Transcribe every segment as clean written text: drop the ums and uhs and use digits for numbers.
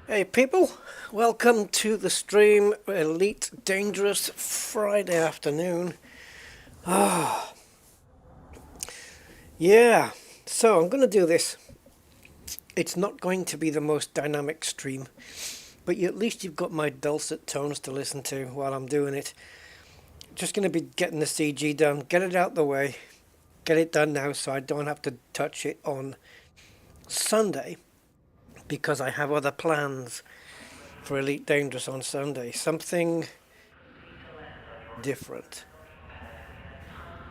Hey people, welcome to the stream. Elite Dangerous Friday afternoon. Yeah, so I'm going to do this. It's not going to be the most dynamic stream, but at least you've got my dulcet tones to listen to while I'm doing it. Just going to be getting the CG done, get it out the way, get it done now so I don't have to touch it on Sunday because I have other plans for Elite Dangerous on Sunday. Something different.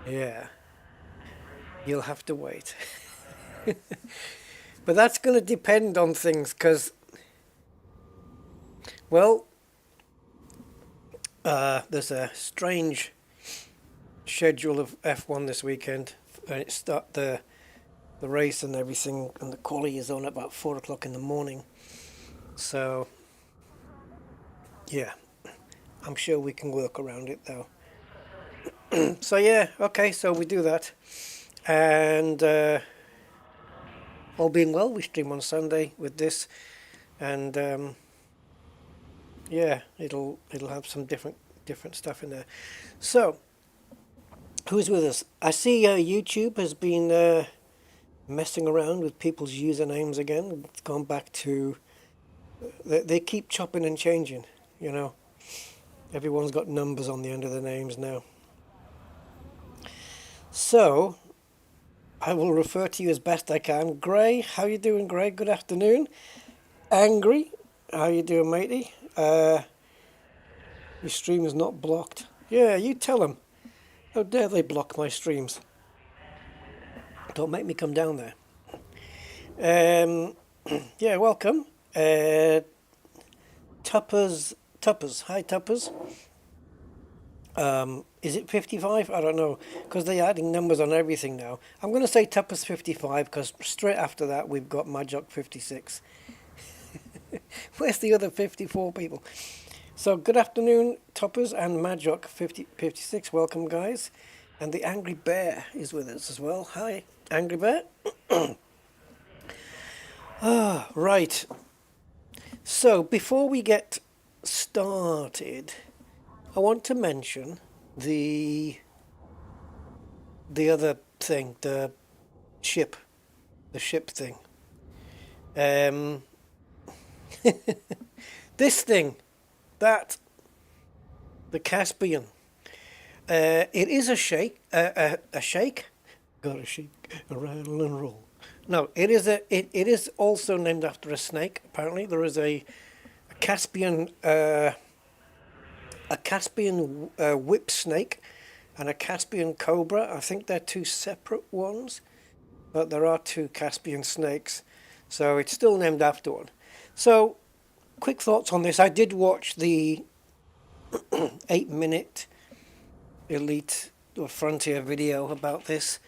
Yeah. You'll have to wait. But that's going to depend on things because, well, there's a strange schedule of F1 this weekend. And it start the race and everything, and the quali is on at about 4 o'clock in the morning. So, yeah, I'm sure we can work around it though. So yeah, okay, so we do that. And all being well, we stream on Sunday with this, and yeah, it'll have some different stuff in there. So, who's with us? I see YouTube has been messing around with people's usernames again. It's gone back to they keep chopping and changing. You know, everyone's got numbers on the end of their names now. So, I will refer to you as best I can. Gray, how you doing, Gray? Good afternoon. Angry, how you doing, matey? Your stream is not blocked. Yeah, you tell them. How dare they block my streams? Don't make me come down there. Yeah, welcome. Tuppers. Hi, Tuppers. Is it 55? I don't know, because they're adding numbers on everything now. I'm going to say Tuppers 55, because straight after that we've got Majok 56. Where's the other 54 people? So good afternoon, Tuppers and Majok 56. Welcome, guys. And the Angry Bear is with us as well. Hi, Angry Bear. Right. So before we get started, I want to mention the other thing, the ship thing. This thing, the Caspian. It is a shake, a shake. Got a shake, a rattle and roll. No, it is also named after a snake. Apparently, there is a Caspian. A Caspian whip snake and a Caspian cobra. I think they're two separate ones, but there are two Caspian snakes, so it's still named after one. So, quick thoughts on this. I did watch the 8-minute Elite or Frontier video about this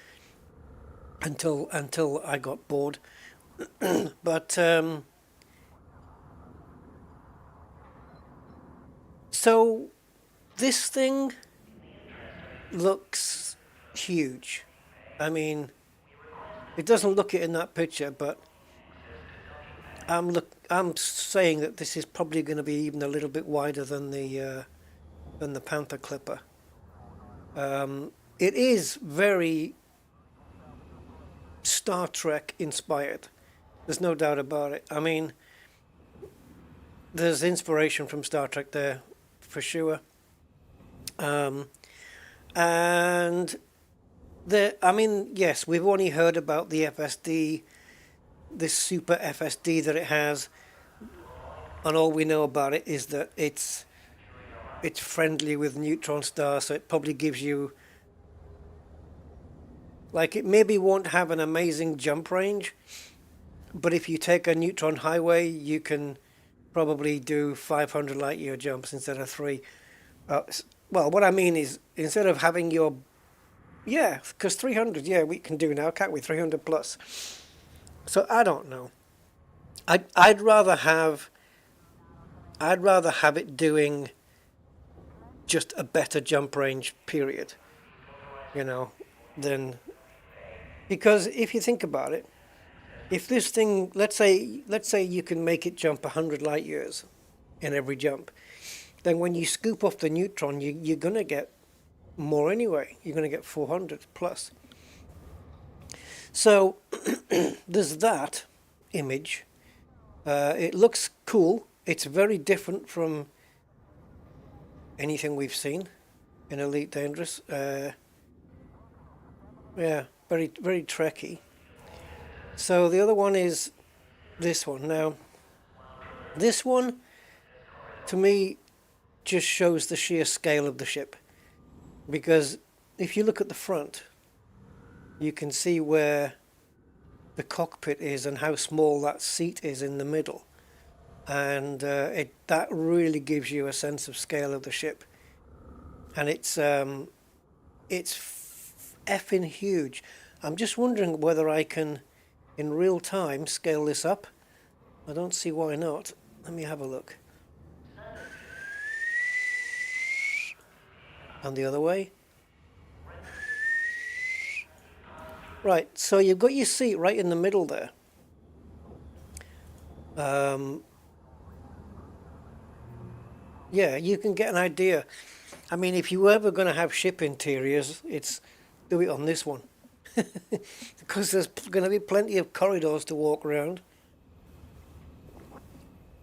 until I got bored. But so this thing looks huge. I mean, it doesn't look it in that picture, but I'm saying that this is probably going to be even a little bit wider than the Panther Clipper. It is very Star Trek inspired. There's no doubt about it. I mean, there's inspiration from Star Trek there, for sure. And I mean, yes, we've only heard about the FSD, this super FSD that it has, and all we know about it is that it's friendly with neutron stars, so it probably gives you, like, it maybe won't have an amazing jump range, but if you take a neutron highway, you can probably do 500 light year jumps instead of 3. Well, what I mean is, instead of having your, yeah, because 300, yeah, we can do now, can't we? 300 plus. So I don't know. I'd rather have it doing just a better jump range, period. You know, than, because if you think about it, if this thing, let's say you can make it jump 100 light years in every jump, then when you scoop off the neutron, you're going to get more anyway. You're going to get 400 plus. So there's that image. It looks cool. It's very different from anything we've seen in Elite Dangerous. Yeah, very, very trekky. So the other one is this one. Now, this one, to me, just shows the sheer scale of the ship. Because if you look at the front, you can see where the cockpit is and how small that seat is in the middle. And that really gives you a sense of scale of the ship. And it's effing huge. I'm just wondering whether I can, in real time, scale this up. I don't see why not. Let me have a look. And the other way. Right, so you've got your seat right in the middle there. Yeah, you can get an idea. I mean, if you were ever going to have ship interiors, do it on this one. Because there's going to be plenty of corridors to walk around.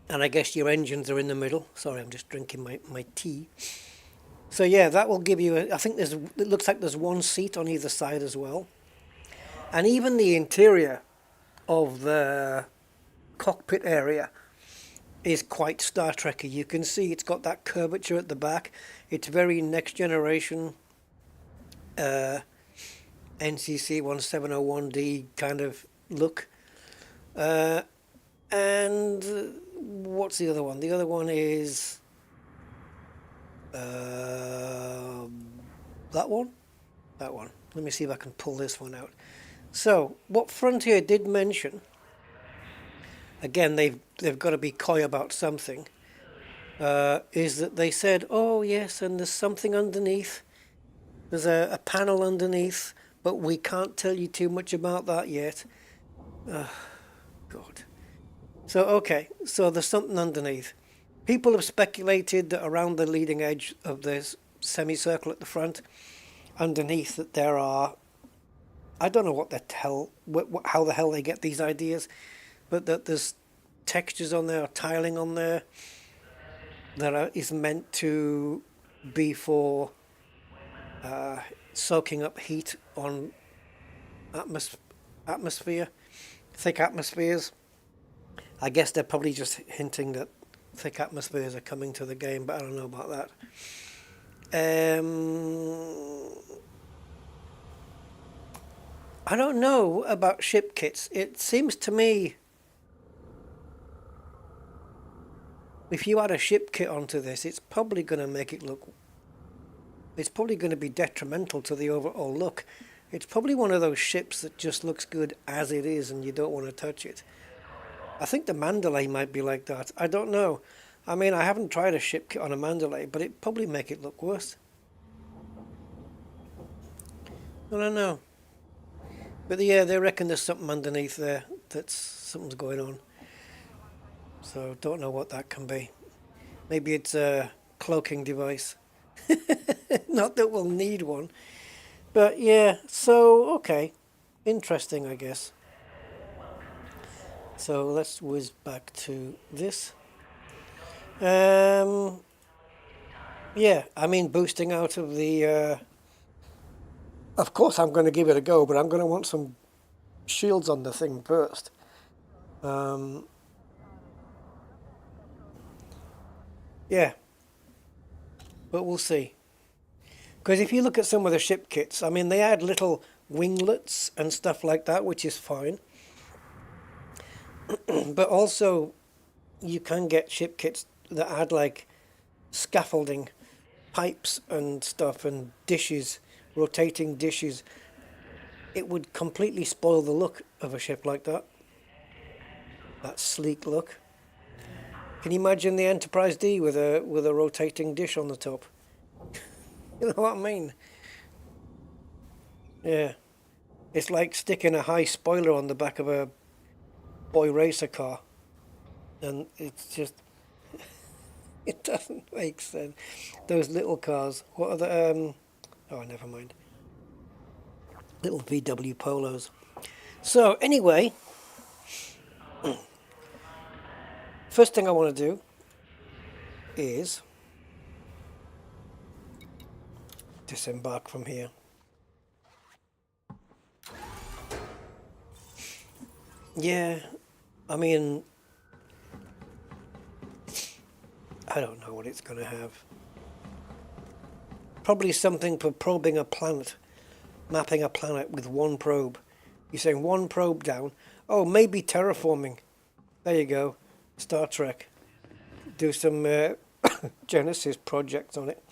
And I guess your engines are in the middle. Sorry, I'm just drinking my tea. So yeah, that will give you, I think it looks like there's one seat on either side as well. And even the interior of the cockpit area is quite Star Trek-y. You can see it's got that curvature at the back. It's very next generation NCC 1701D kind of look. And what's the other one? The other one is that one? That one. Let me see if I can pull this one out. So, what Frontier did mention, again, they've got to be coy about something, is that they said, oh yes, and there's something underneath. There's a panel underneath, but we can't tell you too much about that yet. God. So, okay, so there's something underneath. People have speculated that around the leading edge of this semicircle at the front, underneath, that there are, I don't know how the hell they get these ideas, but that there's textures on there, or tiling on there, that is meant to be for soaking up heat on atmosphere, thick atmospheres. I guess they're probably just hinting that thick atmospheres are coming to the game, but I don't know about that. I don't know about ship kits. It seems to me if you add a ship kit onto this, it's probably going to make it look... It's probably going to be detrimental to the overall look. It's probably one of those ships that just looks good as it is and you don't want to touch it. I think the Mandalay might be like that. I don't know. I mean, I haven't tried a ship kit on a Mandalay, but it'd probably make it look worse. I don't know. But yeah, they reckon there's something underneath there. Something's going on. So don't know what that can be. Maybe it's a cloaking device. Not that we'll need one. But yeah, so okay. Interesting, I guess. So let's whiz back to this. Yeah, I mean, boosting out of the... Of course I'm going to give it a go, but I'm going to want some shields on the thing first. Yeah. But we'll see. Because if you look at some of the ship kits, I mean, they add little winglets and stuff like that, which is fine. But also, you can get ship kits that add, like, scaffolding, pipes and stuff, and dishes, rotating dishes. It would completely spoil the look of a ship like that. That sleek look. Can you imagine the Enterprise D with a rotating dish on the top? You know what I mean? Yeah. It's like sticking a high spoiler on the back of a boy racer car, and it's just it doesn't make sense. Those little cars. What are the oh, never mind. Little VW Polos. So anyway, first thing I want to do is disembark from here. Yeah, I mean, I don't know what it's going to have. Probably something for probing a planet, mapping a planet with one probe. You're saying one probe down. Oh, maybe terraforming. There you go. Star Trek. Do some Genesis projects on it.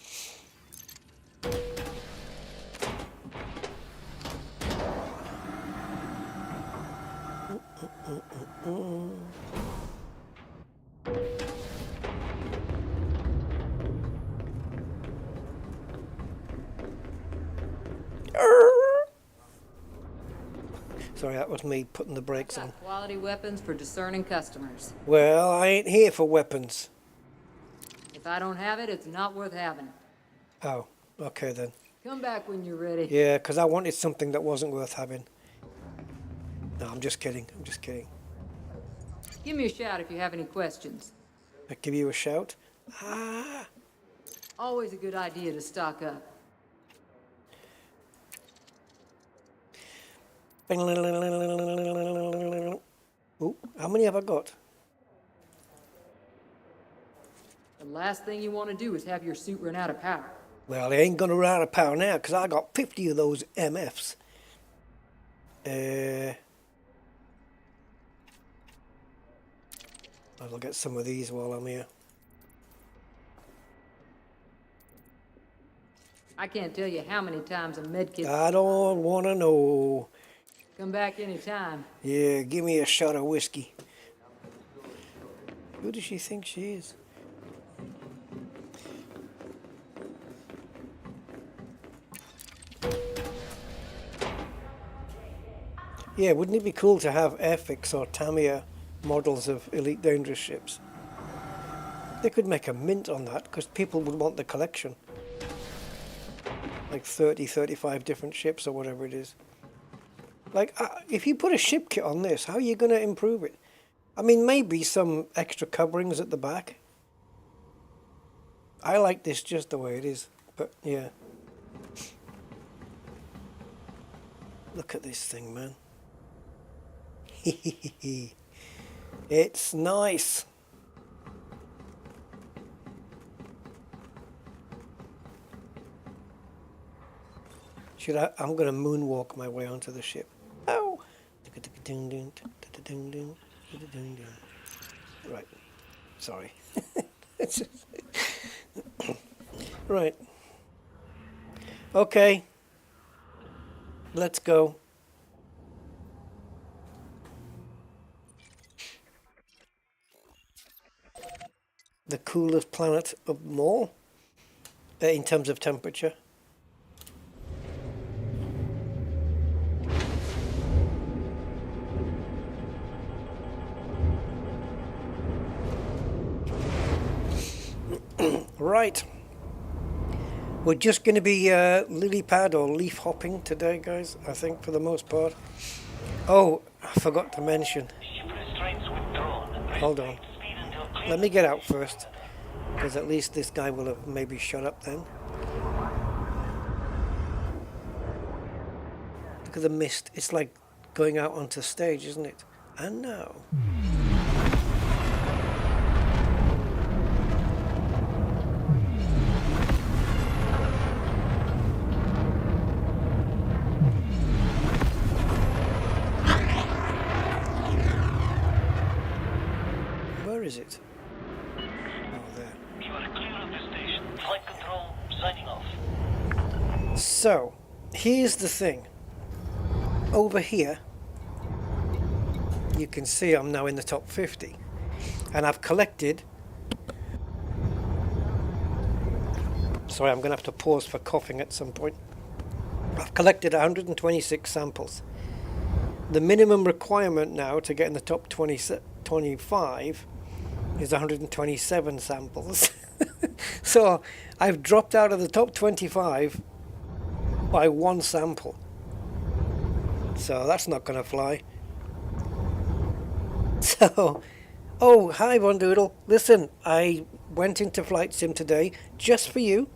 Sorry, that was me putting the brakes on. Quality weapons for discerning customers. Well, I ain't here for weapons. If I don't have it, it's not worth having. Oh, okay then. Come back when you're ready. Yeah, because I wanted something that wasn't worth having. No, I'm just kidding. I'm just kidding. Give me a shout if you have any questions. I give you a shout? Ah. Always a good idea to stock up. Ooh, how many have I got? The last thing you want to do is have your suit run out of power. Well, they ain't gonna run out of power now, because I got 50 of those MFs. I'll get some of these while I'm here. I can't tell you how many times a medkit... I don't want to know. Come back anytime. Yeah, give me a shot of whiskey. Who does she think she is? Yeah, wouldn't it be cool to have Airfix or Tamiya models of Elite Dangerous ships? They could make a mint on that, because people would want the collection. Like 30, 35 different ships or whatever it is. Like, if you put a ship kit on this, how are you going to improve it? I mean, maybe some extra coverings at the back. I like this just the way it is, but yeah. Look at this thing, man. It's nice. I'm going to moonwalk my way onto the ship. Oh! Right. Sorry. Right. Okay. Let's go. The coolest planet of them all, in terms of temperature. Right. We're just going to be lily pad or leaf hopping today, guys, I think, for the most part. Oh, I forgot to mention. Hold on. Let me get out first, because at least this guy will have maybe shut up then. Look at the mist. It's like going out onto stage, isn't it? And now. Where is it? Oh, there. You are clear of the station. Flight control signing off. So, here's the thing. Over here, you can see I'm now in the top 50. And I've collected... Sorry, I'm going to have to pause for coughing at some point. I've collected 126 samples. the minimum requirement now to get in the top 25 is 127 samples. So I've dropped out of the top 25 by one sample. So that's not going to fly. So, oh, hi Bondoodle. Listen, I went into Flight Sim today just for you.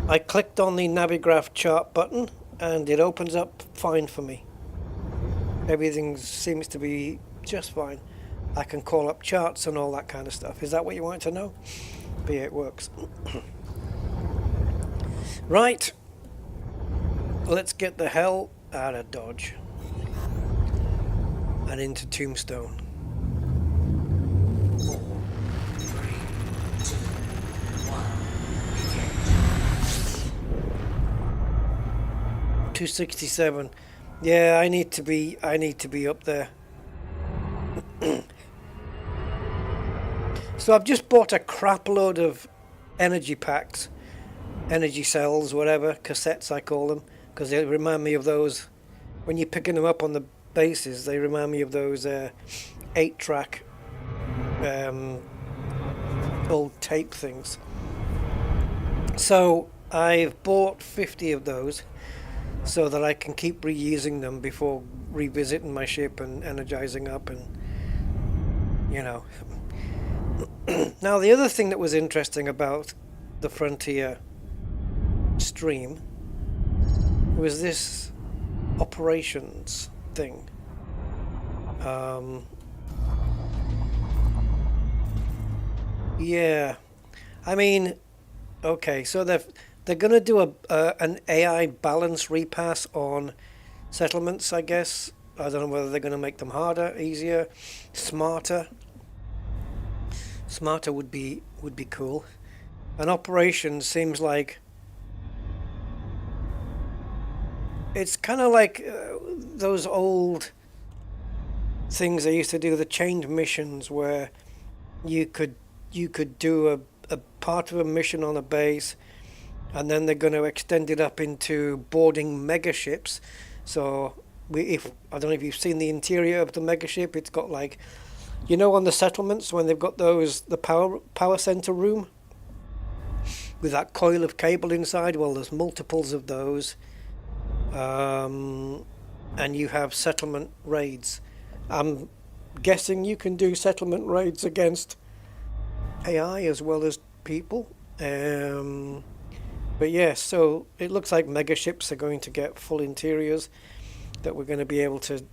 I clicked on the Navigraph chart button and it opens up fine for me. Everything seems to be just fine. I can call up charts and all that kind of stuff. Is that what you want to know? But yeah, it works. Right. Let's get the hell out of Dodge and into Tombstone. 4, 3, 2, 1, 267. Yeah, I need to be up there. So I've just bought a crap load of energy packs, energy cells, whatever, cassettes I call them, because they remind me of those, when you're picking them up on the bases, they remind me of those 8-track old tape things. So I've bought 50 of those so that I can keep reusing them before revisiting my ship and energizing up, and you know. Now the other thing that was interesting about the Frontier stream was this operations thing. Yeah, I mean, okay, so they're gonna do an AI balance repass on settlements, I guess. I don't know whether they're gonna make them harder, easier, smarter. Smarter would be cool. An operation seems like it's kind of like those old things they used to do, the chained missions, where you could do a part of a mission on a base, and then they're going to extend it up into boarding megaships. So I don't know if you've seen the interior of the megaship. It's got, like, you know, on the settlements when they've got the power center room with that coil of cable inside. Well, there's multiples of those, and you have settlement raids. I'm guessing you can do settlement raids against AI as well as people. But yeah, so it looks like megaships are going to get full interiors that we're going to be able to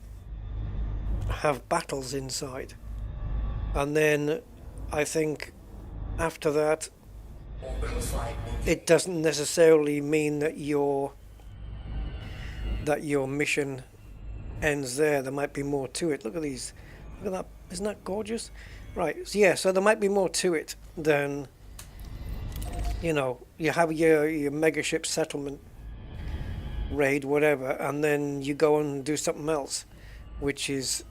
have battles inside. And then I think after that, it doesn't necessarily mean that your mission ends there. There might be more to it. Look at these. Look at that. Isn't that gorgeous? Right. So yeah, so there might be more to it than, you know, you have your megaship settlement raid, whatever, and then you go and do something else, which is,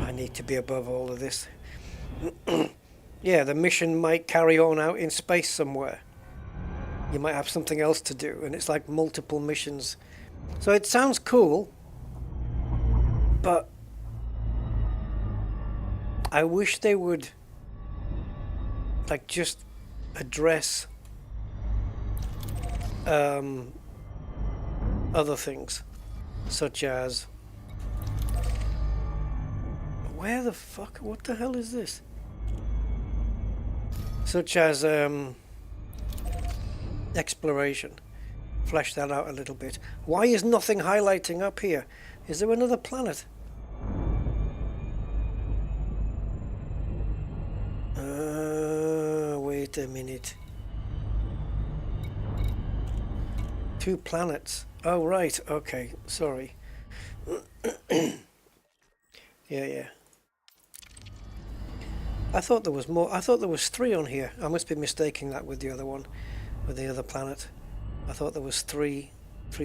I need to be above all of this. Yeah, the mission might carry on out in space somewhere. You might have something else to do, and it's like multiple missions. So it sounds cool, but I wish they would, like, just address other things, such as, where the fuck, what the hell is this? Such as exploration. Flesh that out a little bit. Why is nothing highlighting up here? Is there another planet? Wait a minute. 2 planets. Oh, right. Okay. Sorry. Yeah. I thought there was more. I thought there was 3 on here. I must be mistaking that with the other one, with the other planet. I thought there was three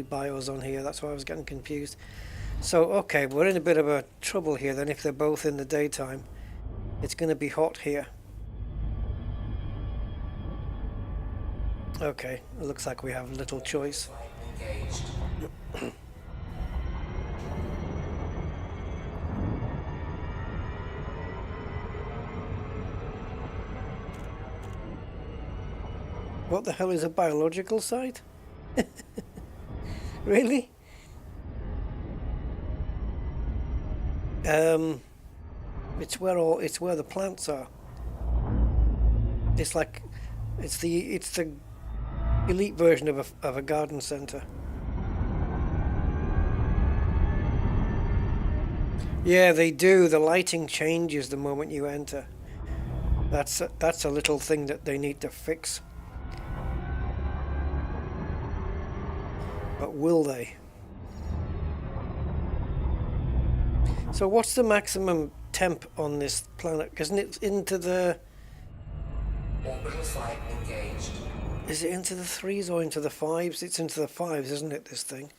bios on here. That's why I was getting confused. So, okay, we're in a bit of a trouble here then if they're both in the daytime. It's going to be hot here. Okay, it looks like we have little choice. What the hell is a biological site? Really? It's where the plants are. It's like it's the elite version of a garden center. Yeah, they do. The lighting changes the moment you enter. That's a little thing that they need to fix. But will they? So what's the maximum temp on this planet? Isn't it into the... Orbital flight engaged. Is it into the 3s or into the 5s? It's into the 5s, isn't it, this thing?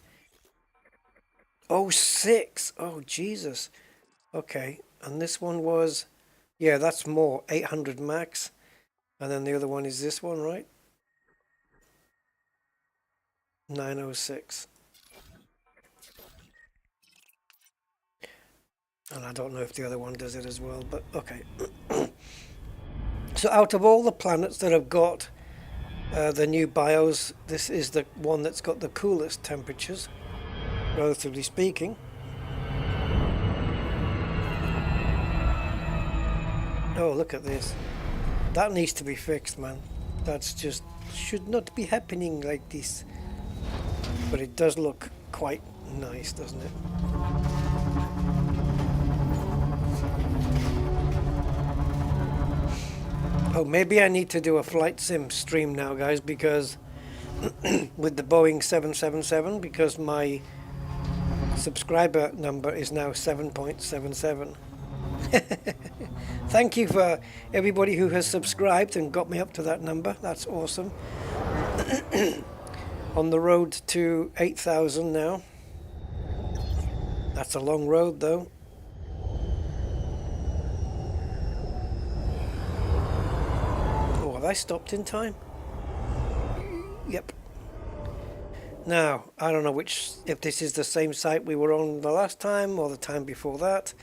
Oh, 6! Oh, Jesus. Okay, and this one was... Yeah, that's more. 800 max. And then the other one is this one, right? 906. And I don't know if the other one does it as well, but okay. So out of all the planets that have got the new BIOS, this is the one that's got the coolest temperatures, relatively speaking. Oh, look at this. That needs to be fixed, man. That's just should not be happening like this. But it does look quite nice, doesn't it? Oh, maybe I need to do a flight sim stream now, guys, because with the Boeing 777, because my subscriber number is now 7.77. Thank you for everybody who has subscribed and got me up to that number. That's awesome. On the road to 8,000 now. That's a long road, though. Oh, have I stopped in time? Yep. Now, I don't know if this is the same site we were on the last time or the time before that,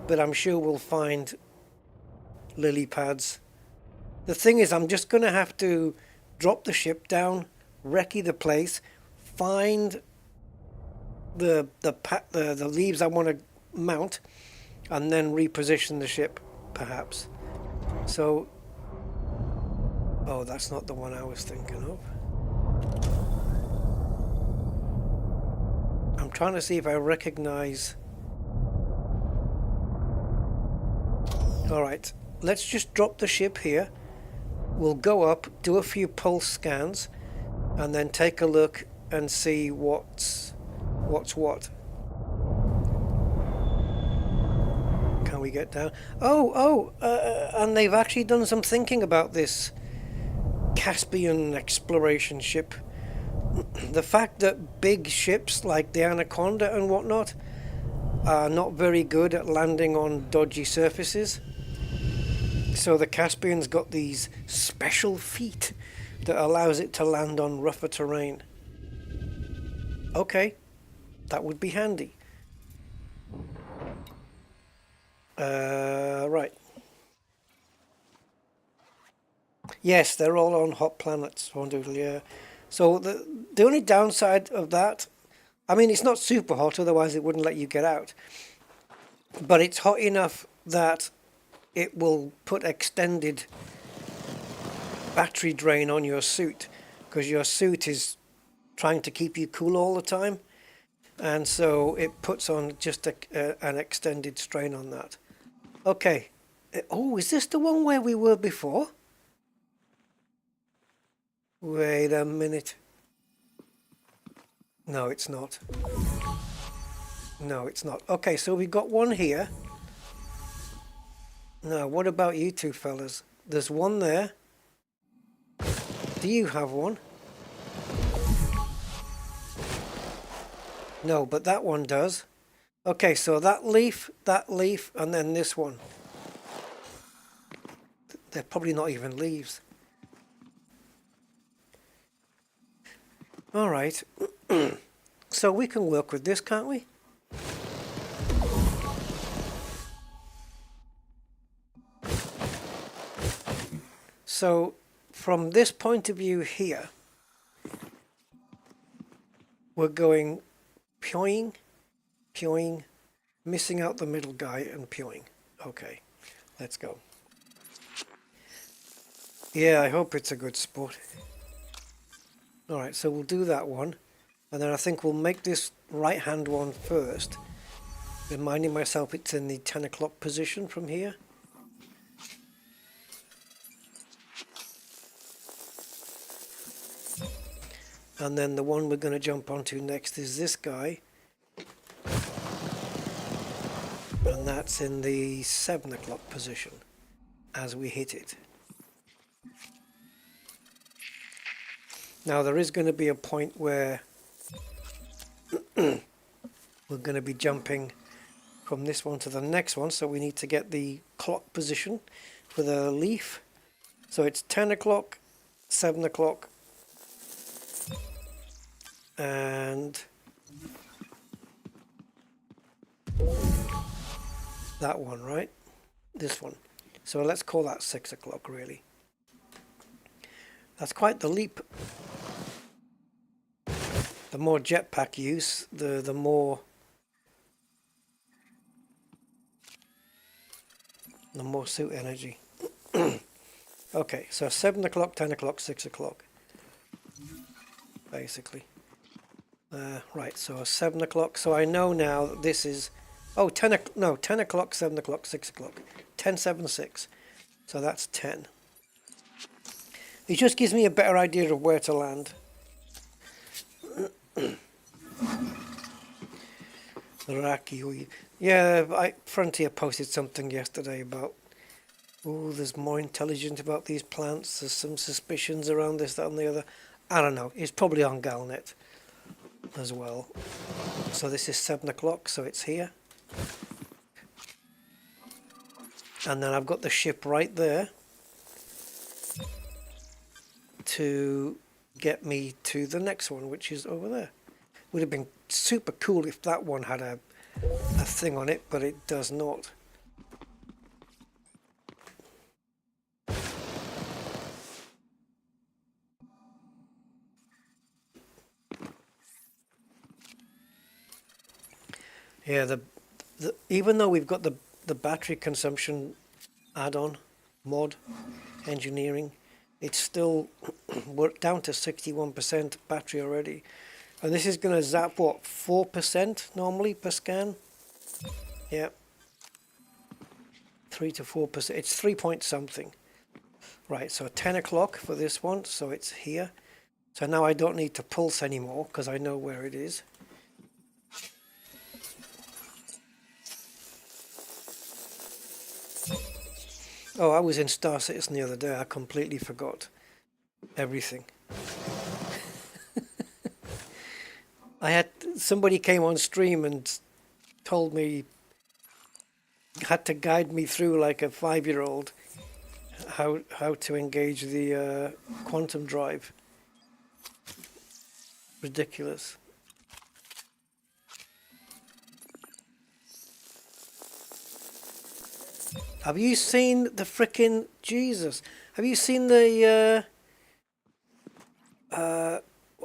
but I'm sure we'll find lily pads. The thing is, I'm just going to have to drop the ship down, recce the place, find the leaves I want to mount, and then reposition the ship, perhaps. So, oh, that's not the one I was thinking of. I'm trying to see if I recognize. All right, let's just drop the ship here. We'll go up, do a few pulse scans, and then take a look and see what's what. Can we get down? And they've actually done some thinking about this Caspian exploration ship. The fact that big ships like the Anaconda and whatnot are not very good at landing on dodgy surfaces. So the Caspian's got these special feet that allows it to land on rougher terrain. Okay, that would be handy. Right. Yes, they're all on hot planets. Yeah. So the only downside of that, I mean, it's not super hot, otherwise it wouldn't let you get out. But it's hot enough that it will put extended battery drain on your suit, because your suit is trying to keep you cool all the time, and so it puts on just an extended strain on that. Okay. Oh, is this the one where we were before? Wait a minute. No, it's not. No, it's not. Okay, so we've got one here. Now, what about you two fellas? There's one there. Do you have one? No, but that one does. Okay, so that leaf, and then this one. They're probably not even leaves. All right. So we can work with this, can't we? So from this point of view here, we're going pyoing, pyoing, missing out the middle guy and pyoing. Okay, let's go. Yeah, I hope it's a good spot. Alright, so we'll do that one. And then I think we'll make this right hand one first. Reminding myself it's in the 10 o'clock position from here. And then the one we're going to jump onto next is this guy. And that's in the 7 o'clock position as we hit it. Now there is going to be a point where we're going to be jumping from this one to the next one, so we need to get the clock position for the leaf. So it's 10 o'clock, 7 o'clock, and that one, right? This one. So let's call that 6 o'clock, really. That's quite the leap. The more jetpack use, the more suit energy. Okay, so 7 o'clock, 10 o'clock, 6 o'clock, basically. Right, so 7 o'clock. So I know now that this is, 10 o'clock, 7 o'clock, 6 o'clock. 10, 7, 6. So that's 10. It just gives me a better idea of where to land. Yeah, Frontier posted something yesterday about, oh, there's more intelligent about these plants. There's some suspicions around this, that, and the other. I don't know. It's probably on Galnet as well. So this is 7 o'clock, so it's here. And then I've got the ship right there to get me to the next one, which is over there. Would have been super cool if that one had a thing on it, but it does not. Yeah, even though we've got the battery consumption add-on mod engineering, it's still we're down to 61% battery already. And this is going to zap, what, 4% normally per scan? Yeah. 3 to 4%. It's 3 point something. Right, so 10 o'clock for this one, so it's here. So now I don't need to pulse anymore because I know where it is. Oh, I was in Star Citizen the other day. I completely forgot everything. Somebody came on stream and told me, had to guide me through like a 5-year-old how to engage the quantum drive. Ridiculous. Have you seen the frickin' Jesus? Have you seen the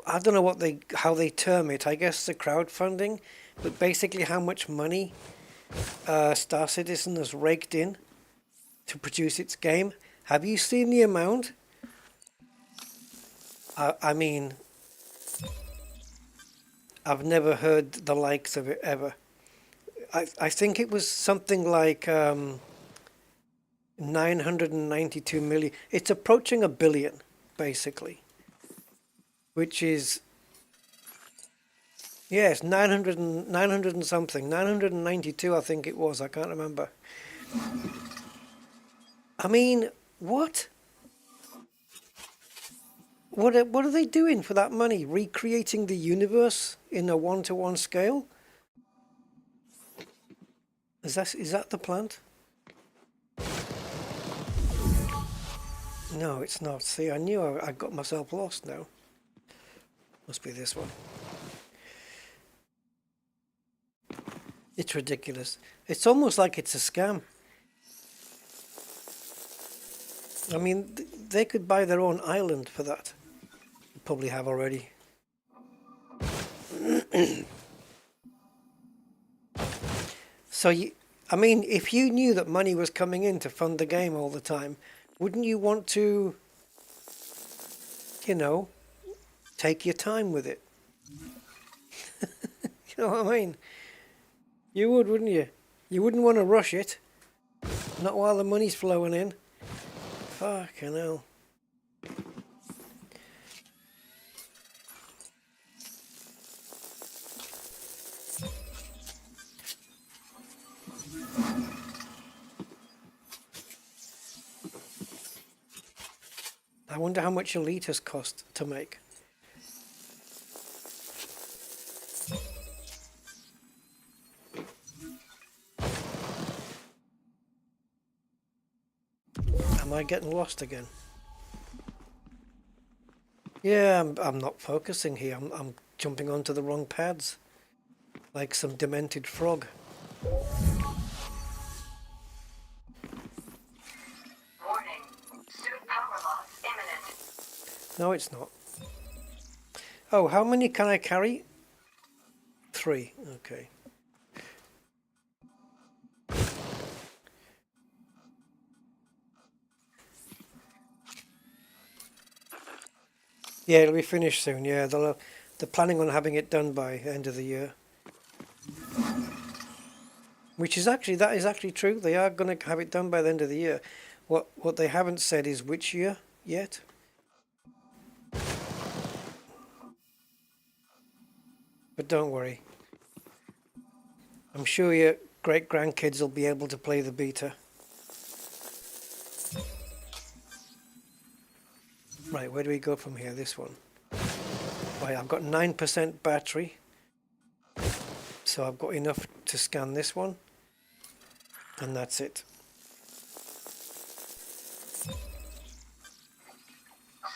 I don't know how they term it. I guess the crowdfunding, but basically how much money Star Citizen has raked in to produce its game. Have you seen the amount? I mean, I've never heard the likes of it ever. I think it was something like 992 million. It's approaching $1 billion, basically. Which is, yes, 900 and something. 992, I think it was. I can't remember. I mean, what? What are they doing for that money? Recreating the universe in a 1-to-1 scale? Is that the plant? No, it's not. See, I knew I got myself lost now. Must be this one. It's ridiculous. It's almost like it's a scam. I mean, they could buy their own island for that. Probably have already. So I mean, if you knew that money was coming in to fund the game all the time, wouldn't you want to, you know, take your time with it? You know what I mean? You would, wouldn't you? You wouldn't want to rush it. Not while the money's flowing in. Fucking hell. I wonder how much Elite has cost to make. Am I getting lost again? Yeah, I'm not focusing here. I'm jumping onto the wrong pads. Like some demented frog. Warning. Suit power loss imminent. No, it's not. Oh, how many can I carry? 3. Okay. Yeah, it'll be finished soon. Yeah, they're planning on having it done by the end of the year. Which is actually, that is actually true. They are going to have it done by the end of the year. What they haven't said is which year yet. But don't worry. I'm sure your great-grandkids will be able to play the beta. Right, where do we go from here? This one. Right, I've got 9% battery. So I've got enough to scan this one. And that's it.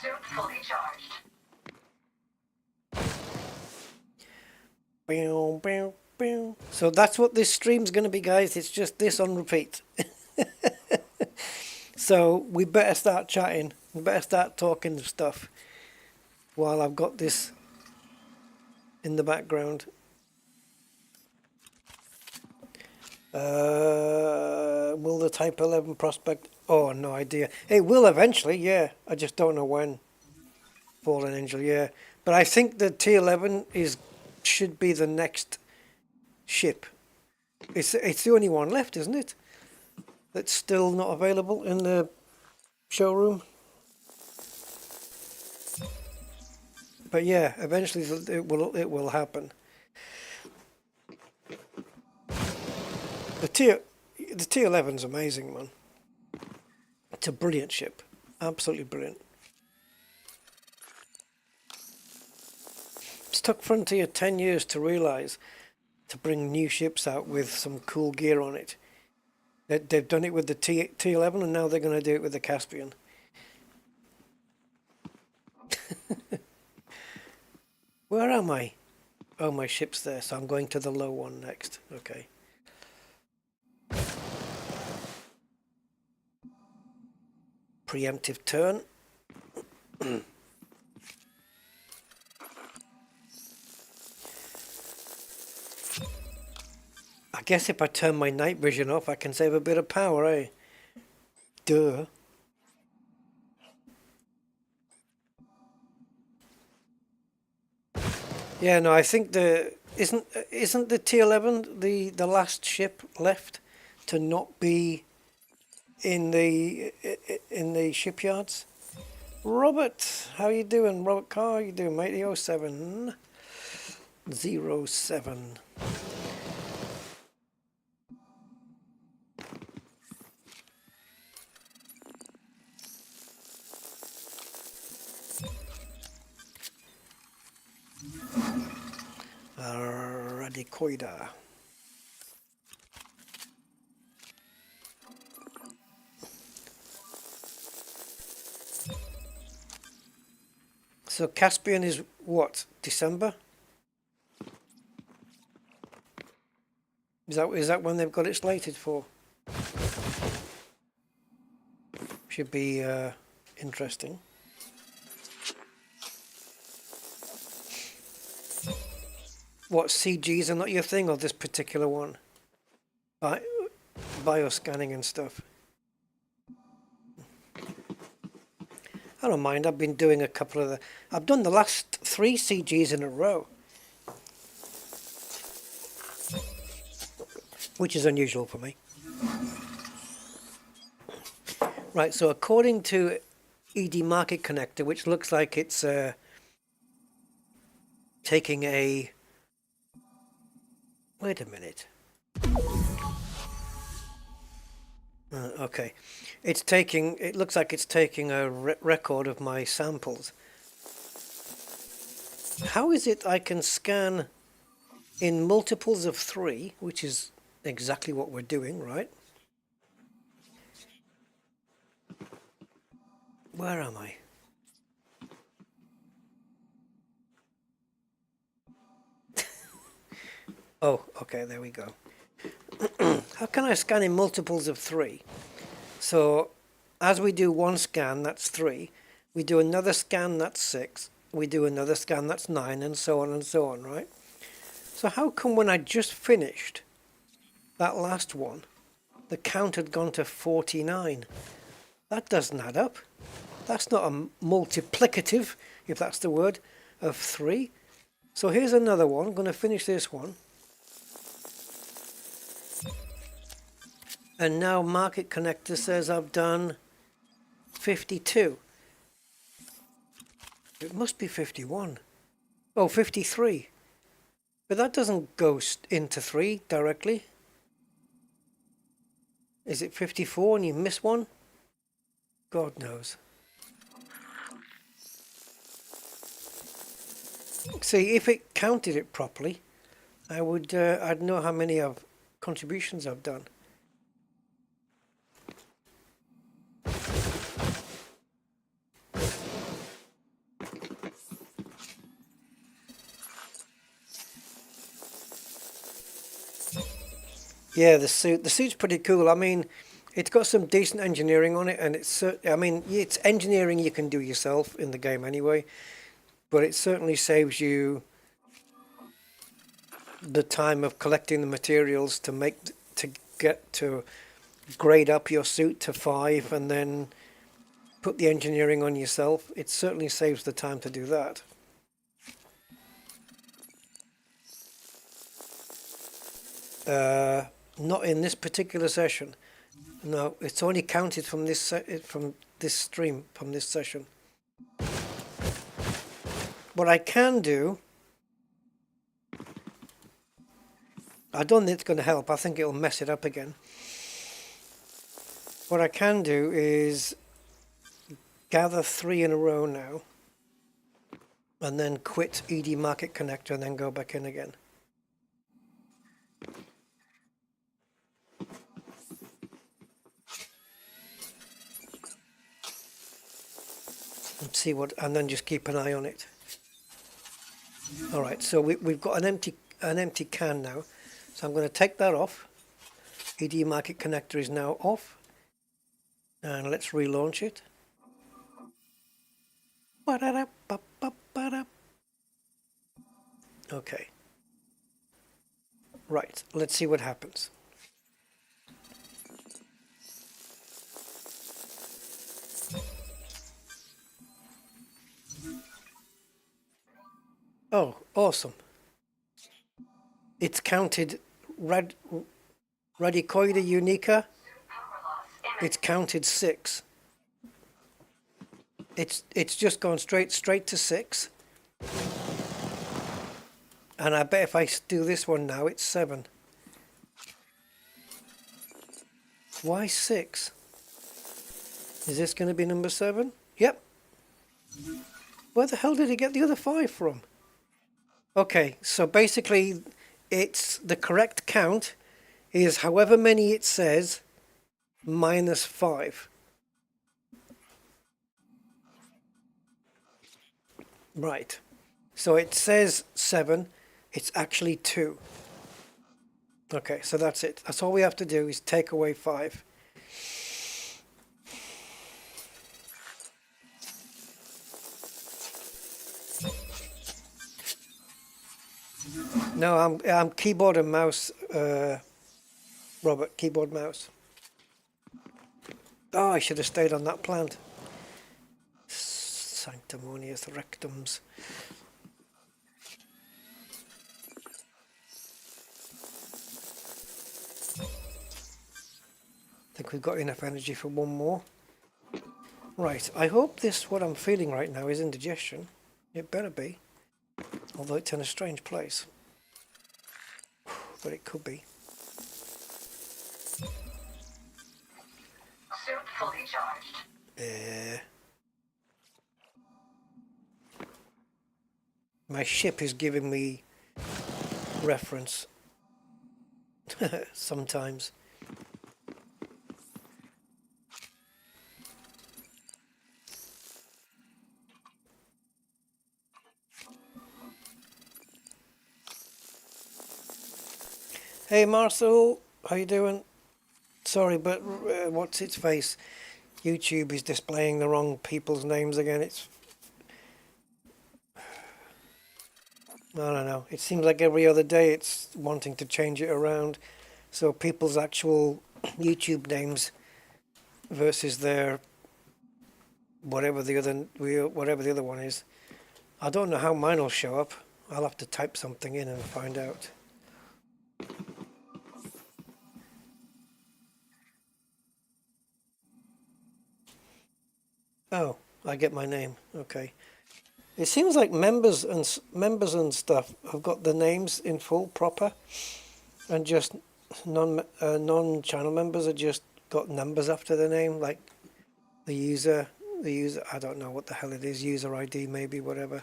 Suit fully charged. Bow, bow, bow. So that's what this stream's going to be, guys. It's just this on repeat. So we better start chatting. We better start talking stuff while I've got this in the background. Will the Type 11 prospect? Oh, no idea. It will eventually, yeah. I just don't know when. Fallen Angel, yeah. But I think the T11 should be the next ship. It's the only one left, isn't it? That's still not available in the showroom. But yeah, eventually it will happen. The T11's amazing, man. It's a brilliant ship, absolutely brilliant. It's took Frontier 10 years to realise to bring new ships out with some cool gear on it. They've done it with the T11 and now they're going to do it with the Caspian. Where am I? Oh, my ship's there, so I'm going to the low one next. Okay. Preemptive turn. I guess if I turn my night vision off, I can save a bit of power, eh? Duh. Yeah, no, I think isn't the T11 the last ship left to not be in the shipyards? Robert, how you doing? Robert Carr, how you doing, mate? 07 07. Radicoida. So Caspian is what? December? Is that when they've got it slated for? Should be interesting. What, CGs are not your thing, or this particular one? Bioscanning and stuff. I don't mind. I've been doing a couple of I've done the last 3 CGs in a row, which is unusual for me. Right, so according to ED Market Connector, which looks like it's taking a... Wait a minute. Okay. It looks like it's taking a record of my samples. How is it I can scan in multiples of 3, which is exactly what we're doing, right? Where am I? Oh, okay, there we go. How can I scan in multiples of 3? So, as we do one scan, that's 3. We do another scan, that's 6. We do another scan, that's 9, and so on, right? So how come when I just finished that last one, the count had gone to 49? That doesn't add up. That's not a multiplicative, if that's the word, of 3. So here's another one. I'm going to finish this one. And now Market Connector says I've done 52. It must be 51. Oh, 53. But that doesn't go into 3 directly. Is it 54 and you miss one? God knows. See, if it counted it properly, I would I'd know how many contributions I've done. Yeah, the suit's pretty cool. I mean, it's got some decent engineering on it, and it's engineering you can do yourself in the game anyway, but it certainly saves you the time of collecting the materials to get to grade up your suit to 5 and then put the engineering on yourself. It certainly saves the time to do that. Not in this particular session. No, it's only counted from this stream, from this session. What I can do, I don't think it's going to help. I think it'll mess it up again. What I can do is gather 3 in a row now, and then quit ED Market Connector and then go back in again. And see and then just keep an eye on it. All right, so we've got an empty can now, so I'm going to take that off. ED Market Connector is now off, and let's relaunch it. Okay. Right, let's see what happens. Oh, awesome. It's counted Radicoida unica. It's counted 6. It's just gone straight to 6. And I bet if I do this one now, it's 7. Why 6? Is this going to be number 7? Yep. Where the hell did he get the other 5 from? Okay, so basically it's the correct count is however many it says minus 5. Right. So it says 7, it's actually 2. Okay, so that's it. That's all we have to do is take away 5. No, I'm keyboard and mouse, Robert, keyboard mouse. Oh, I should have stayed on that plant. Sanctimonious rectums. I think we've got enough energy for one more. Right, I hope this, what I'm feeling right now, is indigestion. It better be. Although it's in a strange place. But it could be. Suit fully charged. My ship is giving me reference. Sometimes. Hey Marcel, how you doing? Sorry, but what's its face? YouTube is displaying the wrong people's names again. It's... I don't know. It seems like every other day it's wanting to change it around. So people's actual YouTube names versus their whatever the other one is. I don't know how mine will show up. I'll have to type something in and find out. Oh, I get my name. Okay. It seems like members and stuff have got the names in full proper, and just non-channel members are just got numbers after their name, like the user. I don't know what the hell it is. User ID maybe, whatever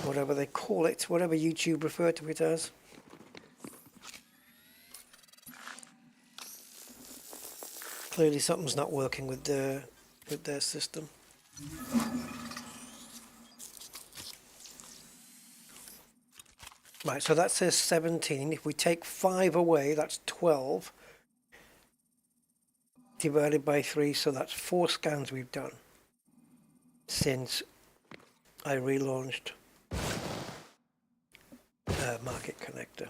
they call it, whatever YouTube refer to it as. Clearly something's not working with their system. Right, so that says 17. If we take 5 away, that's 12. Divided by 3, so that's 4 scans we've done since I relaunched Market Connector.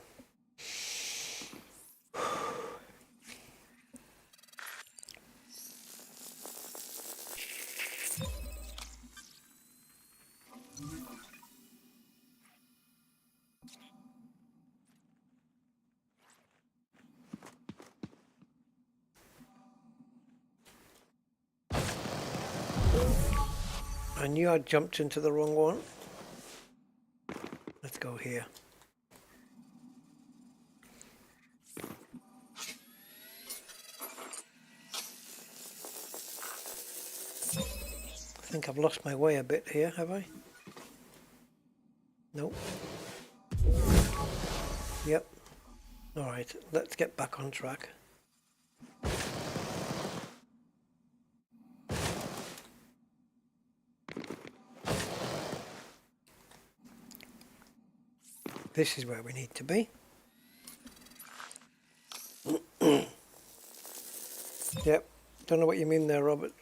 I knew I jumped into the wrong one. Let's go here. I think I've lost my way a bit here, have I? Nope. Yep. Alright, let's get back on track. This is where we need to be. Yep. Don't know what you mean there, Robert.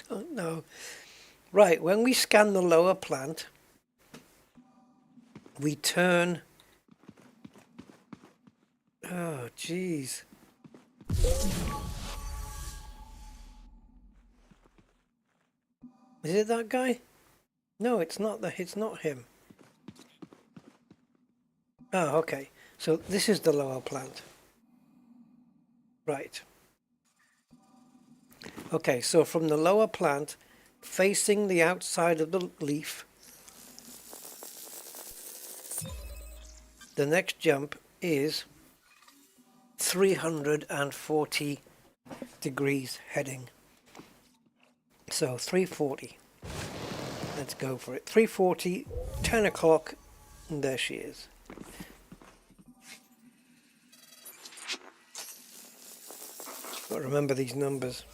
Don't know. Right, when we scan the lower plant, we turn... Oh, jeez. Is it that guy? No, it's not him. Oh, okay. So this is the lower plant. Right. Okay, so from the lower plant, facing the outside of the leaf, the next jump is 340 degrees heading. So 340. Let's go for it. 340, 10 o'clock, and there she is. Got to remember these numbers.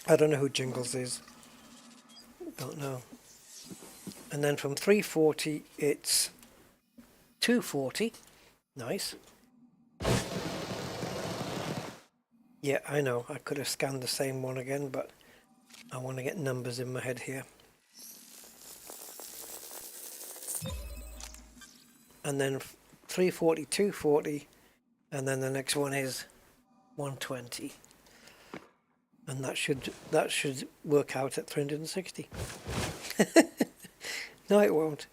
I don't know who Jingles is. Don't know. And then from 340 it's 240. Nice. Yeah, I know, I could have scanned the same one again, but I want to get numbers in my head here. And then 340, 240, and then the next one is 120. And that should work out at 360. No, it won't.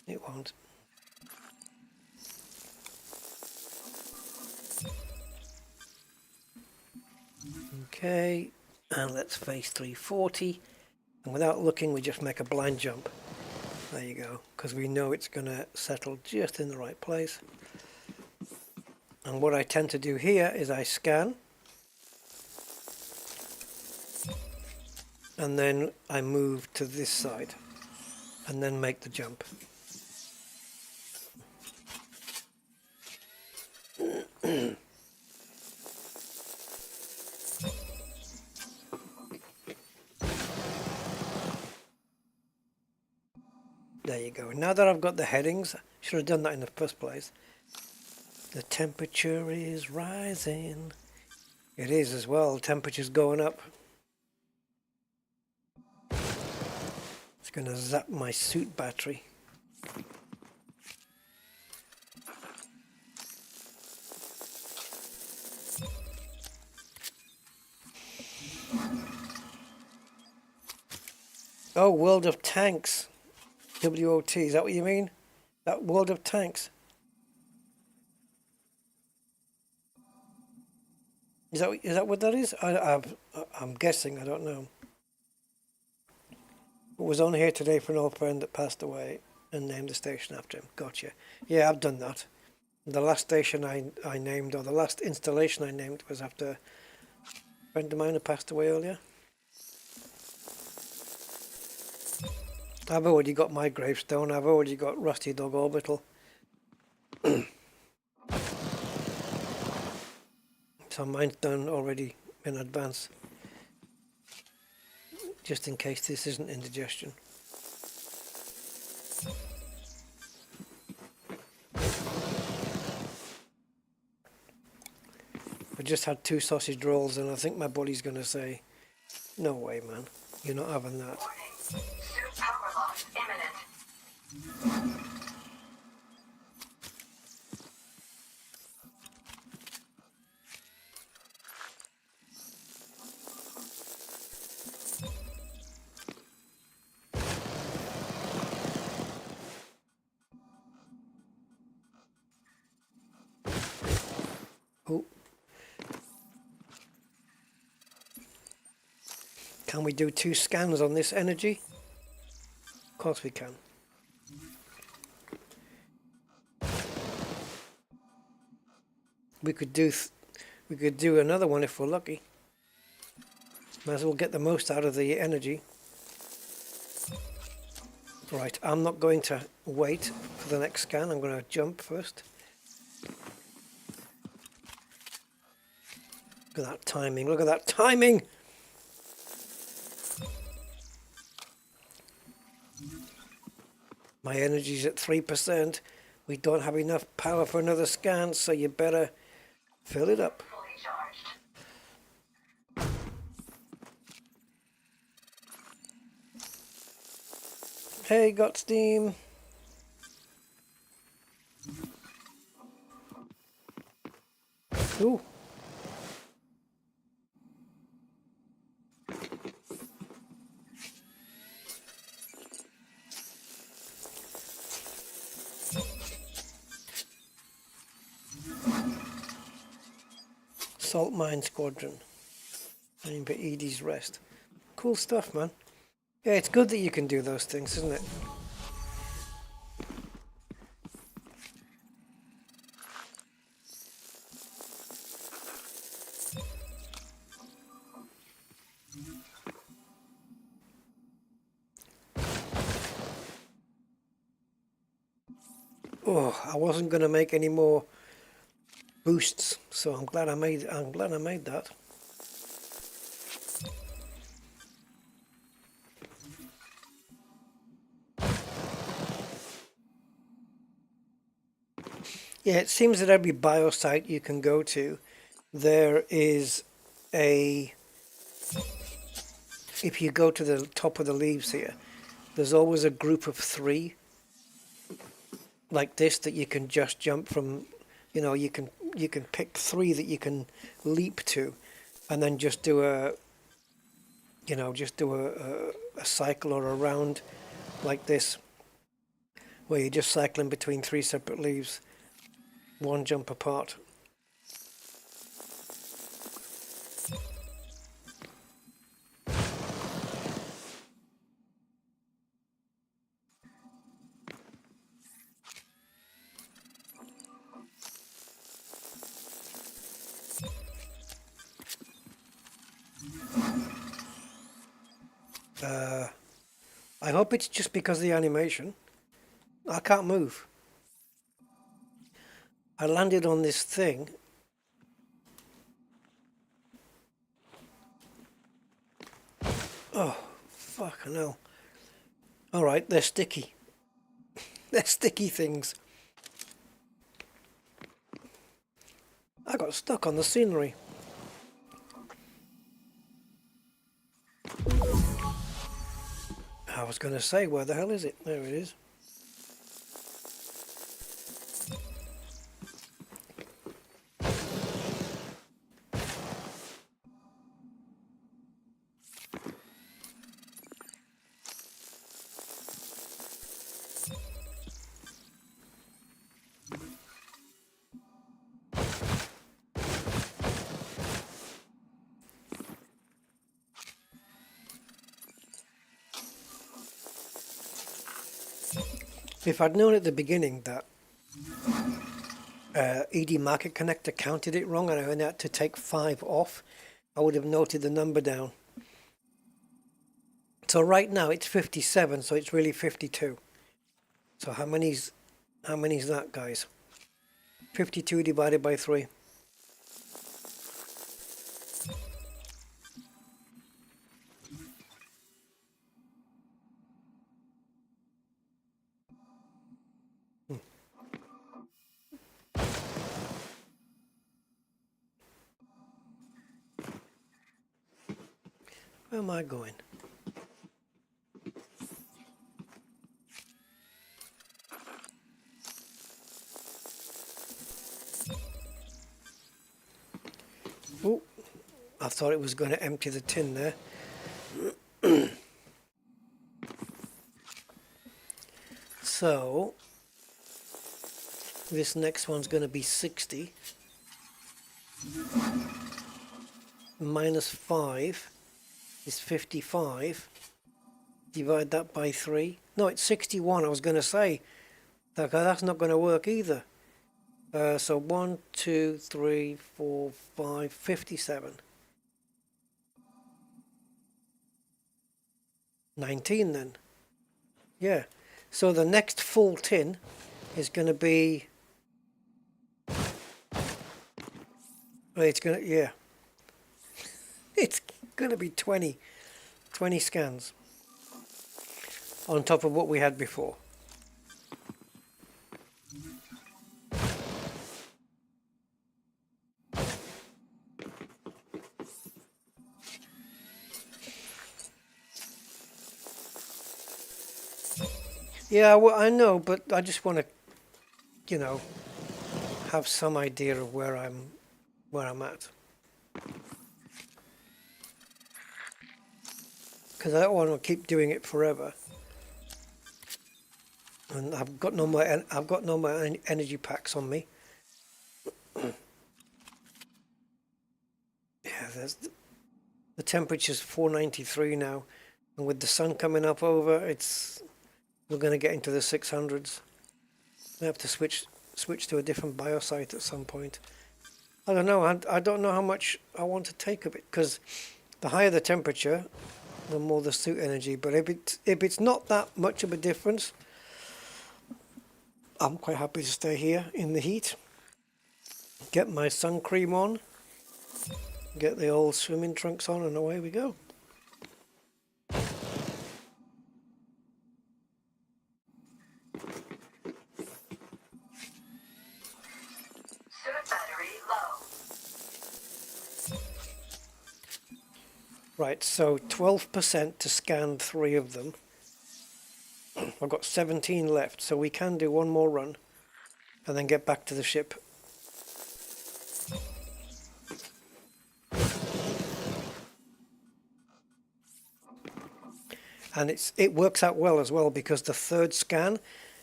It won't. Okay, and let's face 340. And without looking, we just make a blind jump. There you go, because we know it's going to settle just in the right place. And what I tend to do here is I scan. And then I move to this side. And then make the jump. There you go. Now that I've got the headings, I should have done that in the first place. The temperature is rising. It is as well. The temperature's going up. It's going to zap my suit battery. Oh, World of Tanks. WOT, is that what you mean? That World of Tanks? Is that what that is? I'm guessing, I don't know. It was on here today for an old friend that passed away and named the station after him. Gotcha. Yeah, I've done that. The last station I named, or the last installation I named, was after a friend of mine who passed away earlier. I've already got my gravestone. I've already got Rusty Dog Orbital. So mine's done already in advance. Just in case this isn't indigestion. I just had 2 sausage rolls and I think my body's going to say, no way, man. You're not having that. Warning. Suit power loss imminent. Oh. Can we do 2 scans on this energy? Of course we can. We could do another one if we're lucky. Might as well get the most out of the energy. Right, I'm not going to wait for the next scan. I'm going to jump first. Look at that timing. Look at that timing! My energy's at 3%. We don't have enough power for another scan, so you better fill it up. Fully charged. Hey, got steam. Ooh. Salt Mine Squadron. Aim for Edie's Rest. Cool stuff, man. Yeah, it's good that you can do those things, isn't it? Oh, I wasn't going to make any more boosts, so I'm glad I made that. Yeah, it seems that every BIOS site you can go to, there is a, if you go to the top of the leaves here, there's always a group of 3 like this that you can just jump from. You can pick 3 that you can leap to, and then just do a a cycle or a round like this, where you're just cycling between 3 separate leaves, 1 jump apart. I hope it's just because of the animation. I can't move. I landed on this thing. Oh, fucking hell. Alright, they're sticky. They're sticky things. I got stuck on the scenery. I was going to say, where the hell is it? There it is. If I'd known at the beginning that ED Market Connector counted it wrong and I only had to take 5 off, I would have noted the number down. So right now it's 57, so it's really 52. So how many's that, guys? 52 divided by 3. Where am I going? Oh, I thought it was going to empty the tin there. So, this next one's going to be 60. Minus 5 is 55. Divide that by 3. No, it's 61. I was going to say that's not going to work either. So 1, 2, 3, 4, 5, 57. 19 then. Yeah. So the next full tin is going to be... It's going to... Yeah. It's going to be 20 scans on top of what we had before. Yeah, well, I know, but I just want to, have some idea of where I'm at. Because I don't want to keep doing it forever. And I've got no more energy packs on me. Yeah, there's the temperature's 493 now, and with the sun coming up over, we're going to get into the 600s. I have to switch to a different biosite at some point. I don't know. I don't know how much I want to take of it, because the higher the temperature, the more the suit energy. But if it's not that much of a difference, I'm quite happy to stay here in the heat. Get my sun cream on, get the old swimming trunks on, and away we go. Right, so 12% to scan 3 of them. I've got 17 left, so we can do one more run and then get back to the ship. And it works out well as well, because the third scan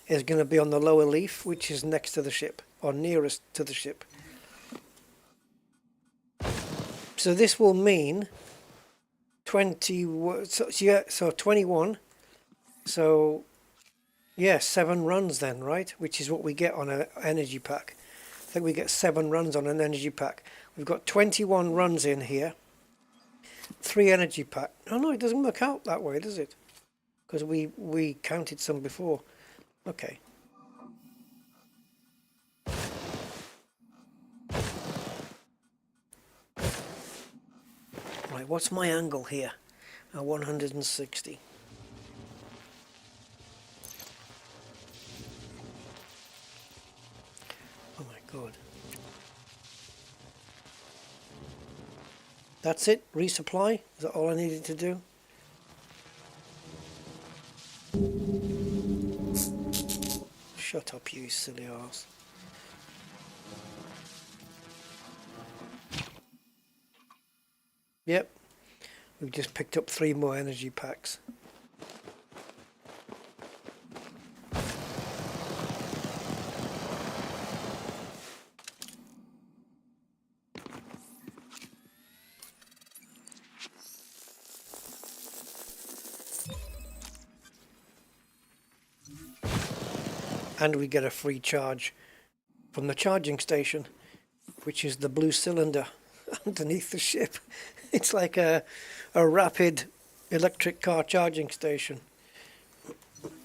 is going to be on the lower leaf, which is next to the ship, or nearest to the ship. So this will mean 20, so 21. So yeah, 7 runs then, right? Which is what we get on an energy pack. I think we get 7 runs on an energy pack. We've got 21 runs in here. 3 energy pack. Oh no, it doesn't work out that way, does it? Because we counted some before. Okay. Right, what's my angle here? 160. Oh my god. That's it? Resupply? Is that all I needed to do? Shut up, you silly arse. Yep. We've just picked up 3 more energy packs. And we get a free charge from the charging station, which is the blue cylinder underneath the ship. It's like a rapid electric car charging station.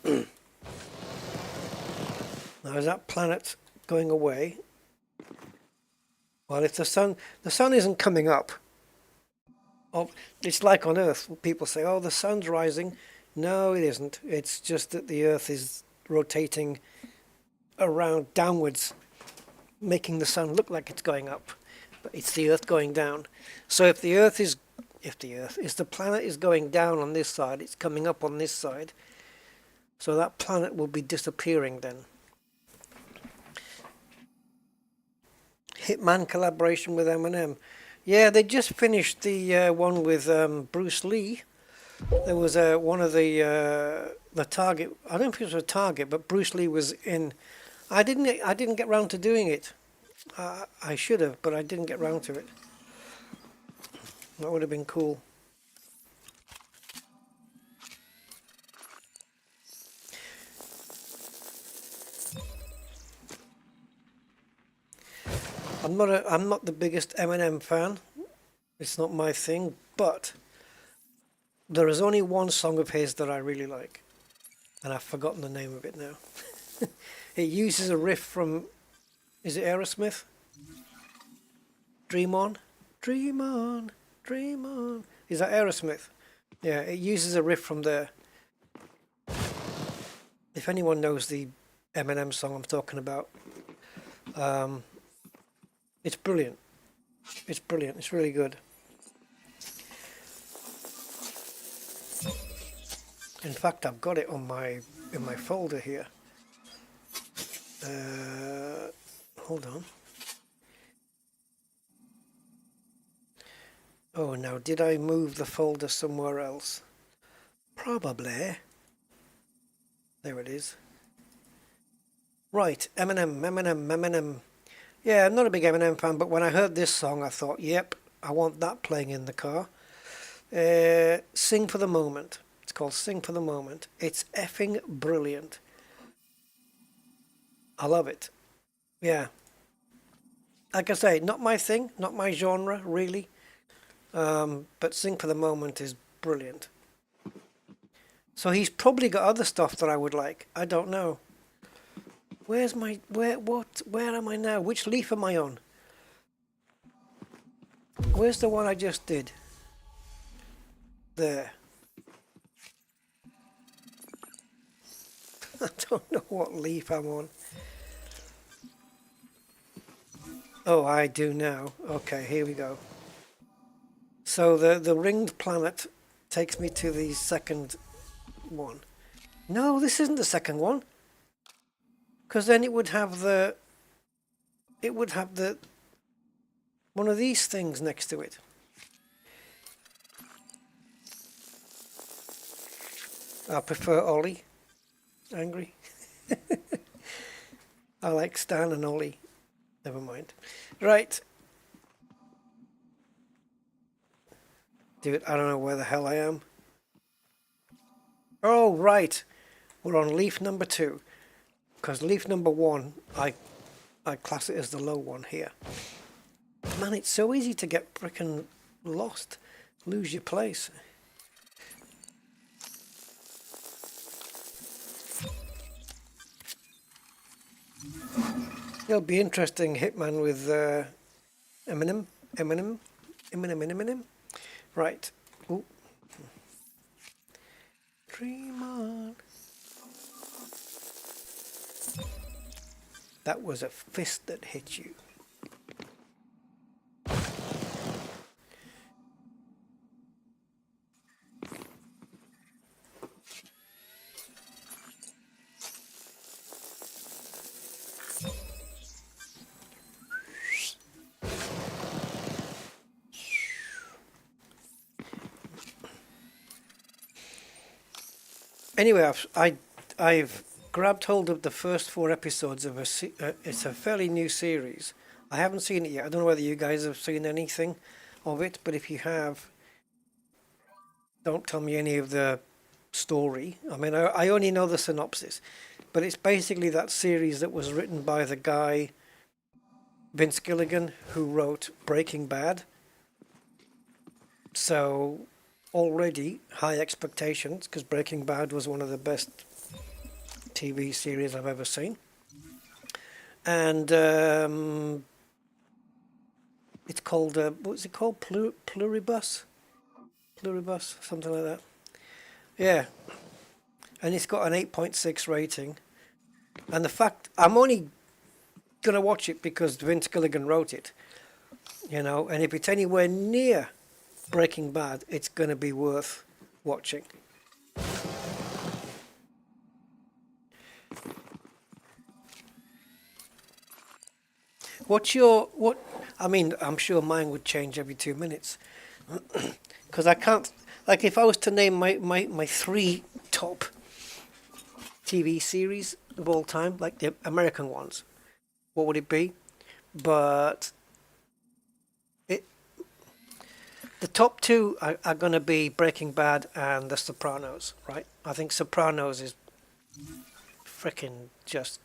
Now is that planet going away? Well, if the sun isn't coming up. Oh, it's like on Earth. People say, oh, the sun's rising. No, it isn't. It's just that the Earth is rotating around downwards, making the sun look like it's going up, but it's the Earth going down. So if the planet is going down on this side, it's coming up on this side. So that planet will be disappearing then. Hitman collaboration with Eminem. Yeah, they just finished the one with Bruce Lee. There was one of the Target. I don't know if it was a Target, but Bruce Lee was in. I didn't get round to doing it. I should have, but I didn't get round to it. That would have been cool. I'm not the biggest Eminem fan. It's not my thing, but there is only one song of his that I really like, and I've forgotten the name of it now. It uses a riff from, is it Aerosmith? Dream On? Dream On, Dream On. Is that Aerosmith? Yeah, it uses a riff from there. If anyone knows the Eminem song I'm talking about, it's brilliant. It's brilliant. It's really good. In fact, I've got it on in my folder here. Hold on. Oh, now did I move the folder somewhere else? Probably. There it is. Right, Eminem. Yeah, I'm not a big Eminem fan, but when I heard this song, I thought, yep, I want that playing in the car. Sing for the Moment. It's called Sing for the Moment. It's effing brilliant. I love it. Yeah. Like I say, not my thing, not my genre, really. But Sing for the Moment is brilliant. So he's probably got other stuff that I would like. I don't know. Where am I now? Which leaf am I on? Where's the one I just did? There. I don't know what leaf I'm on. Oh, I do now. Okay, here we go. So the ringed planet takes me to the second one. No, this isn't the second one. Because then it would have the one of these things next to it. I prefer Ollie. Angry. I like Stan and Ollie. Never mind. Right. Dude, I don't know where the hell I am. Oh, right. We're on leaf number 2. Because leaf number 1, I class it as the low one here. Man, it's so easy to get frickin' lost. Lose your place. It'll be interesting, Hitman with Eminem. Right. Ooh. Dream on. That was a fist that hit you. Anyway, I've grabbed hold of the first 4 episodes of it's a fairly new series. I haven't seen it yet. I don't know whether you guys have seen anything of it, but if you have, don't tell me any of the story. I mean, I only know the synopsis, but it's basically that series that was written by the guy Vince Gilligan who wrote Breaking Bad. So already high expectations, because Breaking Bad was one of the best TV series I've ever seen. And it's called, what's it called? Pluribus, something like that. Yeah. And it's got an 8.6 rating. And the fact, I'm only going to watch it because Vince Gilligan wrote it. You know, and if it's anywhere near Breaking Bad, it's going to be worth watching. I mean, I'm sure mine would change every 2 minutes. Because I can't, like if I was to name my 3 top TV series of all time, like the American ones, what would it be? But the top 2 are going to be Breaking Bad and The Sopranos, right? I think Sopranos is freaking just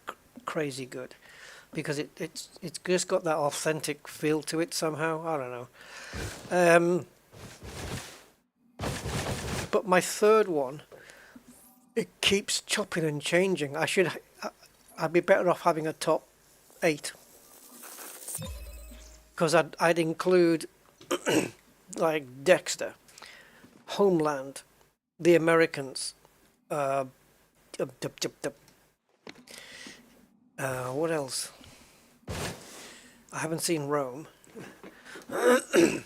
crazy good because it's just got that authentic feel to it somehow. I don't know. But my third one, it keeps chopping and changing. I'd be better off having a top 8 because I'd include like Dexter, Homeland, The Americans, what else? I haven't seen Rome. I'm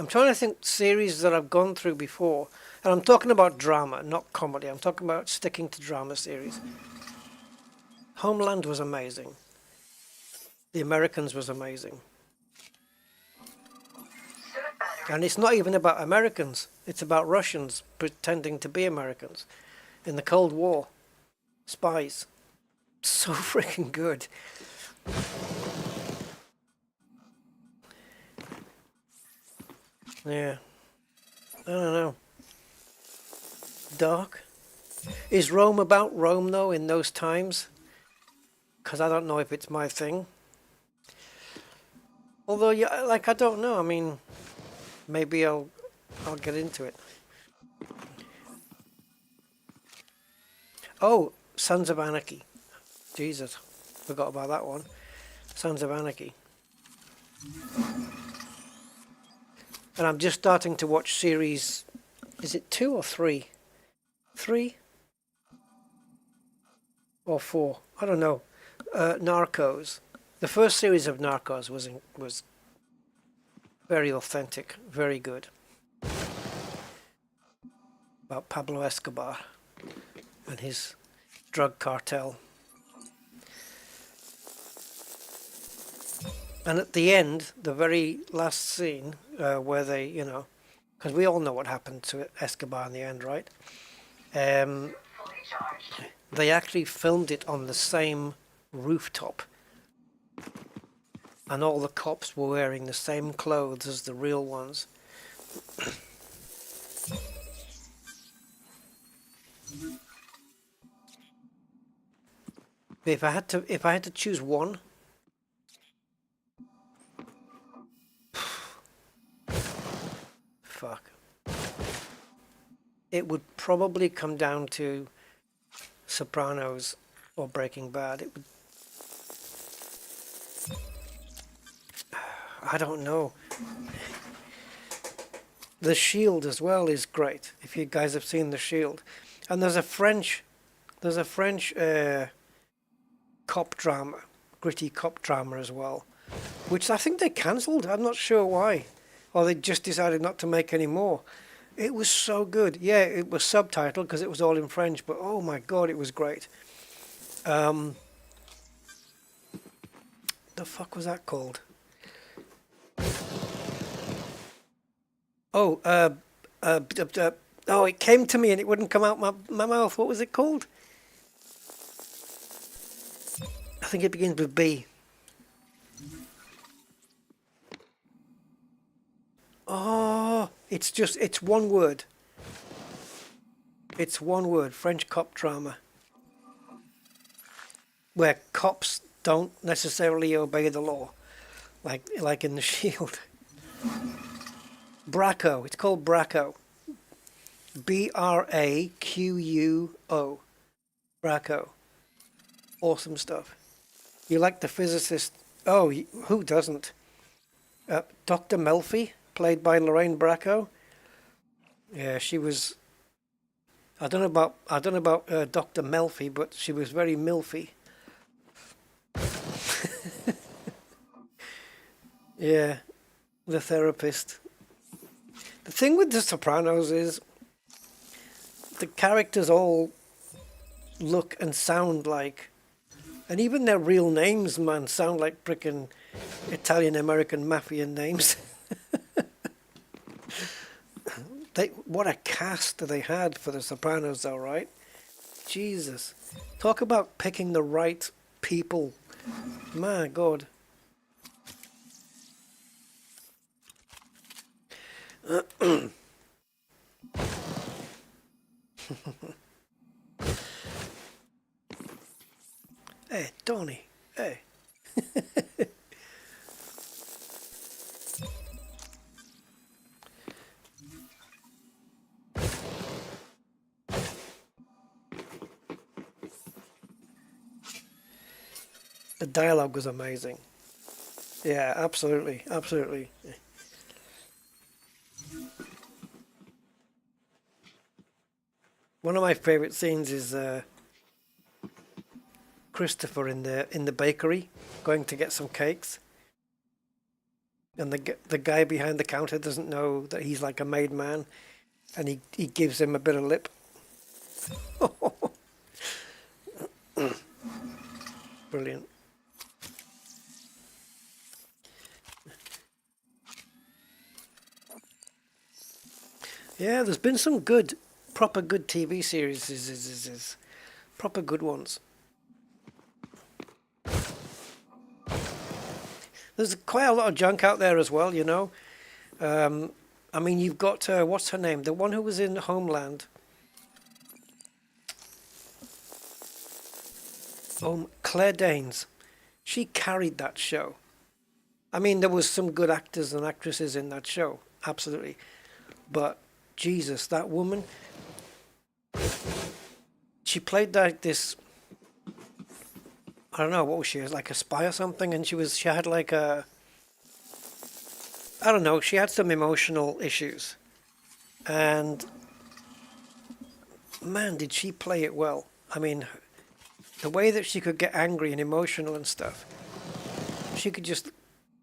trying to think series that I've gone through before, and I'm talking about drama, not comedy. I'm talking about sticking to drama series. Homeland was amazing. The Americans was amazing. And it's not even about Americans. It's about Russians pretending to be Americans in the Cold War. Spies. So freaking good. Yeah. I don't know. Dark. Is Rome about Rome though in those times? Because I don't know if it's my thing. Although, yeah, like I don't know. I mean, maybe I'll get into it. Oh, Sons of Anarchy. Jesus, forgot about that one. Sons of Anarchy. And I'm just starting to watch series. Is it 2 or 3? 3 or 4? I don't know. Narcos. The first series of Narcos was Very authentic, very good. About Pablo Escobar and his drug cartel. And at the end, the very last scene, where they, you know, because we all know what happened to Escobar in the end, right? Fully charged. They actually filmed it on the same rooftop. And all the cops were wearing the same clothes as the real ones. If I had to choose one, fuck, it would probably come down to Sopranos or Breaking Bad. It would. I don't know. The Shield as well is great. If you guys have seen The Shield, and there's a French cop drama, gritty cop drama as well, which I think they cancelled. I'm not sure why, or they just decided not to make any more. It was so good. Yeah, it was subtitled because it was all in French, but oh my god, it was great. The fuck was that called? Oh, oh, it came to me and it wouldn't come out my mouth. What was it called? I think it begins with B. Oh, it's one word. It's one word, French cop drama. Where cops don't necessarily obey the law, like in The Shield. Bracco. It's called Bracco. Braqo. Bracco. Awesome stuff. You like the physicist? Oh, who doesn't? Dr. Melfi, played by Lorraine Bracco. Yeah, she was. I don't know about Dr. Melfi, but she was very milfy. Yeah, the therapist. The thing with The Sopranos is the characters all look and sound like, and even their real names, man, sound like frickin' Italian-American mafia names. What a cast they had for The Sopranos, though, right? Jesus. Talk about picking the right people. My God. Hey, Donnie. Hey. The dialogue was amazing. Yeah, absolutely, absolutely. One of my favorite scenes is Christopher in the bakery going to get some cakes, and the guy behind the counter doesn't know that he's like a made man, and he gives him a bit of lip. Brilliant. Yeah, there's been some proper good TV series, proper good ones. There's quite a lot of junk out there as well, you know. I mean, you've got, what's her name? The one who was in Homeland. Oh, Claire Danes. She carried that show. I mean, there was some good actors and actresses in that show, absolutely. But, Jesus, that woman, she played this, I don't know, what was she, like a spy or something, and she had like a, I don't know, she had some emotional issues, and man, did she play it well. I mean, the way that she could get angry and emotional and stuff, she could just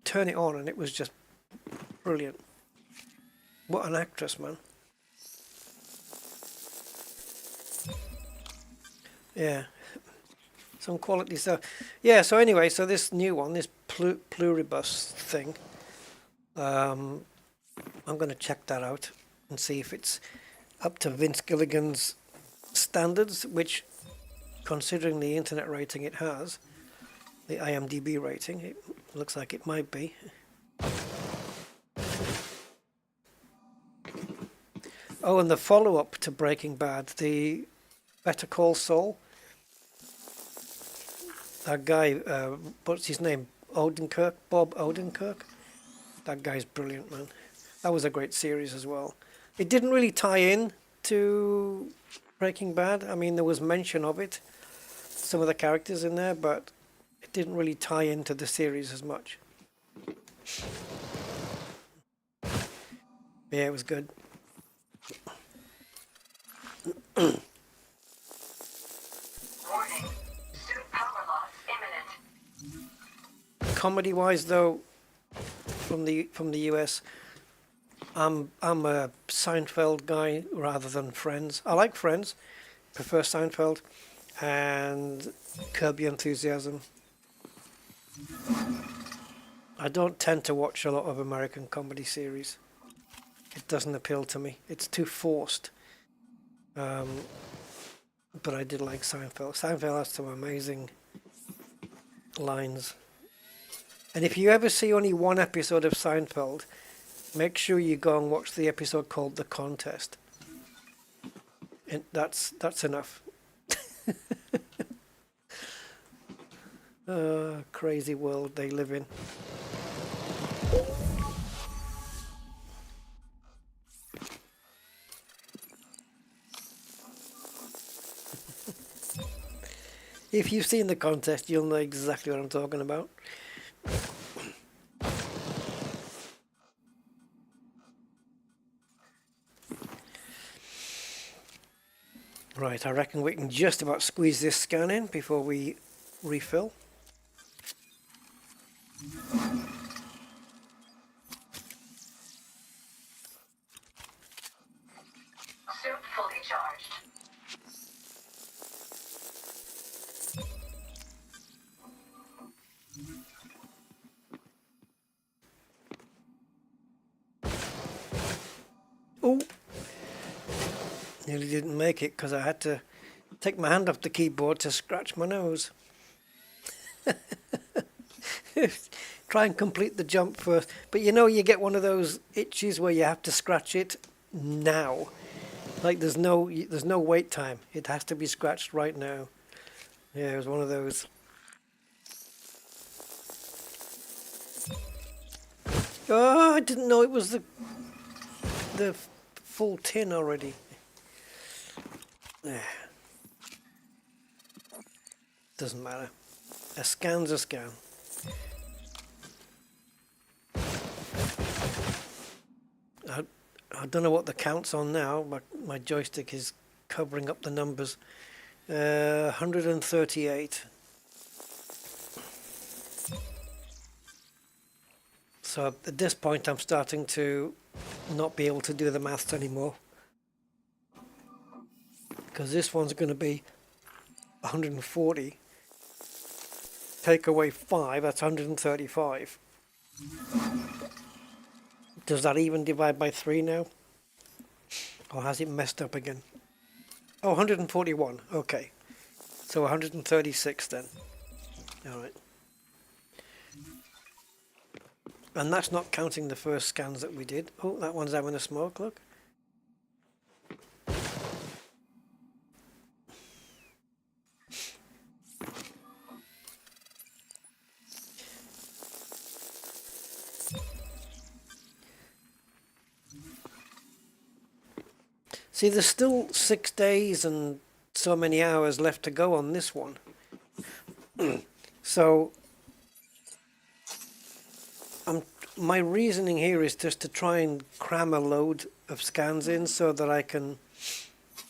turn it on and it was just Brilliant. What an actress, man. Yeah. Some quality stuff. Yeah, so anyway, so this new one, this pluribus thing, I'm going to check that out and see if it's up to Vince Gilligan's standards, which, considering the internet rating it has, the IMDb rating, it looks like it might be. Oh, and the follow-up to Breaking Bad, the Better Call Saul. That guy, what's his name? Odenkirk? Bob Odenkirk? That guy's brilliant, man. That was a great series as well. It didn't really tie in to Breaking Bad. I mean, there was mention of it, some of the characters in there, but it didn't really tie into the series as much. Yeah, it was good. Warning. Suit power loss imminent. Comedy-wise, though, from the US, I'm a Seinfeld guy rather than Friends. I like Friends, prefer Seinfeld, and Curb Your Enthusiasm. I don't tend to watch a lot of American comedy series. It doesn't appeal to me. It's too forced. But I did like Seinfeld. Seinfeld has some amazing lines. And if you ever see only one episode of Seinfeld, make sure you go and watch the episode called The Contest. And that's enough. Crazy world they live in. If you've seen The Contest, you'll know exactly what I'm talking about. Right, I reckon we can just about squeeze this scan in before we refill. Suit fully charged. Oh! Nearly didn't make it because I had to take my hand off the keyboard to scratch my nose. Try and complete the jump first. But you know, you get one of those itches where you have to scratch it now. Like there's no wait time. It has to be scratched right now. Yeah, it was one of those. Oh, I didn't know it was the full tin already. Doesn't matter. A scan's a scan. I don't know what the count's on now, but my joystick is covering up the numbers. 138. So at this point I'm starting to not be able to do the maths anymore. Because this one's going to be 140. Take away 5, that's 135. Does that even divide by 3 now? Or has it messed up again? Oh, 141. Okay. So 136 then. Alright. And that's not counting the first scans that we did. Oh, that one's having a smoke, look. See, there's still 6 days and so many hours left to go on this one. So, my reasoning here is just to try and cram a load of scans in so that I can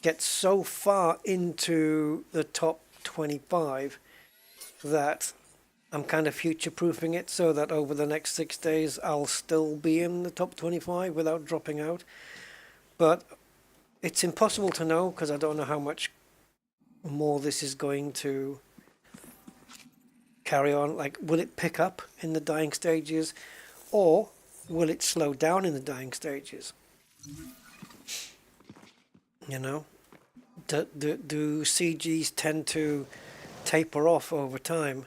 get so far into the top 25 that I'm kind of future-proofing it so that over the next 6 days I'll still be in the top 25 without dropping out. But it's impossible to know because I don't know how much more this is going to carry on. Like, will it pick up in the dying stages, or will it slow down in the dying stages? You know, do CGs tend to taper off over time?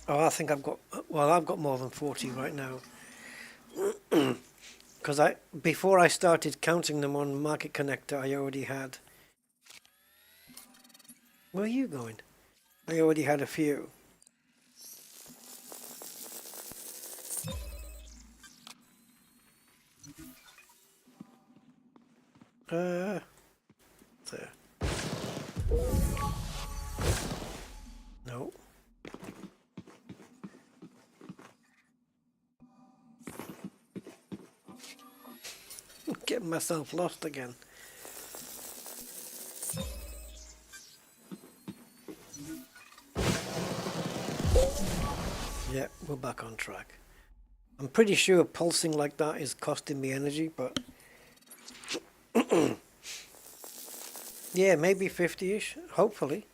Oh, I think I've got more than 40 right now. Because before I started counting them on Market Connector, I already had. Where are you going? I already had a few. There. No. Getting myself lost again. Yeah, we're back on track. I'm pretty sure pulsing like that is costing me energy, but yeah, maybe 50-ish, hopefully.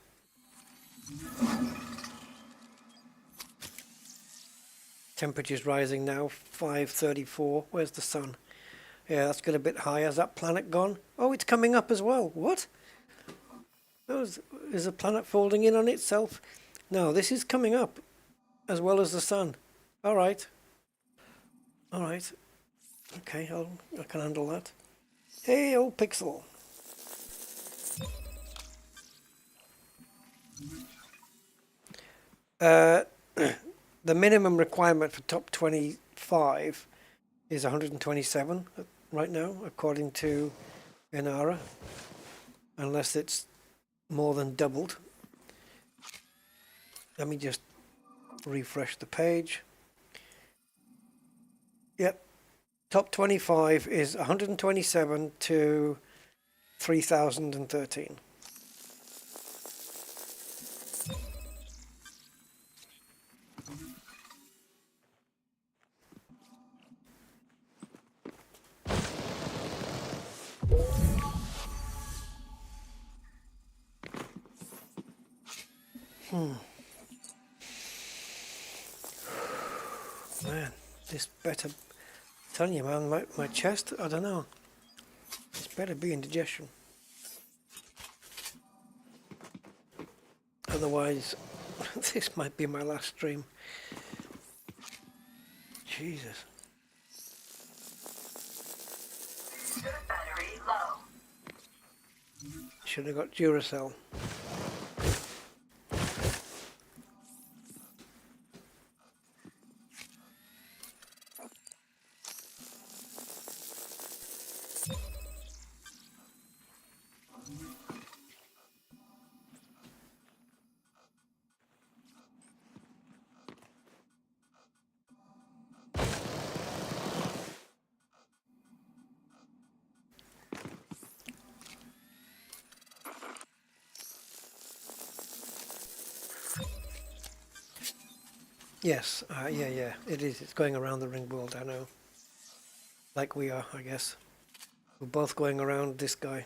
Temperature's rising now, 5:34. Where's the sun? Yeah, that's got a bit higher. Is that planet gone? Oh, it's coming up as well. What? Is the planet folding in on itself? No, this is coming up as well as the sun. All right. All right. Okay, I can handle that. Hey, old pixel. The minimum requirement for top 25 is 127 right now, according to Inara, unless it's more than doubled. Let me just refresh the page. Yep, top 25 is 127 to 3013. Man, this better, I'm telling you, man, my chest, I don't know. It's better be indigestion. Otherwise, this might be my last stream. Jesus. Battery low. Should have got Duracell. Yes, yeah, it is. It's going around the ring world, I know. Like we are, I guess. We're both going around this guy.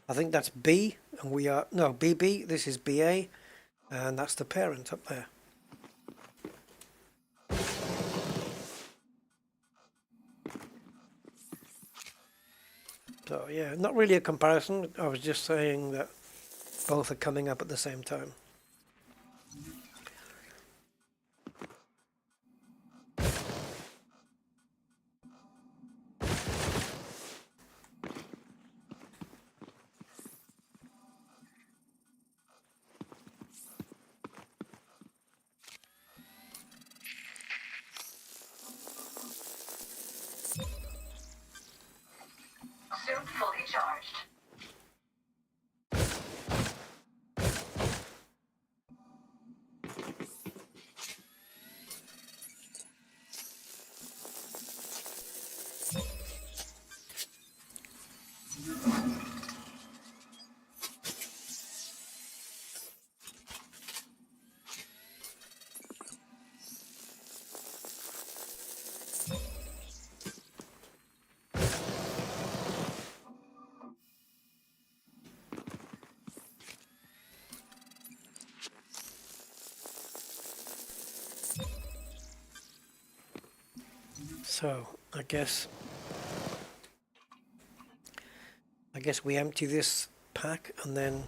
I think that's B, and we are... No, BB, this is BA, and that's the parent up there. So, yeah, not really a comparison. I was just saying that both are coming up at the same time. Suit fully charged. So I guess we empty this pack and then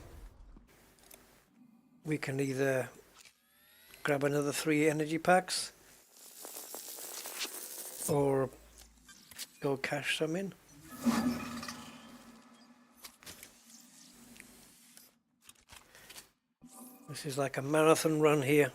we can either grab another 3 energy packs or go cash some in. This is like a marathon run here.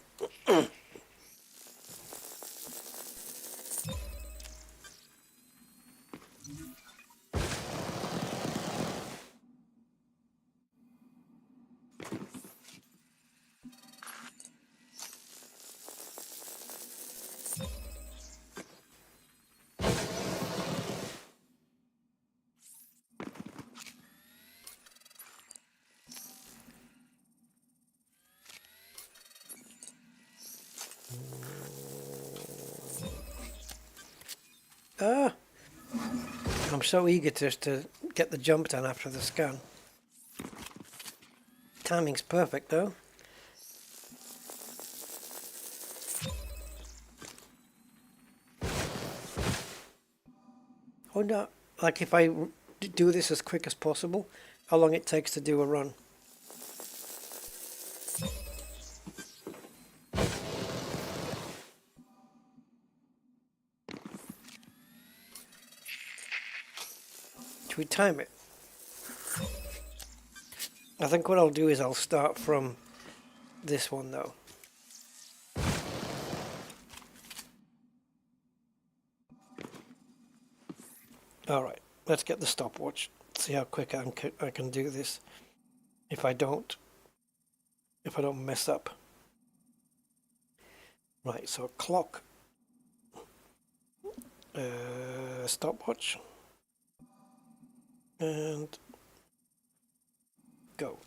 Ah, I'm so eager just to get the jump done after the scan. Timing's perfect though. I wonder, like if I do this as quick as possible, how long it takes to do a run. Should we time it? I think what I'll do is I'll start from this one though. Alright, let's get the stopwatch. See how quick I can do this. If I don't mess up. Right, so clock. Stopwatch. And go.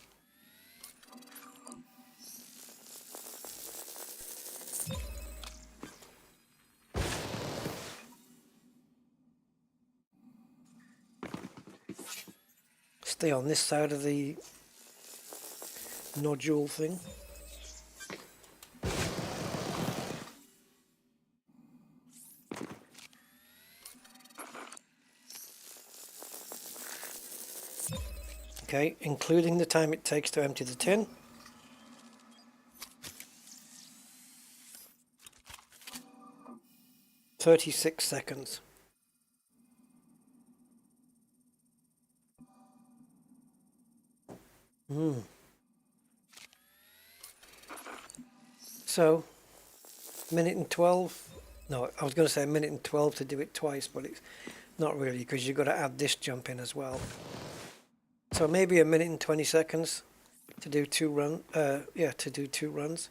Stay on this side of the nodule thing. Okay, including the time it takes to empty the tin. "36 seconds. So, minute and 12. No, I was going to say a minute and 12 to do it twice, but it's not really because you've got to add this jump in as well. So maybe a minute and 20 seconds to do 2 runs. To do 2 runs.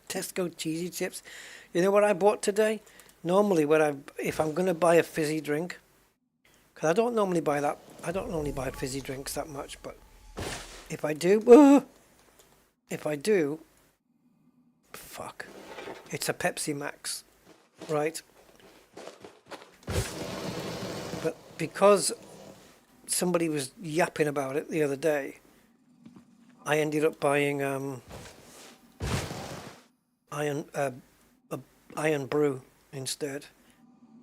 Tesco cheesy chips. You know what I bought today? Normally, if I'm going to buy a fizzy drink, because I don't normally buy fizzy drinks that much, but if I do, fuck, it's a Pepsi Max, right? But because somebody was yapping about it the other day, I ended up buying Iron Brew instead,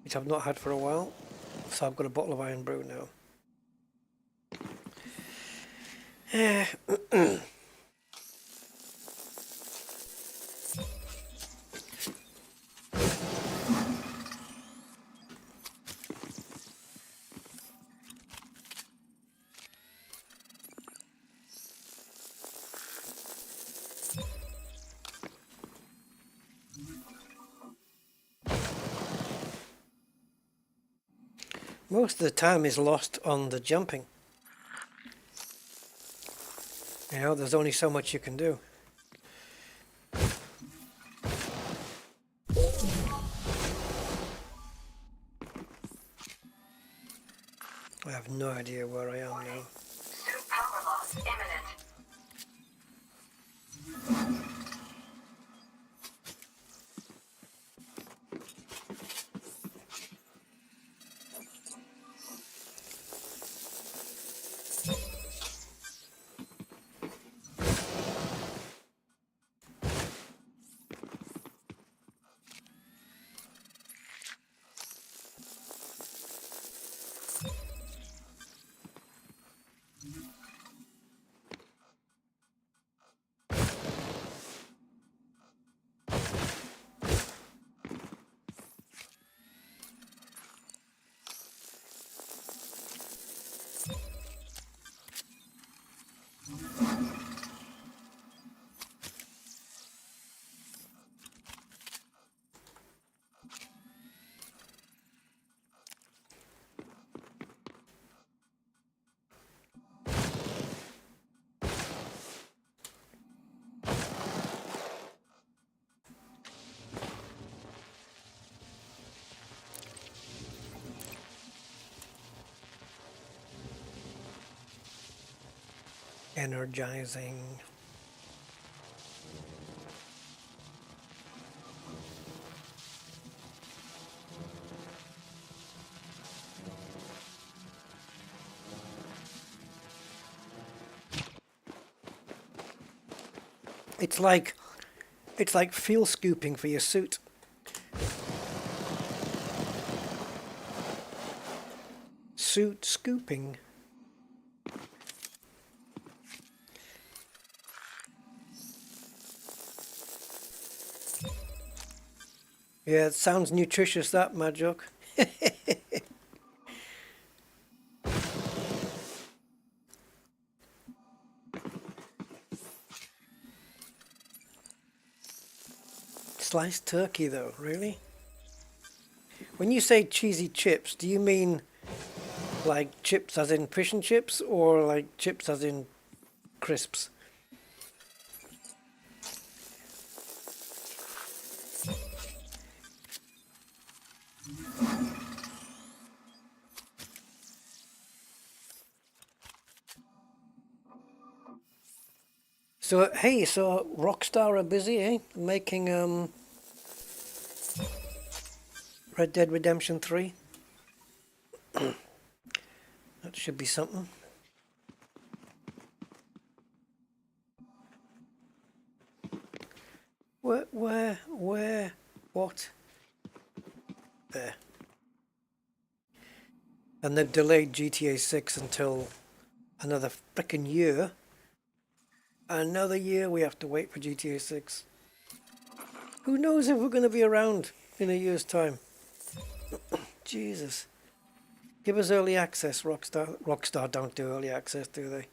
which I've not had for a while. So I've got a bottle of Iron Brew now. Most of the time is lost on the jumping. You know, there's only so much you can do. I have no idea where I am now. Suit power loss imminent. energizing. It's like fuel scooping for your suit. Suit scooping. Yeah, it sounds nutritious, that, my joke. Sliced turkey, though, really? When you say cheesy chips, do you mean like chips as in fish and chips, or like chips as in crisps? So, hey, so Rockstar are busy, eh? Making Red Dead Redemption 3. That should be something. Where, what? There. And they've delayed GTA 6 until another frickin' year. Another year we have to wait for GTA 6. Who knows if we're going to be around in a year's time? Jesus. Give us early access, Rockstar. Rockstar don't do early access, do they?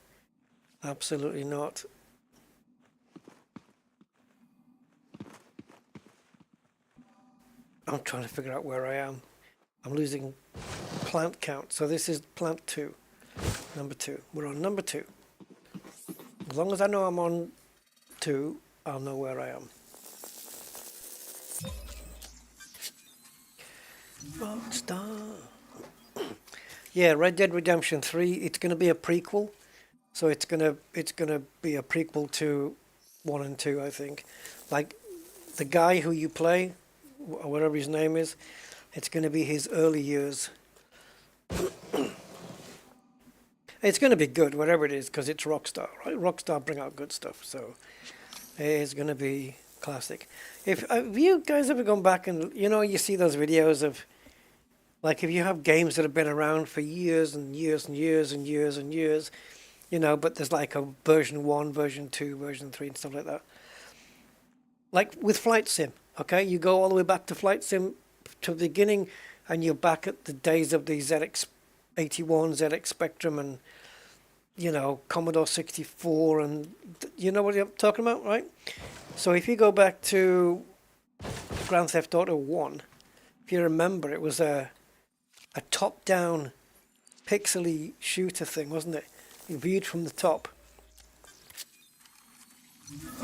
Absolutely not. I'm trying to figure out where I am. I'm losing plant count. So this is plant 2. Number 2. We're on number 2. As long as I know I'm on 2, I'll know where I am. Rockstar. Yeah, Red Dead Redemption 3, it's going to be a prequel. So it's going to be a prequel to 1 and 2, I think. Like the guy who you play, or whatever his name is, it's going to be his early years. It's going to be good, whatever it is, because it's Rockstar, right? Rockstar bring out good stuff, so it's going to be classic. If you guys ever gone back and, you see those videos of, like, if you have games that have been around for years and years and years and years and years, but there's like a version 1, version 2, version 3 and stuff like that. Like with Flight Sim, okay? You go all the way back to Flight Sim to the beginning, and you're back at the days of the ZX81, ZX Spectrum, and Commodore 64, and you know what I'm talking about, right? So if you go back to Grand Theft Auto 1, if you remember, it was a top-down pixely shooter thing, wasn't it? Viewed from the top,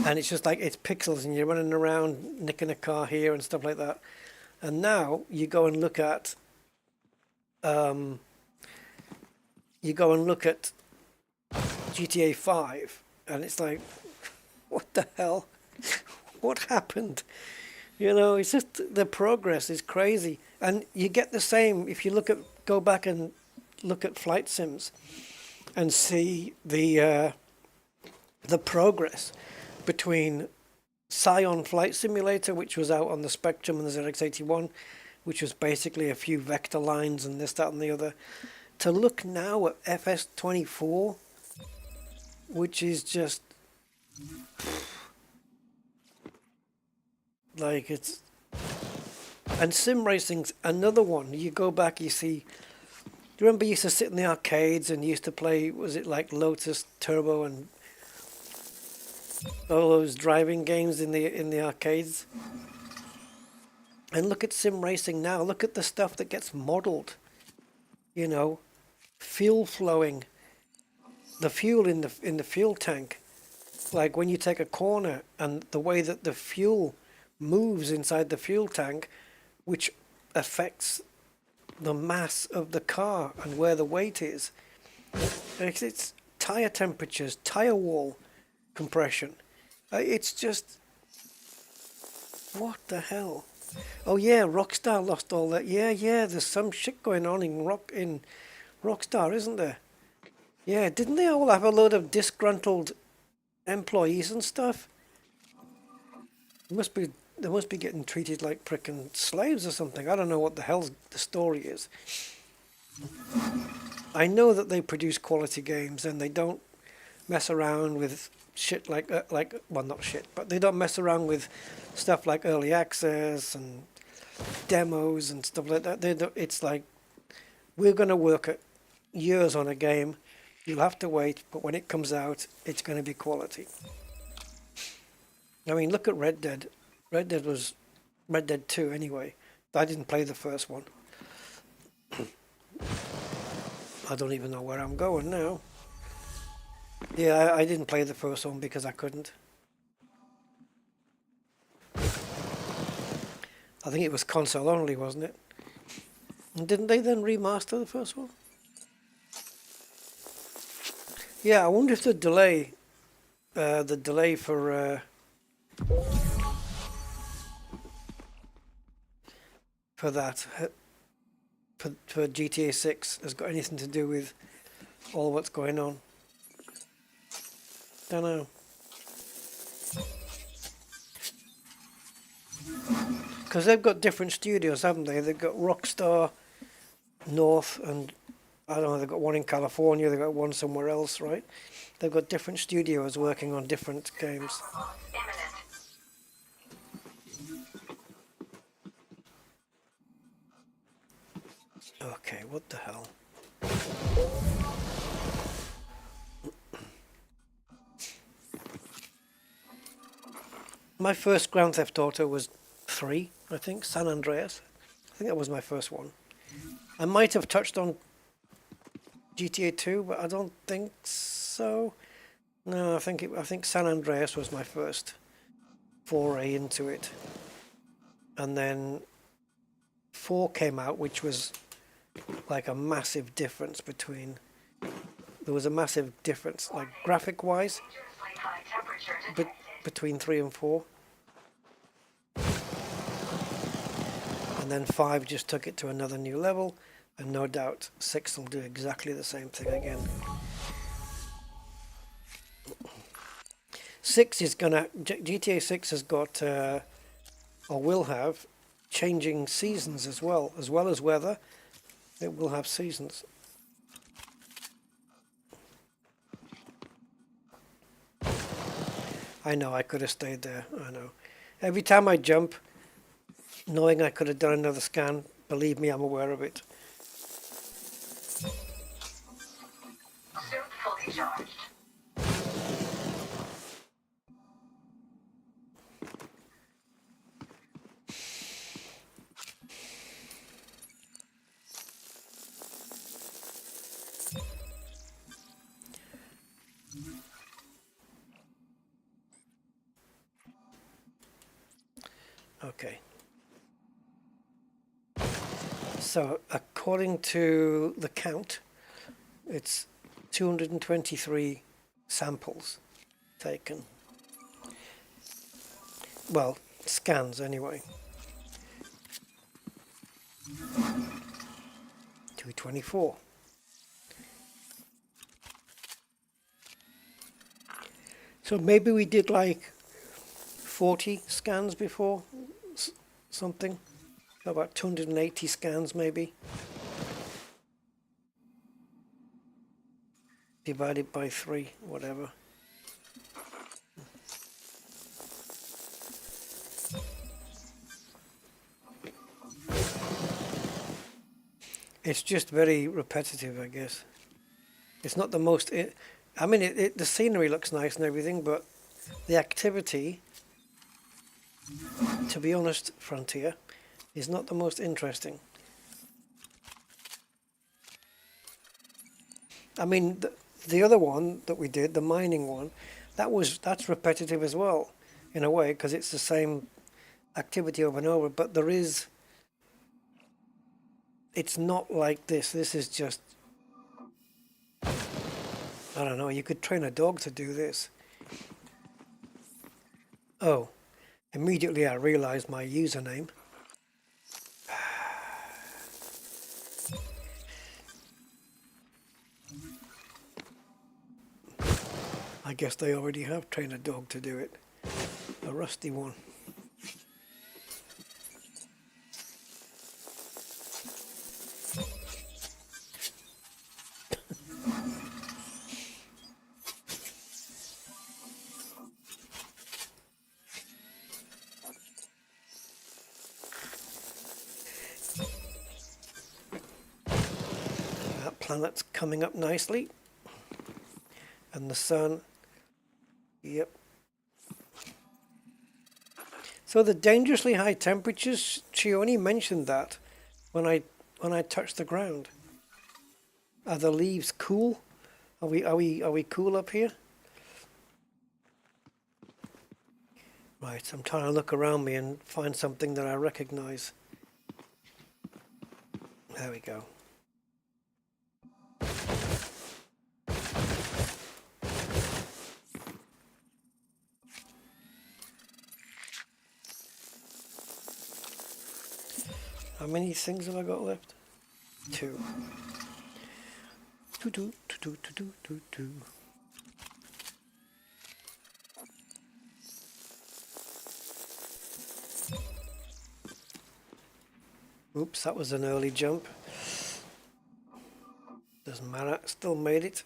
and it's just like it's pixels, and you're running around nicking a car here and stuff like that. And now you go and look at GTA 5, and it's like, what the hell? What happened? It's just the progress is crazy. And you get the same if you go back and look at flight sims and see the progress between Scion Flight Simulator, which was out on the Spectrum, and the ZX81, which was basically a few vector lines and this, that, and the other, to look now at FS24, which is just like it's. And sim racing's another one. You go back, you see. Do you remember you used to sit in the arcades and you used to play? Was it like Lotus Turbo and all those driving games in the arcades? And look at sim racing now. Look at the stuff that gets modeled. Fuel flowing. The fuel in the fuel tank. Like when you take a corner and the way that the fuel moves inside the fuel tank, which affects the mass of the car and where the weight is. It's tire temperatures, tire wall compression. It's just, what the hell? Oh yeah, Rockstar lost all that. Yeah, there's some shit going on in Rockstar, isn't there? Yeah, didn't they all have a load of disgruntled employees and stuff? They must be getting treated like frickin' slaves or something. I don't know what the hell the story is. I know that they produce quality games and they don't mess around with shit like well, not shit, but they don't mess around with stuff like early access and demos and stuff like that. It's like, we're going to work at years on a game. You'll have to wait, but when it comes out, it's going to be quality. I mean, look at Red Dead. Red Dead was Red Dead 2 anyway. I didn't play the first one. I don't even know where I'm going now. Yeah, I didn't play the first one because I couldn't. I think it was console only, wasn't it? And didn't they then remaster the first one? Yeah, I wonder if the delay for that for GTA 6 has got anything to do with all what's going on. Don't know. Because they've got different studios, haven't they? They've got Rockstar North, and I don't know, they've got one in California, they've got one somewhere else, right? They've got different studios working on different games. Okay, what the hell? My first Grand Theft Auto was 3, I think, San Andreas. I think that was my first one. I might have touched on GTA 2, but I don't think so. No, I think San Andreas was my first foray into it. And then 4 came out, which was like a massive difference between... There was a massive difference, like graphic-wise, between 3 and 4. And then 5 just took it to another new level, and no doubt 6 will do exactly the same thing again. 6 is gonna... GTA 6 has got, or will have, changing seasons as well as weather. It will have seasons. I know, I could have stayed there, I know. Every time I jump, knowing I could have done another scan, believe me, I'm aware of it. Suit fully charged. Okay. So, according to the count, it's 223 samples taken. Well, scans anyway. 224. So maybe we did like 40 scans before, something. About 280 scans maybe. Divided by 3, whatever. It's just very repetitive, I guess. It's not the most... I mean, the scenery looks nice and everything, but the activity, to be honest, Frontier, is not the most interesting. I mean, the other one that we did, the mining one, that's repetitive as well, in a way, because it's the same activity over and over, but it's not like this. This is just I don't know, you could train a dog to do this. Oh, immediately I realized my username. I guess they already have trained a dog to do it. A rusty one. That planet's coming up nicely. And the sun. Yep. So the dangerously high temperatures, she only mentioned that when I touched the ground. Are the leaves cool? Are we cool up here? Right, I'm trying to look around me and find something that I recognize. There we go. How many things have I got left? 2. Two. Oops, that was an early jump. Doesn't matter, still made it.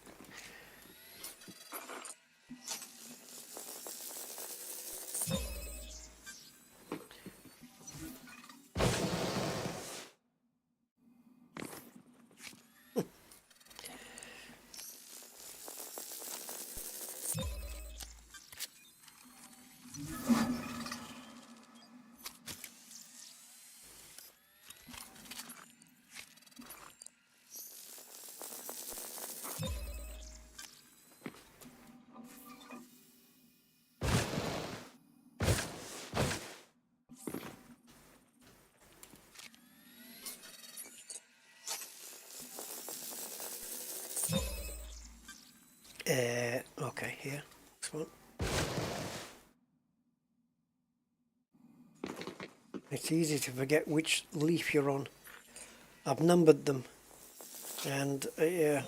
Okay, here, this one. It's easy to forget which leaf you're on. I've numbered them, and yeah,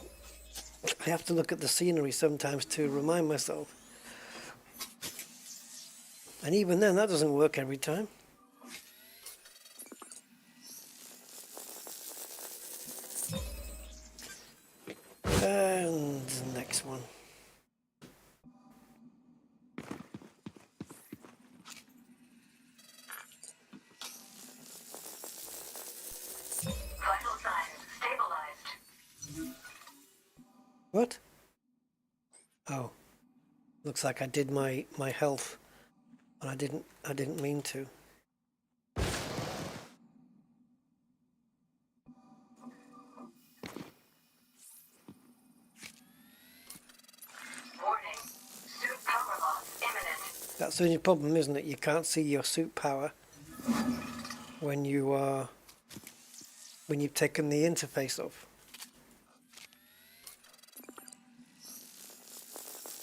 I have to look at the scenery sometimes to remind myself. And even then, that doesn't work every time. And the next one. Vital signs stabilized. What? Oh, looks like I did my health, and I didn't mean to. Warning. Suit power loss imminent. That's the only problem, isn't it? You can't see your suit power when you've taken the interface off.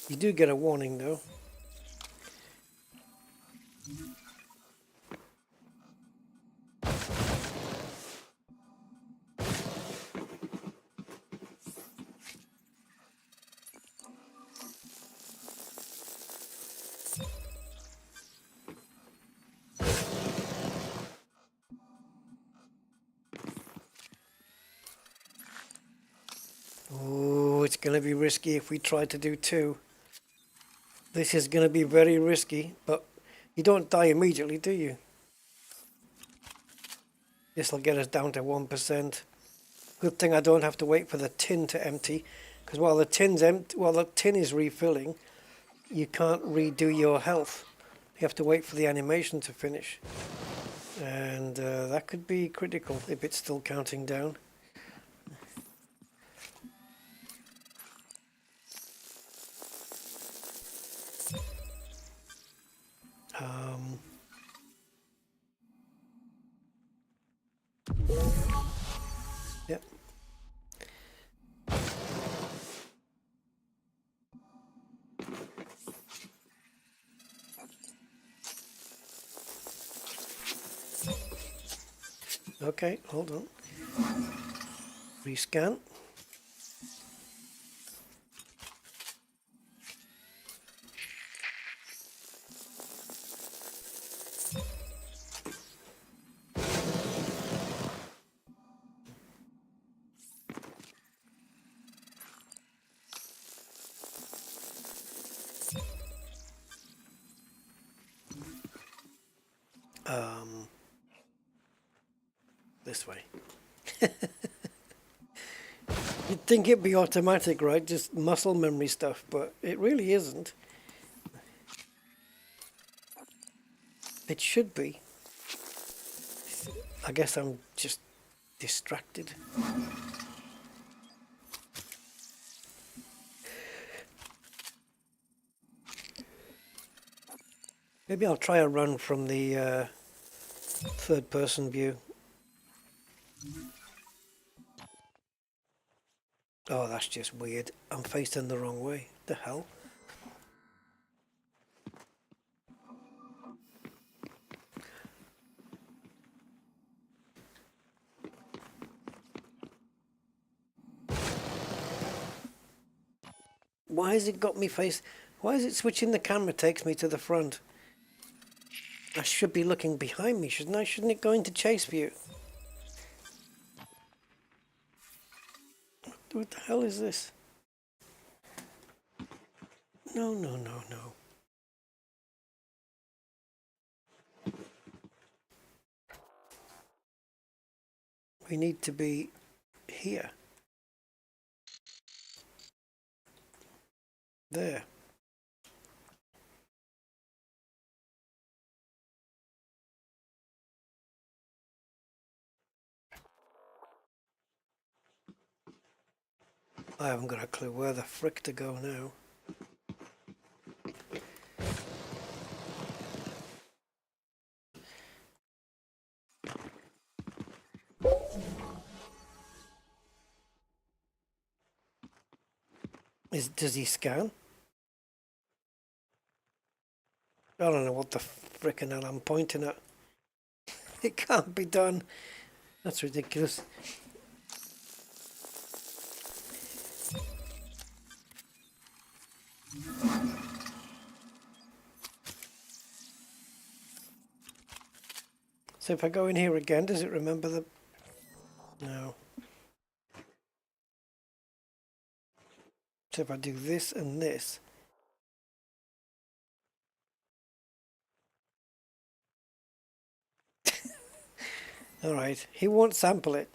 You do get a warning though. Oh, it's going to be risky if we try to do 2. This is going to be very risky, but you don't die immediately, do you? This will get us down to 1%. Good thing I don't have to wait for the tin to empty, because while the tin is refilling, you can't redo your health. You have to wait for the animation to finish, and that could be critical if it's still counting down. Yep. Okay, hold on. Rescan. This way. You'd think it'd be automatic, right? Just muscle memory stuff, but it really isn't. It should be. I guess I'm just distracted. Maybe I'll try a run from the third person view. Oh, that's just weird. I'm facing the wrong way. The hell? Why has it got me face? Why is it switching the camera takes me to the front? I should be looking behind me, shouldn't I? Shouldn't it go into chase view? What the hell is this? No, no, no, no. We need to be here. There. I haven't got a clue where the frick to go now. Does he scan? I don't know what the frickin' hell I'm pointing at. It can't be done. That's ridiculous. So if I go in here again, does it remember the... No. So if I do this and this... Alright, he won't sample it.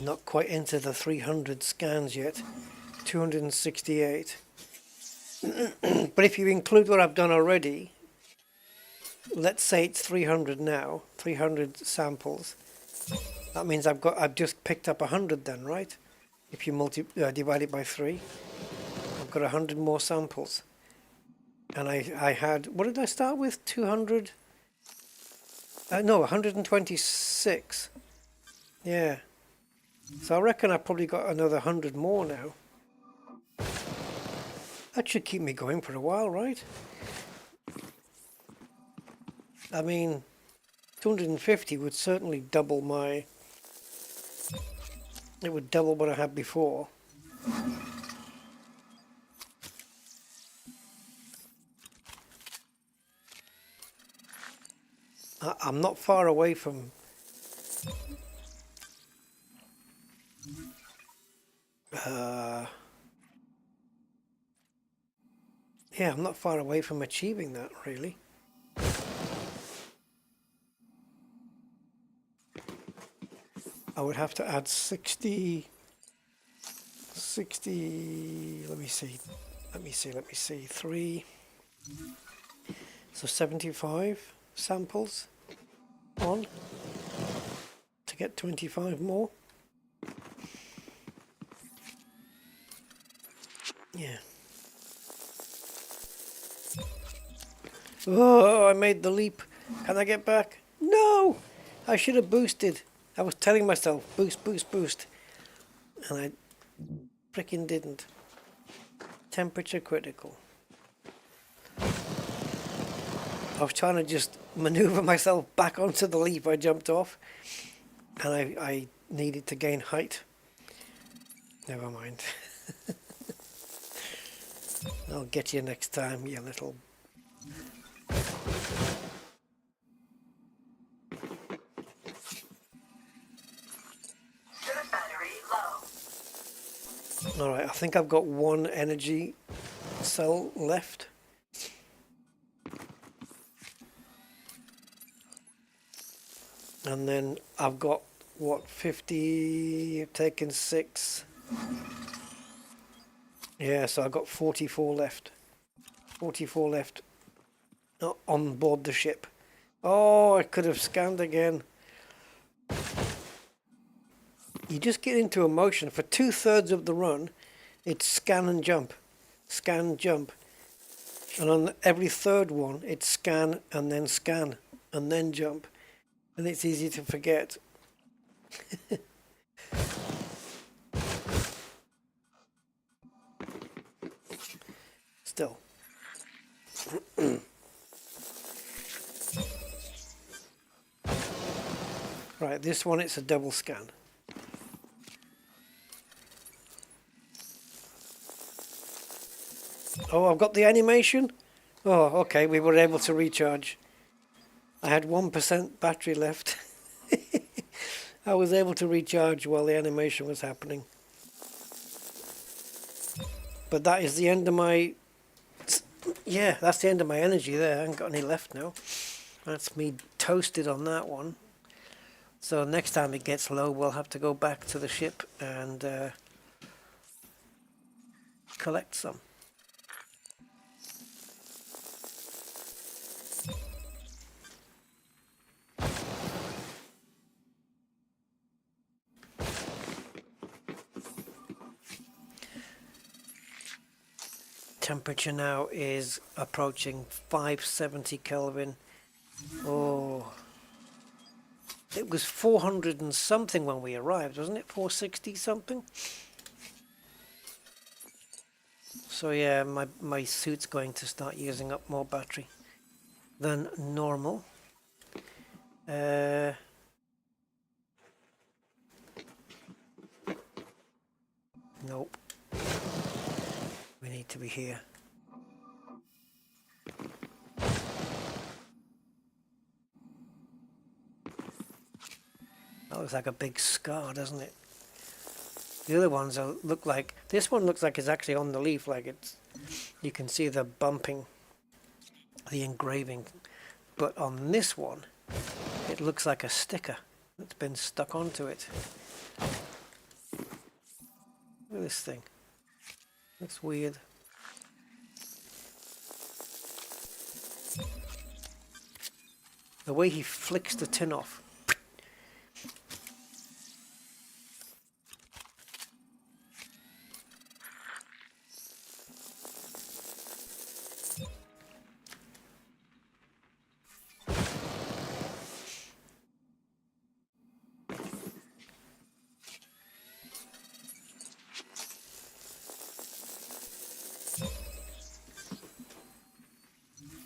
Not quite into the 300 scans yet. 268. But if you include what I've done already, let's say it's 300 now, 300 samples. That means I've just picked up 100 then, right? If you divide it by 3, I've got 100 more samples. And I had, what did I start with? 200? No, 126. Yeah. So I reckon I've probably got another 100 more now. That should keep me going for a while, right? I mean, 250 would certainly double my... It would double what I had before. I'm not far away from... yeah, I'm not far away from achieving that, really. I would have to add 60, let me see, 3, so 75 samples on to get 25 more. Yeah. Oh, I made the leap. Can I get back? No! I should have boosted. I was telling myself, boost, boost, boost. And I freaking didn't. Temperature critical. I was trying to just maneuver myself back onto the leap I jumped off. And I needed to gain height. Never mind. I'll get you next time, you little... Surge battery low. Alright, I think I've got one energy cell left. And then I've got, what, 50, I've taken 6. Yeah, so I've got 44 left. 44 left on board the ship. Oh, I could have scanned again. You just get into a motion. For 2/3 of the run, it's scan and jump. Scan, jump. And on every third one, it's scan and then jump. And it's easy to forget. Still. Right, this one, it's a double scan. Oh, I've got the animation. Oh, okay, we were able to recharge. I had 1% battery left. I was able to recharge while the animation was happening. But that is the end of my... Yeah, that's the end of my energy there. I haven't got any left now. That's me toasted on that one. So next time it gets low, we'll have to go back to the ship and collect some. Temperature now is approaching 570 Kelvin. Oh, it was 400 and something when we arrived, wasn't it? 460 something. So yeah, my suit's going to start using up more battery than normal. Nope. We need to be here. That looks like a big scar, doesn't it? The other ones look like... This one looks like it's actually on the leaf, like it's... You can see the bumping, the engraving. But on this one, it looks like a sticker that's been stuck onto it. Look at this thing. Looks weird. The way he flicks the tin off.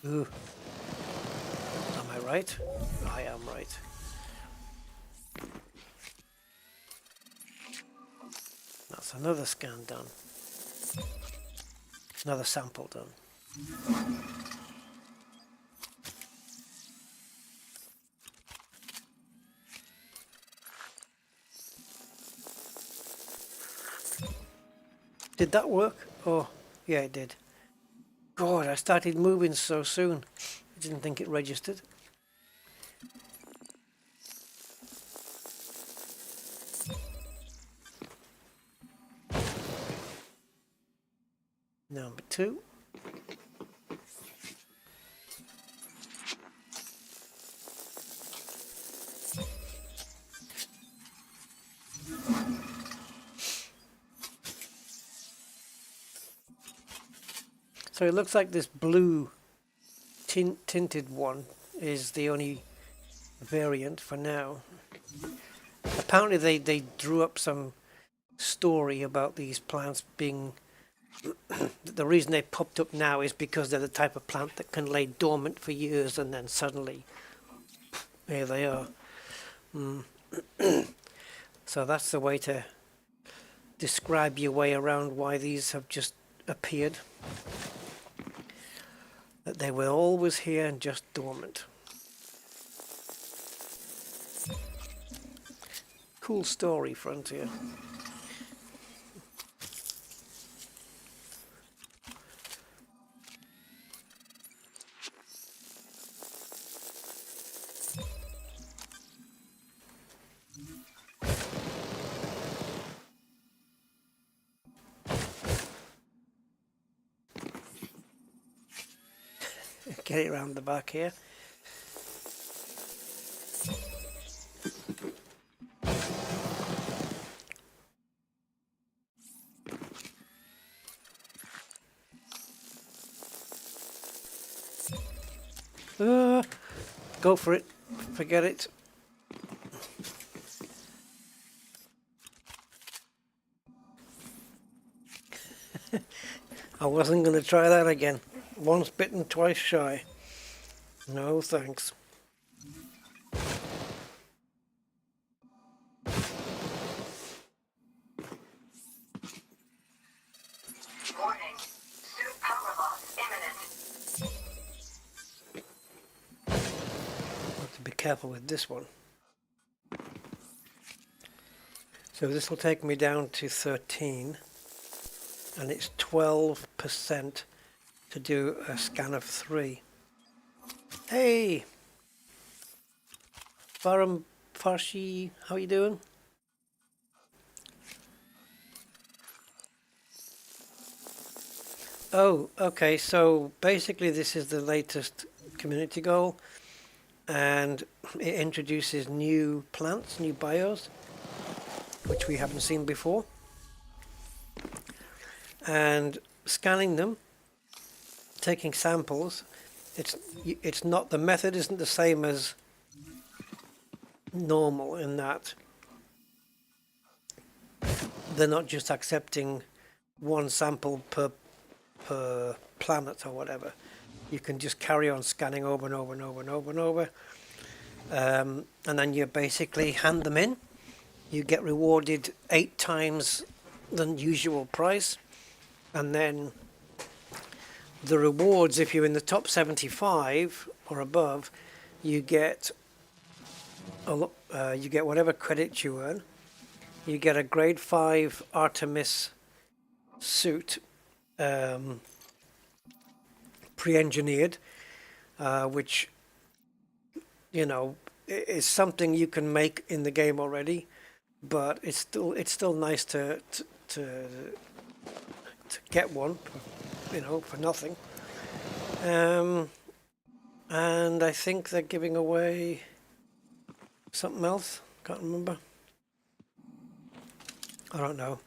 Ooh. Am I right? I am right. That's another scan done. Another sample done. Did that work? Oh, yeah, it did. God, I started moving so soon. I didn't think it registered. Number 2. So it looks like this blue tinted one is the only variant for now. Apparently they drew up some story about these plants being the reason they popped up now is because they're the type of plant that can lay dormant for years and then suddenly here they are. So that's the way to describe your way around why these have just appeared. That they were always here and just dormant. Cool story, Frontier. Get it around the back here. Go for it. Forget it. I wasn't going to try that again. Once bitten, twice shy. No thanks. Warning. Suit power loss imminent. Have to be careful with this one. So this will take me down to 13. And it's 12% to do a scan of 3. Hey! Farshi, how you doing? Oh, okay, so basically this is the latest community goal, and it introduces new plants, new bios, which we haven't seen before. And scanning them, taking samples, it's not, the method isn't the same as normal in that they're not just accepting one sample per planet or whatever. You can just carry on scanning over and over and over and over and over, and then you basically hand them in. You get rewarded 8 times the usual price. And then the rewards, if you're in the top 75 or above, you get whatever credits you earn. You get a grade 5 Artemis suit, pre-engineered, which is something you can make in the game already, but it's still nice to get one, for nothing. And I think they're giving away something else. Can't remember. I don't know.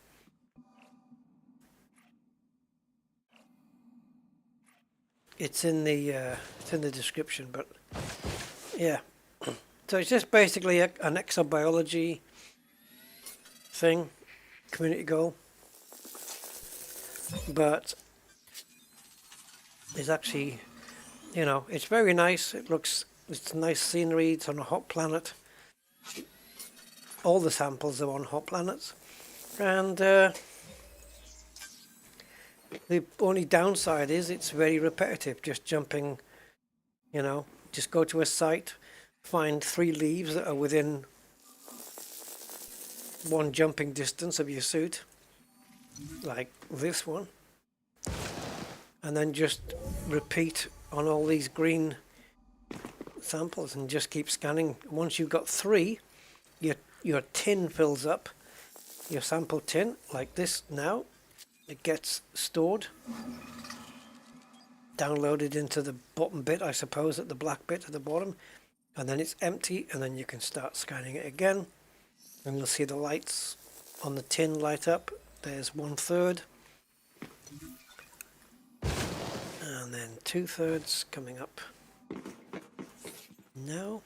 It's in the description, but yeah. So it's just basically an exobiology thing, community goal. But it's actually, it's very nice. It's nice scenery. It's on a hot planet. All the samples are on hot planets. And the only downside is it's very repetitive. Just jumping, just go to a site, find 3 leaves that are within 1 jumping distance of your suit, like this one, and then just repeat on all these green samples and just keep scanning. Once you've got 3, your tin fills up, your sample tin, like this now. It gets stored, downloaded into the bottom bit, I suppose, at the black bit at the bottom, and then it's empty, and then you can start scanning it again, and you'll see the lights on the tin light up. There's 1/3. And then 2/3 coming up. No.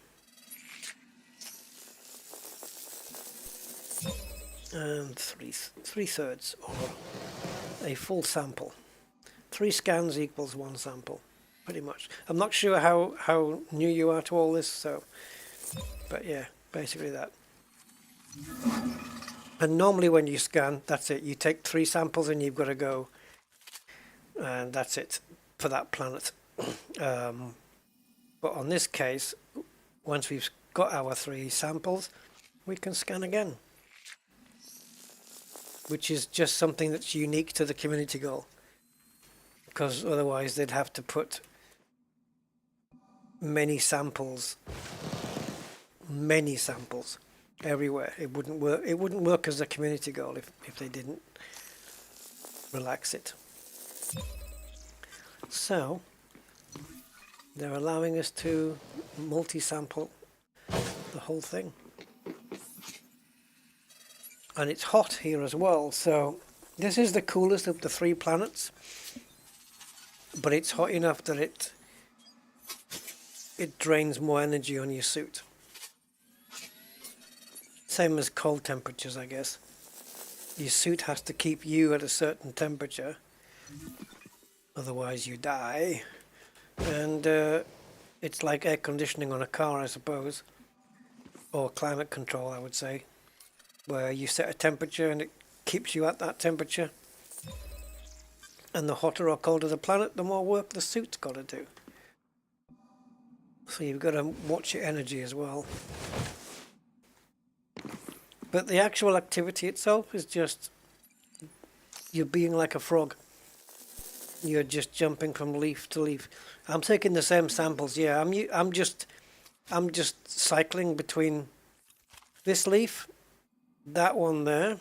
And 3/3, or a full sample. 3 scans equals 1 sample, pretty much. I'm not sure how new you are to all this, so, but yeah, basically that. And normally when you scan, that's it. You take 3 samples and you've got to go, and that's it for that planet. But on this case, once we've got our 3 samples, we can scan again, which is just something that's unique to the community goal, because otherwise they'd have to put many samples everywhere. It wouldn't work. It wouldn't work as a community goal if they didn't relax it. So they're allowing us to multi-sample the whole thing. And it's hot here as well, so this is the coolest of the 3 planets, but it's hot enough that it drains more energy on your suit. Same as cold temperatures, I guess. Your suit has to keep you at a certain temperature, otherwise you die. And it's like air conditioning on a car, I suppose, or climate control, I would say, where you set a temperature and it keeps you at that temperature. And the hotter or colder the planet, the more work the suit's got to do. So you've got to watch your energy as well. But the actual activity itself is just, you're being like a frog. You're just jumping from leaf to leaf. I'm taking the same samples. Yeah, I'm just cycling between this leaf, that one there,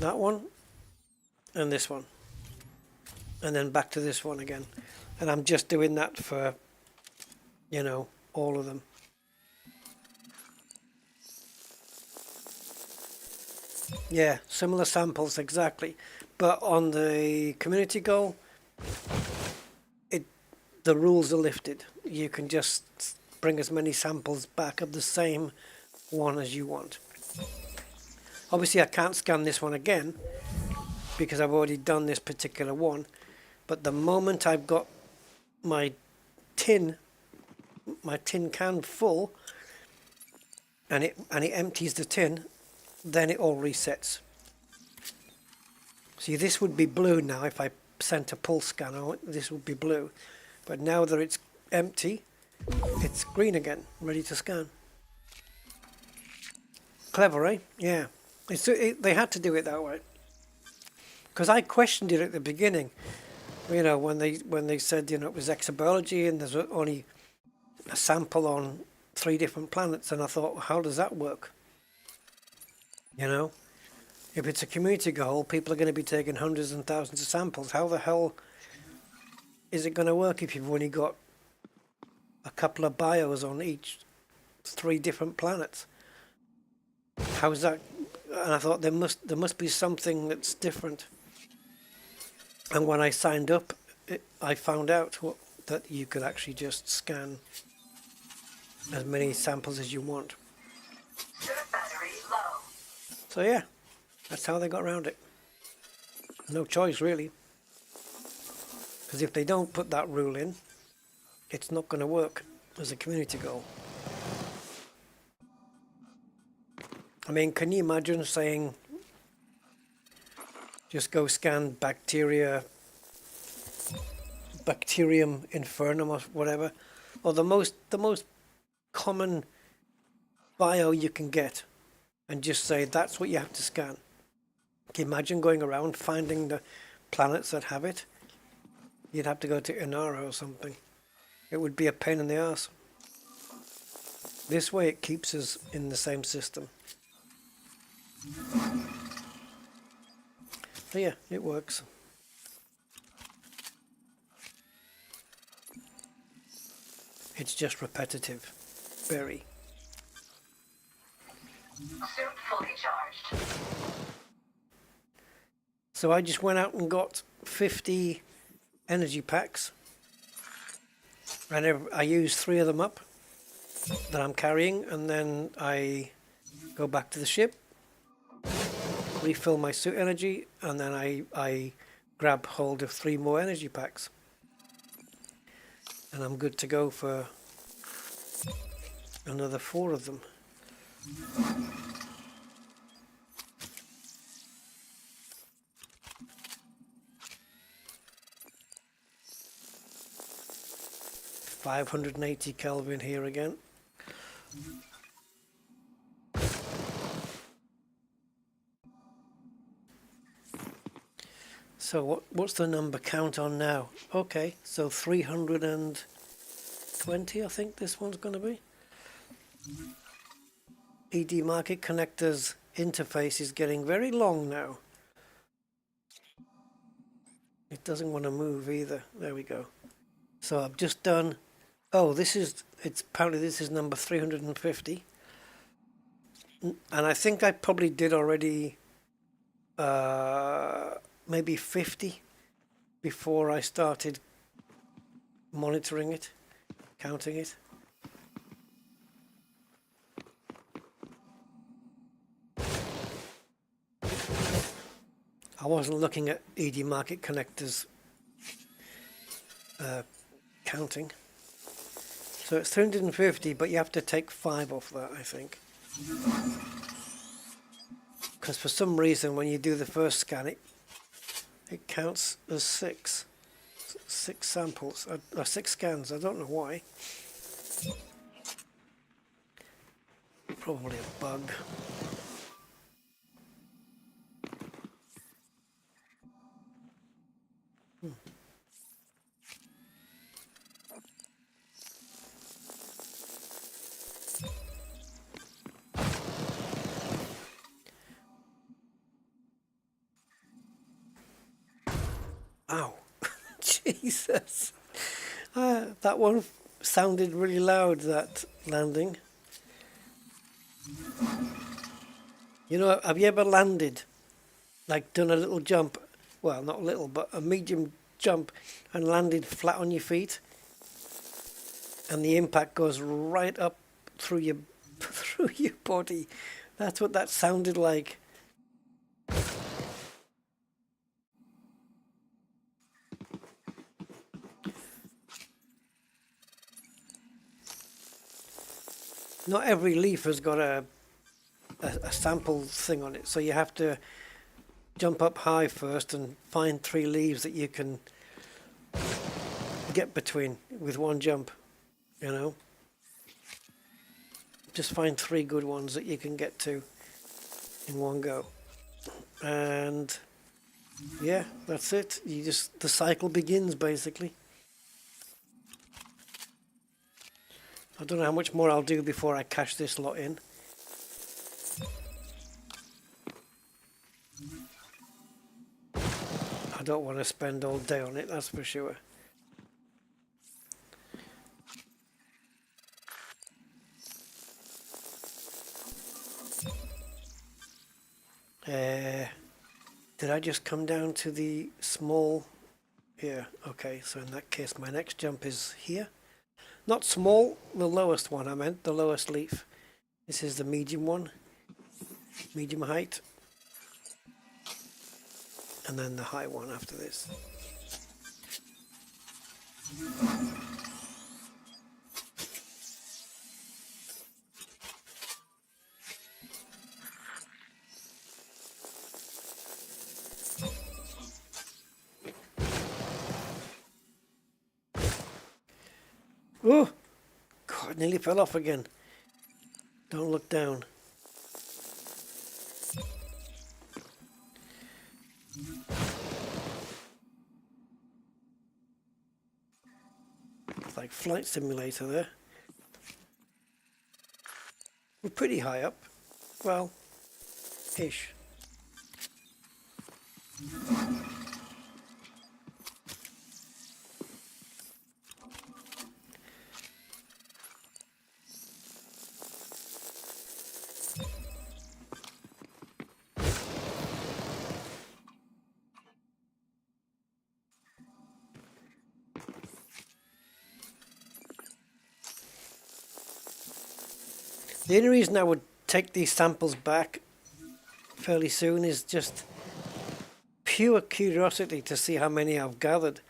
that one, and this one, and then back to this one again. And I'm just doing that for, you know, all of them. Yeah, similar samples exactly, but on the community goal, the rules are lifted. You can just bring as many samples back of the same one as you want. Obviously I can't scan this one again because I've already done this particular one, but the moment I've got my tin can full and it empties the tin, then it all resets. See, this would be blue now. If I sent a pulse scanner, this would be blue, but now that it's empty, it's green again, ready to scan. Clever, eh? Yeah. They had to do it that way, because I questioned it at the beginning. You know, when they said, you know, it was exobiology and there's only a sample on 3 different planets, and I thought, how does that work? You know, if it's a community goal, people are going to be taking hundreds and thousands of samples. How the hell is it going to work if you've only got a couple of bios on each 3 different planets? How is that? And I thought there must be something that's different. And when I signed up, I found out that you could actually just scan as many samples as you want. Battery low. So yeah, that's how they got around it. No choice really. Because if they don't put that rule in, it's not going to work as a community goal. I mean, can you imagine saying, just go scan bacterium infernum or whatever, or the most common bio you can get, and just say that's what you have to scan? Can you imagine going around finding the planets that have it? You'd have to go to Inara or something. It would be a pain in the ass. This way it keeps us in the same system. So yeah, it works. It's just repetitive. Very. Suit fully charged. So I just went out and got 50 energy packs, and I use 3 of them up that I'm carrying, and then I go back to the ship, refill my suit energy, and then I grab hold of 3 more energy packs, and I'm good to go for another 4 of them. $580 Kelvin here again. So what's the number count on now? Okay, so 320 I think this one's going to be. ED market connectors interface is getting very long now. It doesn't want to move either. There we go. So I've just done, oh, apparently this is number 350. And I think I probably did already maybe 50 before I started monitoring it, counting it. I wasn't looking at ED market connectors counting. So it's 350, but you have to take 5 off that, I think. Because for some reason when you do the first scan, it counts as 6 samples, or 6 scans. I don't know why. Probably a bug. Ow. Jesus. That one sounded really loud, that landing. You know, have you ever landed, like done a little jump, well, not little, but a medium jump, and landed flat on your feet, and the impact goes right up through your body? That's what that sounded like. Not every leaf has got a sample thing on it, so you have to jump up high first and find 3 leaves that you can get between with one jump, you know. Just find 3 good ones that you can get to in one go, and yeah, that's it. The cycle begins basically. I don't know how much more I'll do before I cash this lot in. I don't want to spend all day on it, that's for sure. Did I just come down to the small? Yeah, okay, so in that case my next jump is here. Not small, the lowest one I meant, the lowest leaf. This is the medium one, medium height. And then the high one after this. Oh, God, nearly fell off again. Don't look down. It's like flight simulator there. We're pretty high up. Well, ish. The only reason I would take these samples back fairly soon is just pure curiosity to see how many I've gathered.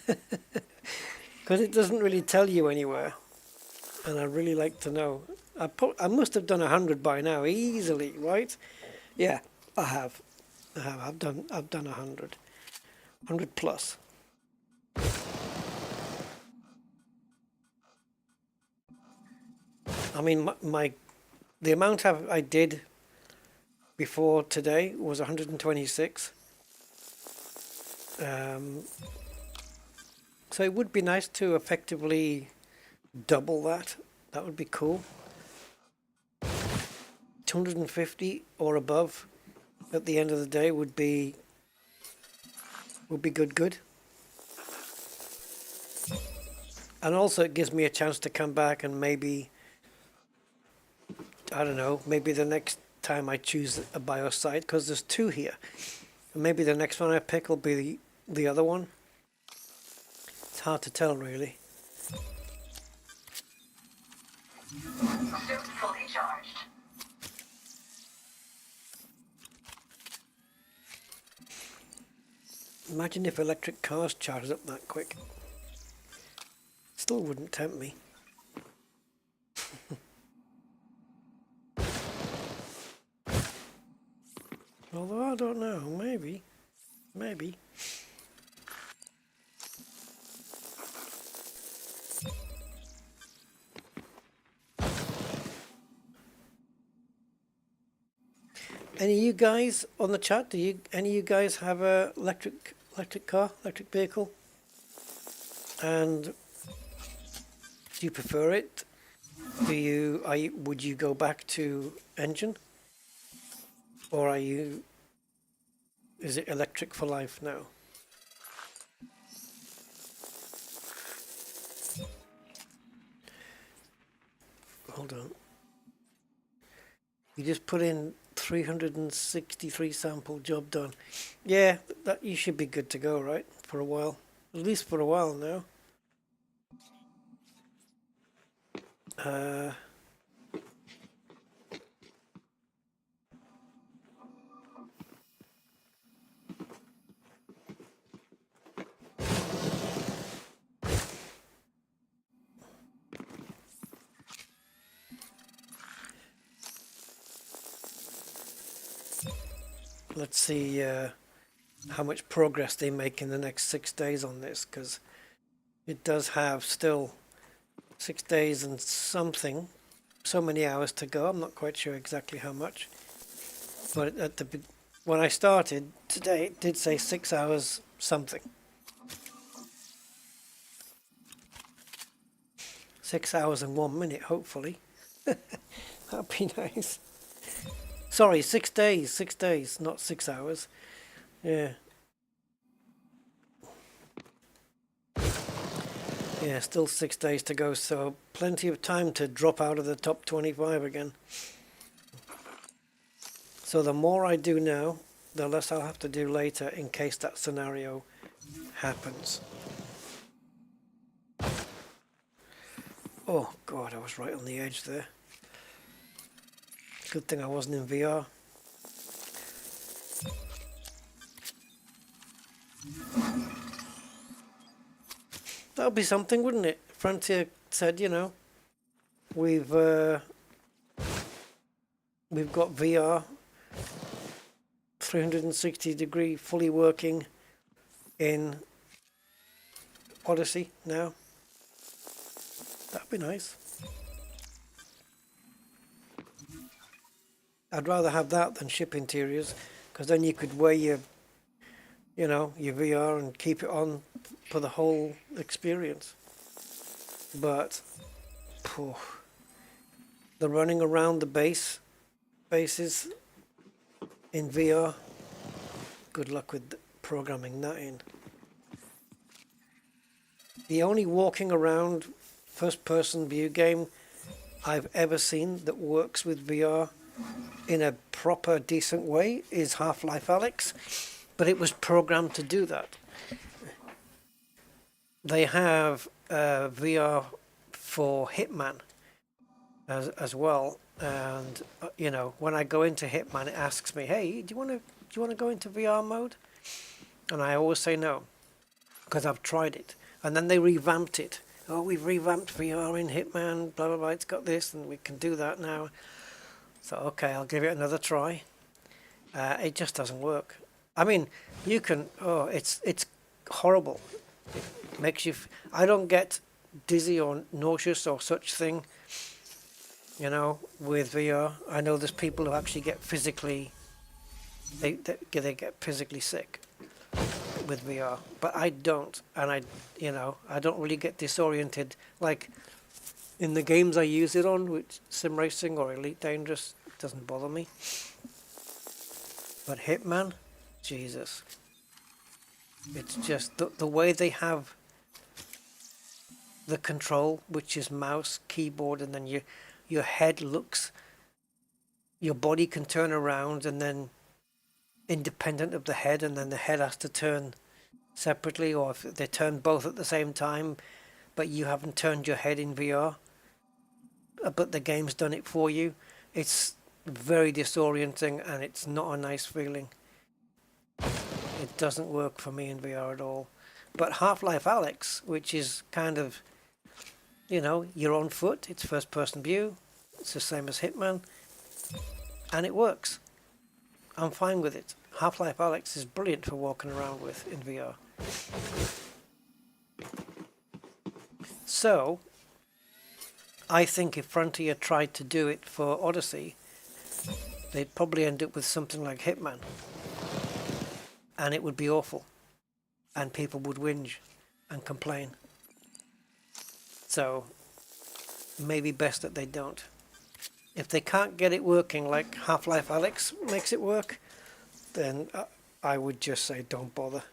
Because it doesn't really tell you anywhere. And I'd really like to know. I must have done 100 by now, easily, right? Yeah, I have. I've done 100. 100 plus. I mean, the amount I did before today was 126. So it would be nice to effectively double that. That would be cool. 250 or above at the end of the day would be good. And also it gives me a chance to come back and maybe, I don't know, maybe the next time I choose a BIOS site, because there's two here, and maybe the next one I pick will be the other one. It's hard to tell, really. Suit fully charged. Imagine if electric cars charged up that quick. Still wouldn't tempt me. Although I don't know, maybe. Any of you guys on the chat, any of you guys have a electric vehicle? And do you prefer it? Would you go back to engine? Or is it electric for life now? Hold on. You just put in 363 sample, job done. Yeah, that you should be good to go, right? For a while. At least for a while now. Let's see how much progress they make in the next 6 days on this, because it does have still 6 days and something, so many hours to go. I'm not quite sure exactly how much, but when I started today, it did say 6 hours something. 6 hours and 1 minute, hopefully. That'd be nice. Sorry, 6 days, 6 days, not 6 hours. Yeah. Yeah, still 6 days to go, so plenty of time to drop out of the top 25 again. So the more I do now, the less I'll have to do later in case that scenario happens. Oh God, I was right on the edge there. Good thing I wasn't in VR. That would be something, wouldn't it? Frontier said, you know, we've got VR 360-degree fully working in Odyssey now. That'd be nice. I'd rather have that than ship interiors, because then you could wear your VR and keep it on for the whole experience. But the running around the bases in VR, good luck with programming that in. The only walking around first-person view game I've ever seen that works with VR in a proper, decent way is Half-Life Alyx, but it was programmed to do that. They have VR for Hitman, as well. And you know, when I go into Hitman, it asks me, "Hey, do you want to go into VR mode?" And I always say no, because I've tried it. And then they revamped it. Oh, we've revamped VR in Hitman, blah blah blah. It's got this, and we can do that now. So okay, I'll give it another try. It just doesn't work. I mean, you can. Oh, it's horrible. It makes you. I don't get dizzy or nauseous or such thing. You know, with VR, I know there's people who actually get physically. They get physically sick with VR, but I don't, and I don't really get disoriented like in the games I use it on, which Sim Racing or Elite Dangerous, doesn't bother me. But Hitman, Jesus, it's just the way they have the control, which is mouse, keyboard, and then your head looks, your body can turn around, and then independent of the head, and then the head has to turn separately, or if they turn both at the same time, but you haven't turned your head in VR, but the game's done it for you. It's very disorienting, and it's not a nice feeling. It doesn't work for me in VR at all. But Half-Life Alyx, which is kind of, you know, you're on foot, it's first person view, it's the same as Hitman, and it works. I'm fine with it. Half-Life Alyx is brilliant for walking around with in VR. So, I think if Frontier tried to do it for Odyssey, they'd probably end up with something like Hitman. And it would be awful. And people would whinge and complain. So, maybe best that they don't. If they can't get it working like Half-Life Alyx makes it work, then I would just say don't bother.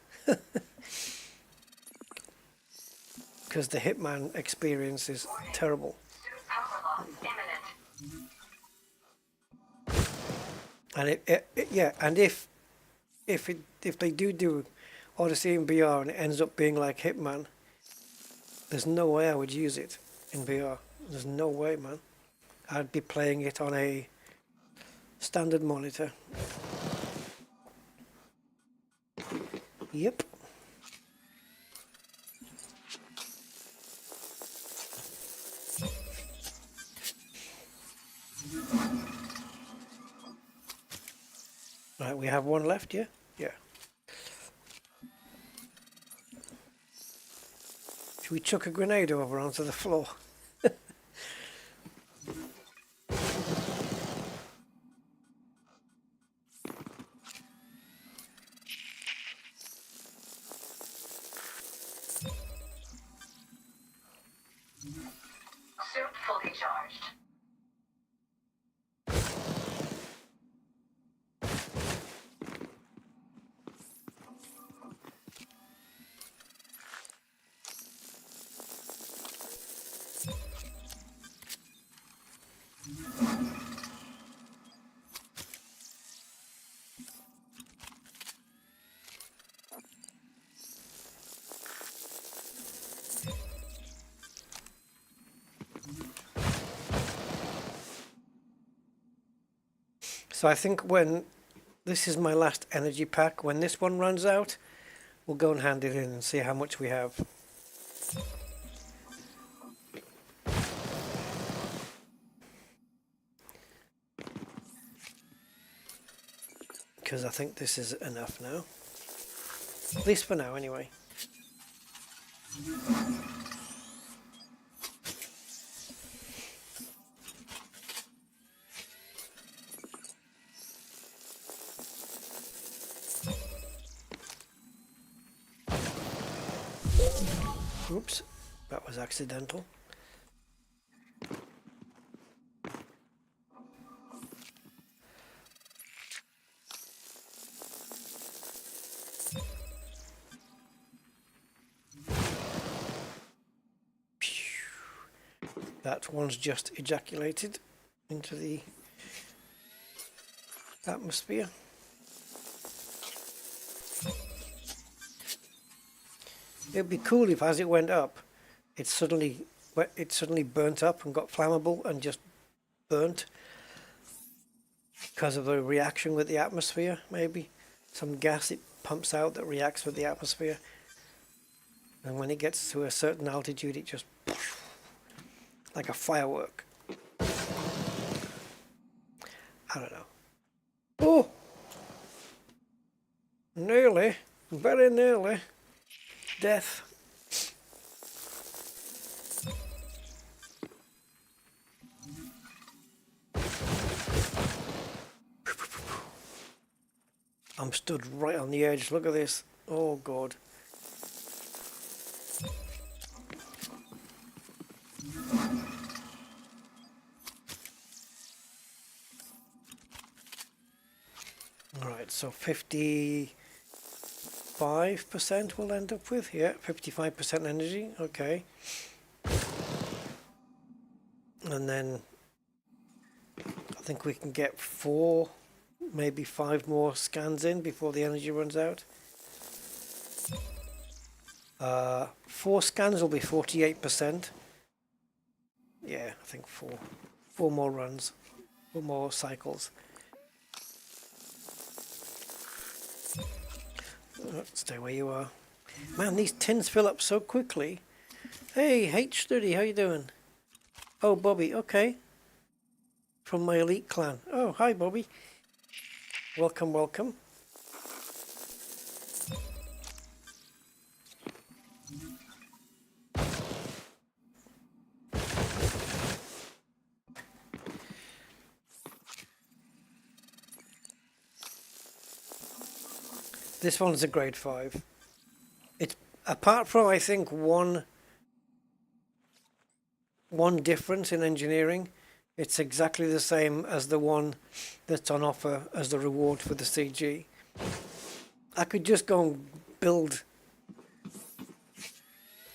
Because the Hitman experience is terrible. Suit power loss imminent. And and if they do Odyssey in VR and it ends up being like Hitman, there's no way I would use it in VR. There's no way, man. I'd be playing it on a standard monitor. Yep. Right, we have one left, yeah? Yeah. Should we chuck a grenade over onto the floor? Suit fully charged. So I think when this is my last energy pack, when this one runs out, we'll go and hand it in and see how much we have. Because I think this is enough now. At least for now, anyway. Oops, that was accidental. That one's just ejaculated into the atmosphere. It'd be cool if, as it went up, it suddenly burnt up and got flammable and just burnt because of the reaction with the atmosphere, maybe. Some gas it pumps out that reacts with the atmosphere. And when it gets to a certain altitude, it just like a firework. I don't know. Oh! Nearly, very nearly, death. I'm stood right on the edge, look at this. Oh God. Alright, so 55% we'll end up with, yeah, 55% energy, okay. And then I think we can get 4, maybe 5 more scans in before the energy runs out. 4 scans will be 48%. Yeah, I think 4 more runs, 4 more cycles. Stay where you are. Man, these tins fill up so quickly. Hey, H30, how you doing? Oh, Bobby, okay. From my elite clan. Oh, hi, Bobby. Welcome, welcome. This one's a grade 5. It's apart from I think one difference in engineering, it's exactly the same as the one that's on offer as the reward for the CG. I could just go and build.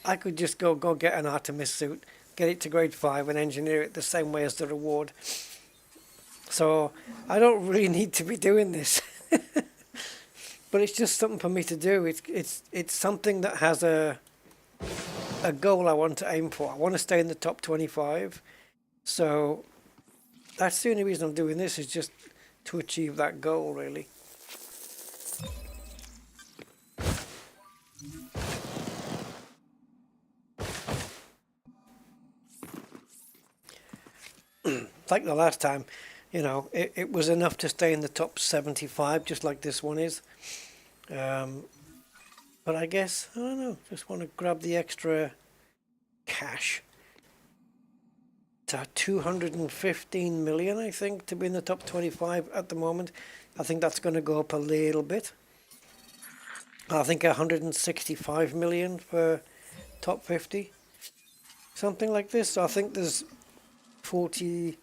I could just go get an Artemis suit, get it to grade 5 and engineer it the same way as the reward. So I don't really need to be doing this. But it's just something for me to do. It's something that has a goal I want to aim for. I want to stay in the top 25. So that's the only reason I'm doing this, is just to achieve that goal, really. Like the last time, you know, it was enough to stay in the top 75, just like this one is. But I guess, I don't know, just want to grab the extra cash. To 215 million, I think, to be in the top 25 at the moment. I think that's going to go up a little bit. I think 165 million for top 50. Something like this. So I think there's 40...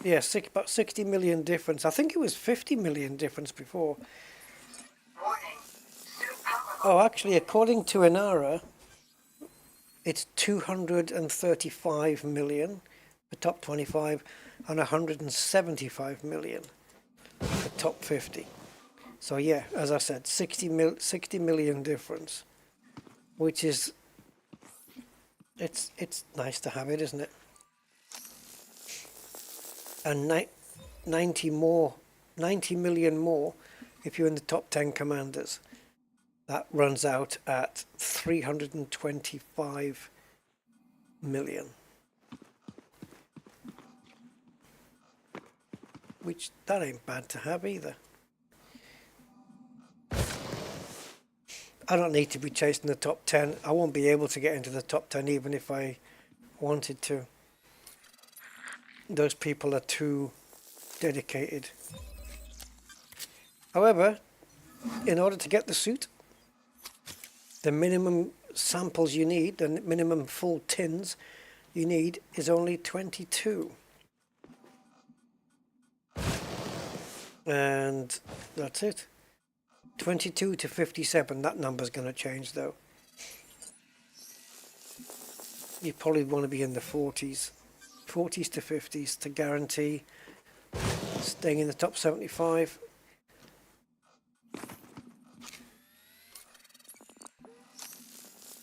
Yeah, about 60 million difference. I think it was 50 million difference before. Warning. Suit power Oh, actually, according to Inara, it's 235 million for top 25 and 175 million for top 50. So yeah, as I said, 60 million difference, which is, it's nice to have it, isn't it? And 90 million more if you're in the top 10 commanders. That runs out at 325 million. Which, that ain't bad to have either. I don't need to be chasing the top 10. I won't be able to get into the top 10 even if I wanted to. Those people are too dedicated. However, in order to get the suit, the minimum samples you need, the minimum full tins you need, is only 22. And that's it. 22 to 57, that number's going to change though. You probably want to be in the 40s to 50s to guarantee staying in the top 75.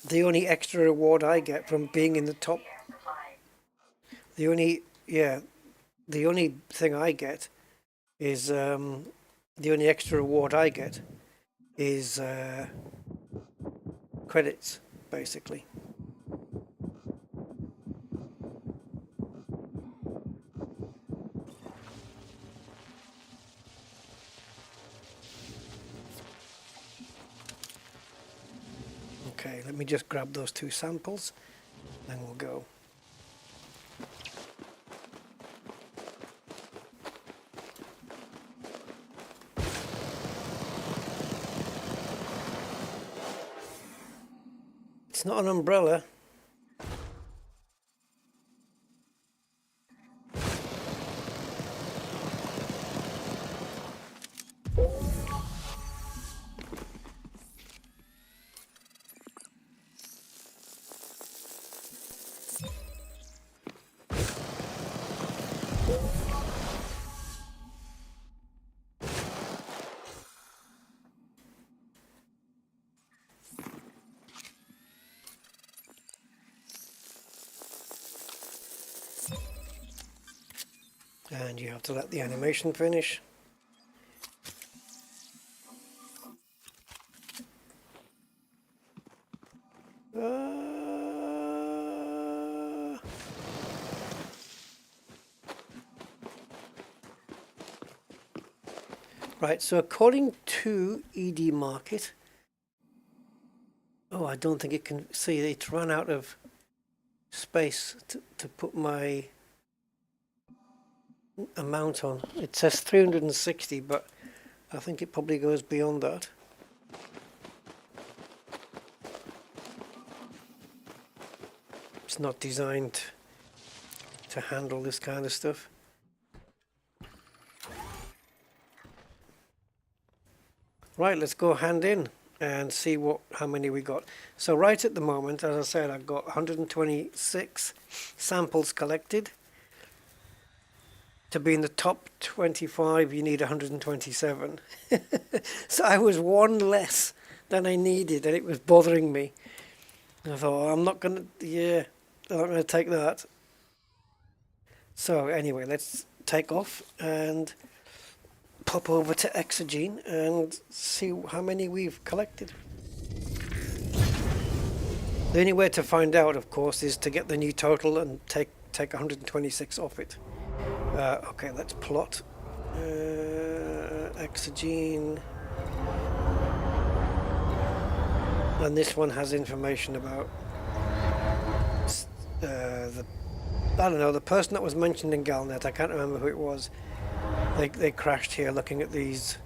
The only extra reward I get from being in the top, air supply. the only the only thing I get is the only extra reward I get is credits, basically. Okay, let me just grab those 2 samples, then we'll go. It's not an umbrella. And you have to let the animation finish. Right, so according to ED Market, oh, I don't think it can see, it's run out of space to put my amount on. It says 360, but I think it probably goes beyond that. It's not designed to handle this kind of stuff. Right, let's go hand in and see how many we got. So right at the moment, as I said, I've got 126 samples collected. To be in the top 25, you need 127. So I was 1 less than I needed, and it was bothering me. And I thought, oh, I'm not going to take that. So anyway, let's take off and pop over to Exogene and see how many we've collected. The only way to find out, of course, is to get the new total and take 126 off it. Okay, let's plot Exogene, and this one has information about I don't know, the person that was mentioned in Galnet. I can't remember who it was. They crashed here looking at these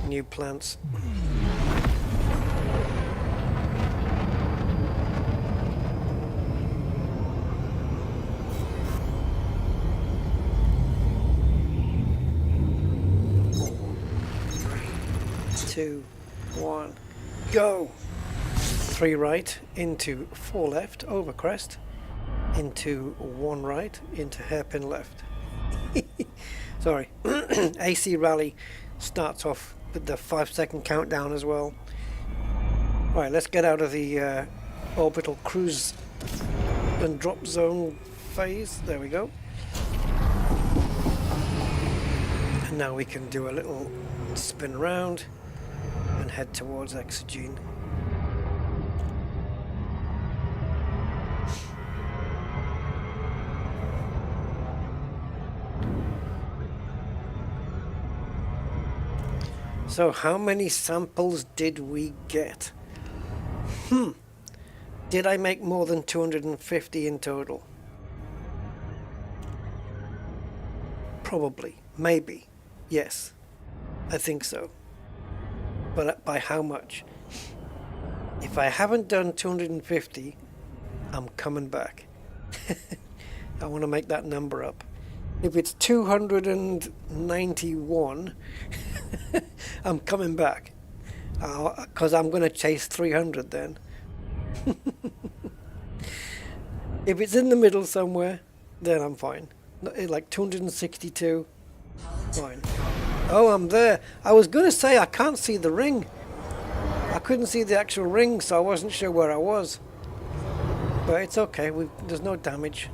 new plants. Two, one, go! 3 right, into 4 left, over crest, into 1 right, into hairpin left. Sorry. AC Rally starts off with the 5-second countdown as well. Right, let's get out of the orbital cruise and drop zone phase. There we go. And now we can do a little spin around and head towards Exogene. So how many samples did we get? Did I make more than 250 in total? Probably. Maybe. Yes. I think so. But by how much? If I haven't done 250, I'm coming back. I want to make that number up. If it's 291, I'm coming back. Because I'm going to chase 300 then. If it's in the middle somewhere, then I'm fine. Like 262, fine. Oh, I'm there. I was going to say I can't see the ring. I couldn't see the actual ring, so I wasn't sure where I was. But it's okay. There's no damage.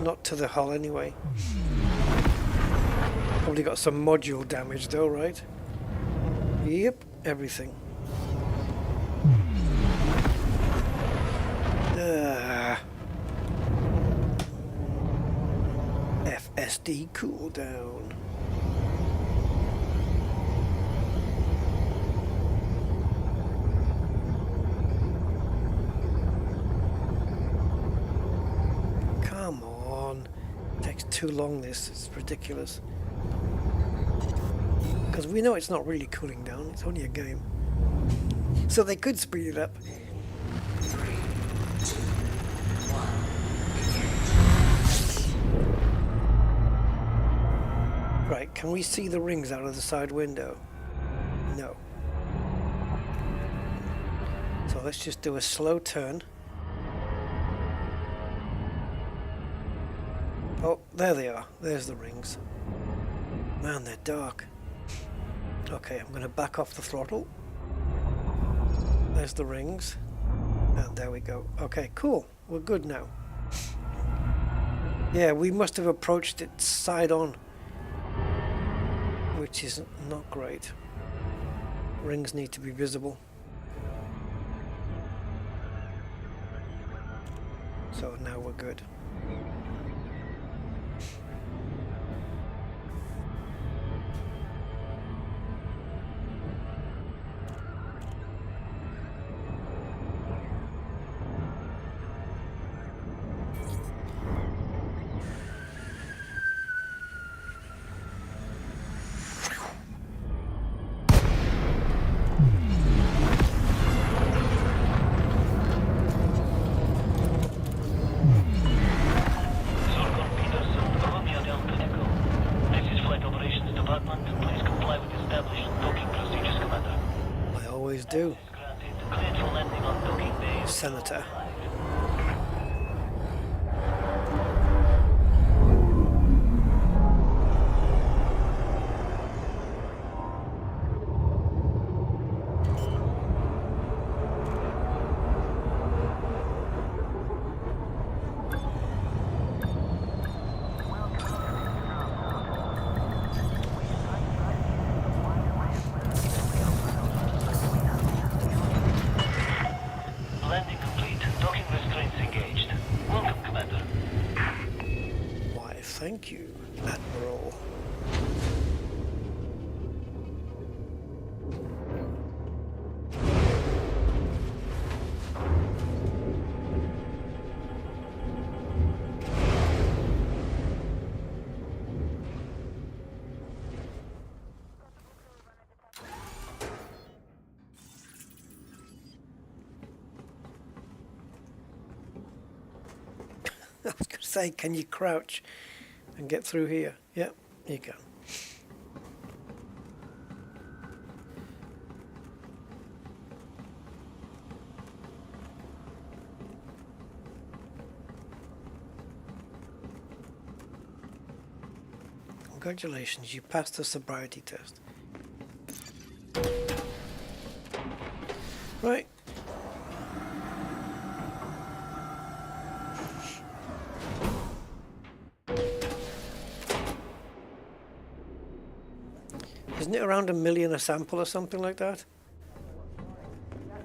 Not to the hull anyway. probably got some module damage though, right? Yep, everything. FSD cooldown. Come on. Takes too long this, it's ridiculous. Because we know it's not really cooling down, it's only a game. So they could speed it up. 3, 2, 1. Right, can we see the rings out of the side window? No. So let's just do a slow turn. Oh, there they are. There's the rings. Man, they're dark. Okay, I'm going to back off the throttle. There's the rings. And there we go. Okay, cool. We're good now. Yeah, we must have approached it side on, which is not great. Rings need to be visible. So now we're good. Do. Senator. Thank you, Admiral. I was going to say, can you crouch and get through here? Yep, you can. Congratulations, you passed the sobriety test. Right. Isn't it around 1 million a sample or something like that?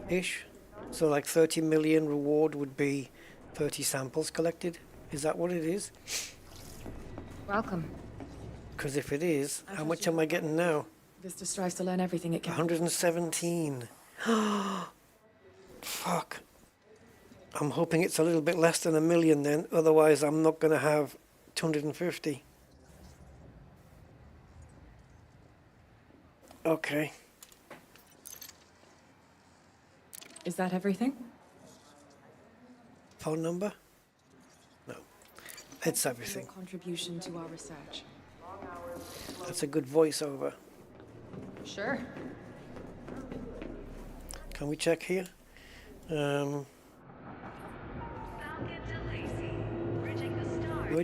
Ish. So like 30 million reward would be 30 samples collected. Is that what it is? Welcome. Because if it is, how much am I getting now? Vista strives to learn everything it can. 117. Fuck. I'm hoping it's a little bit less than 1 million then, otherwise I'm not going to have 250. Okay. Is that everything? Phone number? No. It's Your everything. contribution to our research. That's a good voiceover. Sure. Can we check here? Where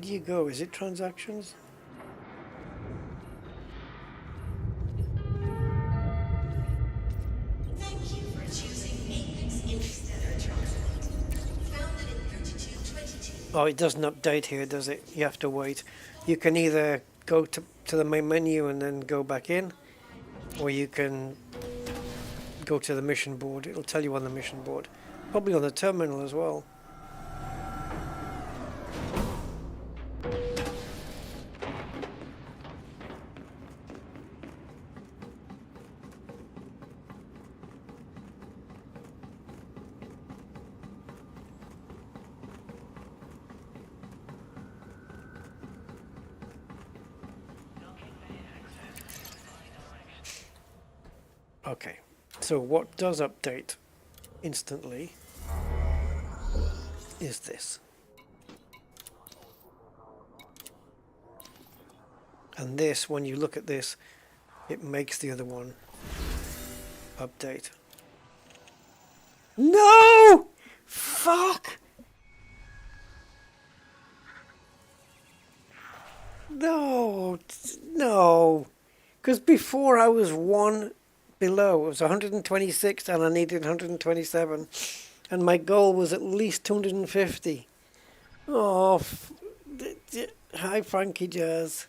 do you go? Is it transactions? Thank you for choosing Apex Interstellar Transport. Founded in 3222. Oh, it doesn't update here, does it? You have to wait. You can either go to to the main menu and then go back in, or you can go to the mission board. It'll tell you on the mission board, probably on the terminal as well. Okay, so what does update instantly is this. And this, when you look at this, it makes the other one update. No! Fuck! No, no. Because before I was one below. It was 126 and I needed 127. And my goal was at least 250. Oh, hi Frankie Jazz.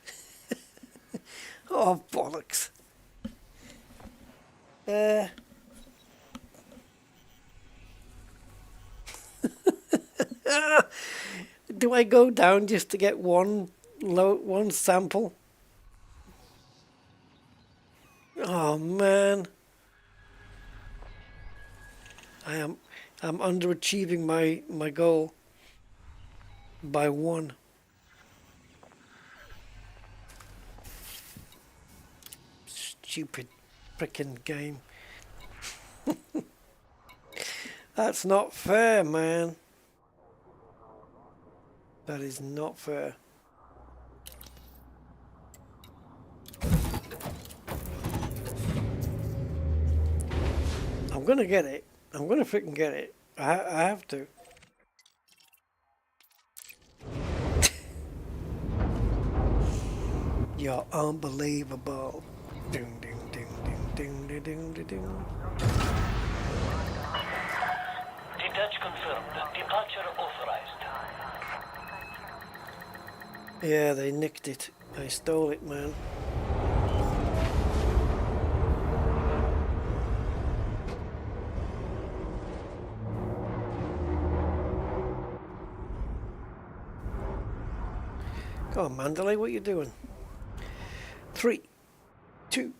Oh, bollocks. Do I go down just to get one sample? Oh man, I'm underachieving my goal by one. Stupid frickin' game. That's not fair, man. That is not fair. I'm gonna get it. I'm gonna freaking get it. I have to. You're unbelievable. Ding ding ding ding ding ding ding ding. Detach confirmed. Departure authorized. Yeah, they nicked it. I stole it, man. Come on, Mandalay, what you doing? 3, 2,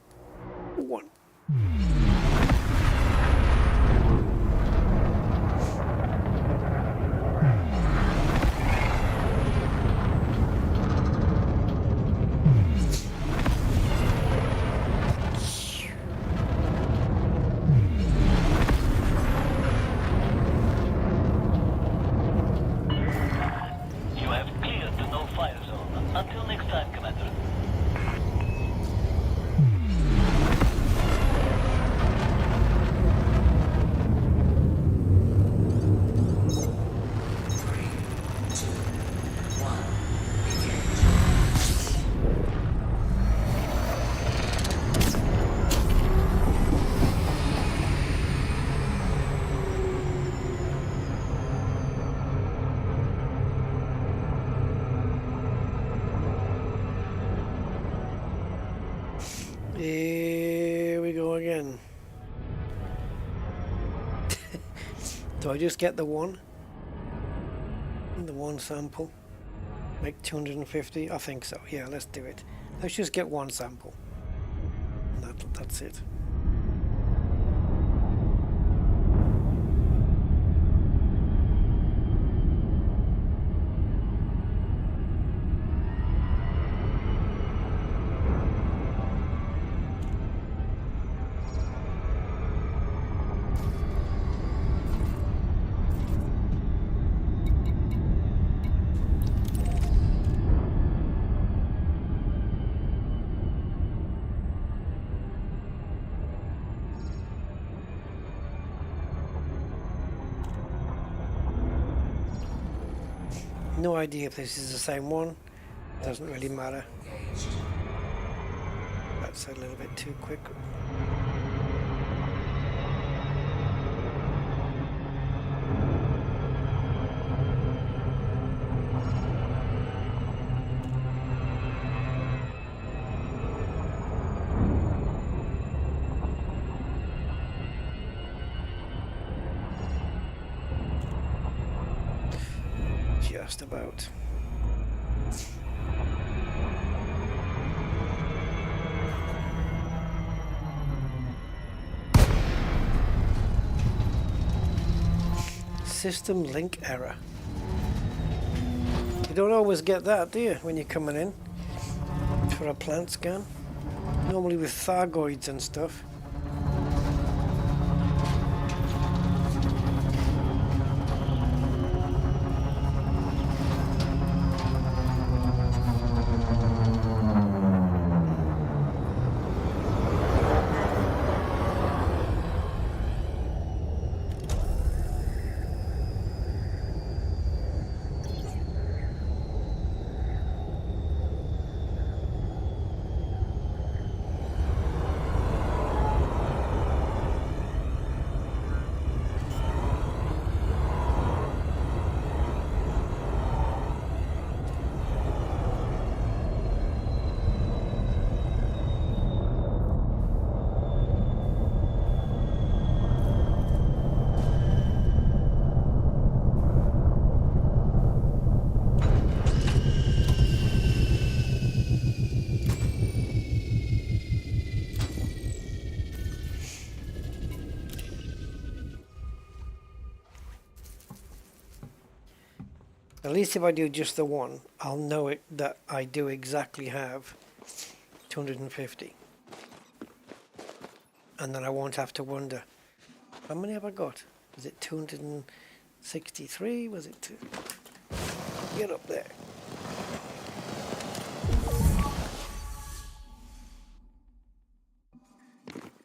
1. You have cleared the no-fire zone. Until next time, Commander. Here we go again. Do I just get the one? The one sample? Make 250? I think so. Yeah, let's do it. Let's just get one sample. That's it. No idea if this is the same one. Doesn't really matter. That's a little bit too quick. Just about. System link error. You don't always get that, do you, when you're coming in for a plant scan? Normally with Thargoids and stuff. At least if I do just the one, I'll know it that I do exactly have 250. And then I won't have to wonder, how many have I got? Was it 263? Was it two? Get up there.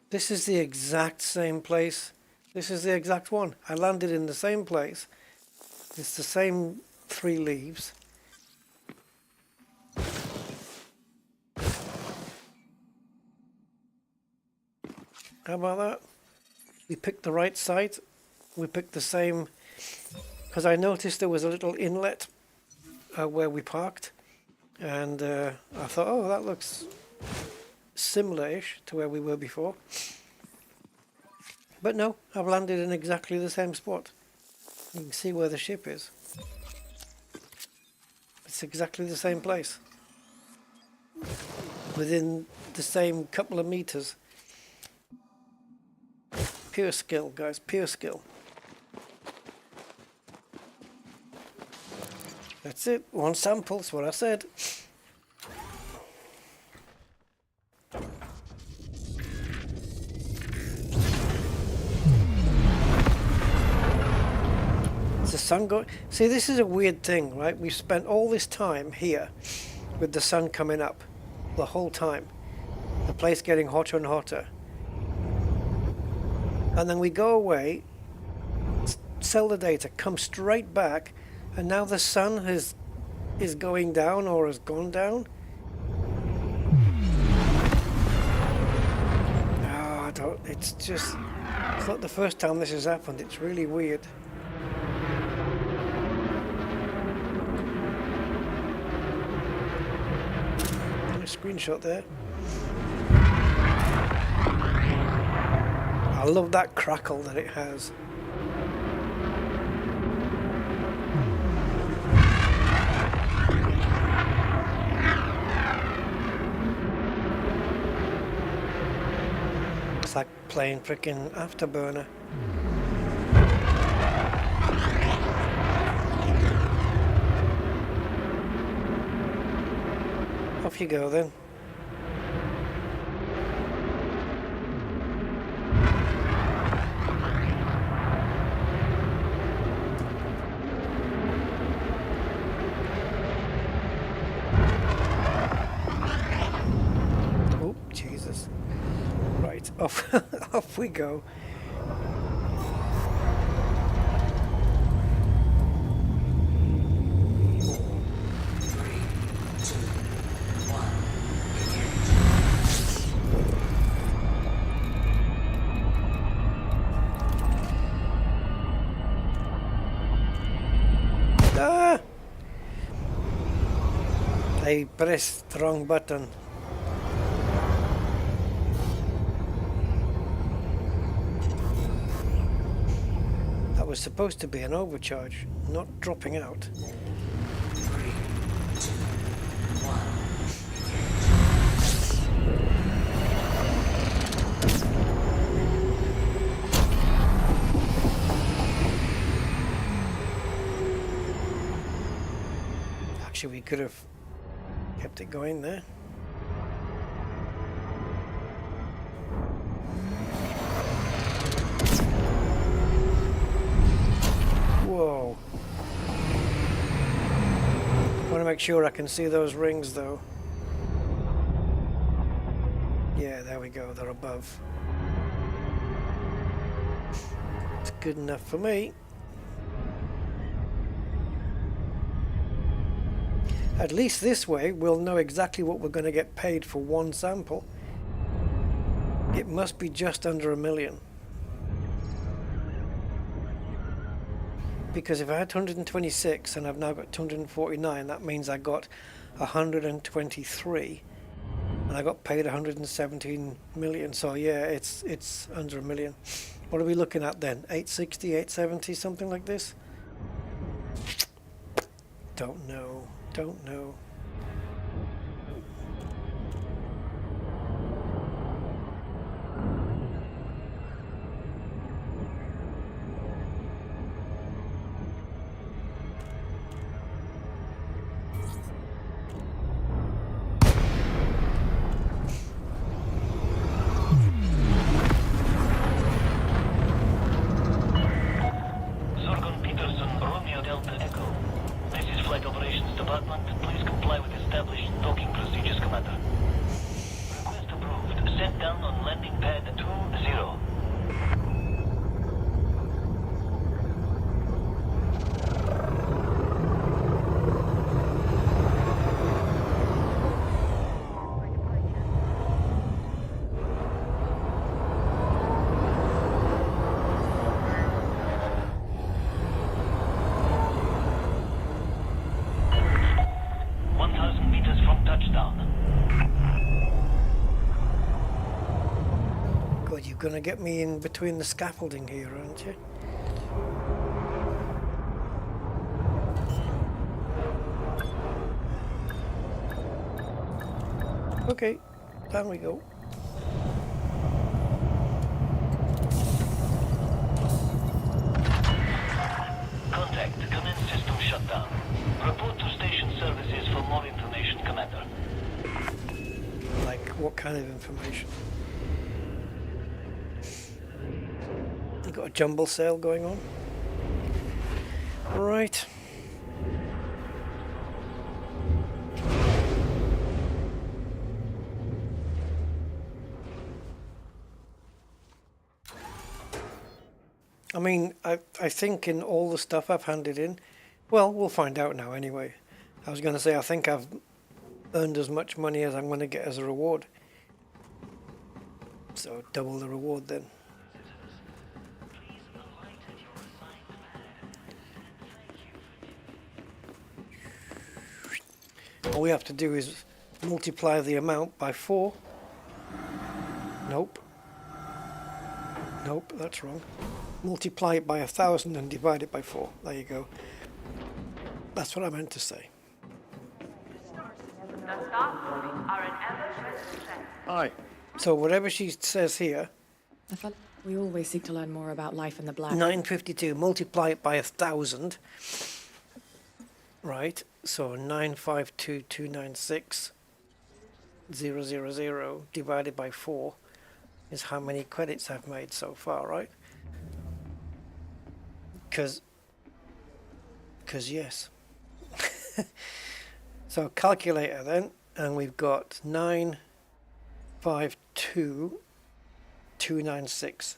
This is the exact same place. This is the exact one. I landed in the same place. It's the same 3 leaves. How about that? We picked the right site. We picked the same, because I noticed there was a little inlet where we parked, and I thought, oh, that looks similar-ish to where we were before. But no, I've landed in exactly the same spot. You can see where the ship is. It's exactly the same place. Within the same couple of meters. Pure skill, guys, pure skill. That's it, 1 sample, that's what I said. The sun go. See, this is a weird thing, right? We've spent all this time here with the sun coming up the whole time, the place getting hotter and hotter, and then we go away, sell the data, come straight back, and now the sun is going down or has gone down. Oh, I don't. It's not the first time this has happened. It's really weird. Screenshot there. I love that crackle that it has. It's like playing frickin' Afterburner. Off you go then. Oh, Jesus. Right, off off we go. I pressed the wrong button. That was supposed to be an overcharge, not dropping out. Actually, we could have kept it going there. Whoa. I want to make sure I can see those rings though. Yeah, there we go, they're above. It's good enough for me. At least this way we'll know exactly what we're going to get paid for one sample. It must be just under $1 million. Because if I had 126 and I've now got 249, that means I got 123 and I got paid 117 million. So yeah, it's under $1 million. What are we looking at then? 860, 870, something like this? Don't know. Don't know. Gonna get me in between the scaffolding here, aren't you? Okay, down we go. Contact, commence system shutdown. Report to station services for more information, Commander. Like, what kind of information? Got a jumble sale going on. Right. I mean, I think in all the stuff I've handed in, well, we'll find out now anyway. I was going to say I think I've earned as much money as I'm going to get as a reward. So double the reward then. All we have to do is multiply the amount by 4. Nope. Nope, that's wrong. Multiply it by 1,000 and divide it by 4. There you go. That's what I meant to say. Hi. So whatever she says here, I felt we always seek to learn more about life in the black. 952, multiply it by 1,000. Right, so 952,296,000 divided by 4 is how many credits I've made so far, right? Because yes. So calculator then, and we've got 952,296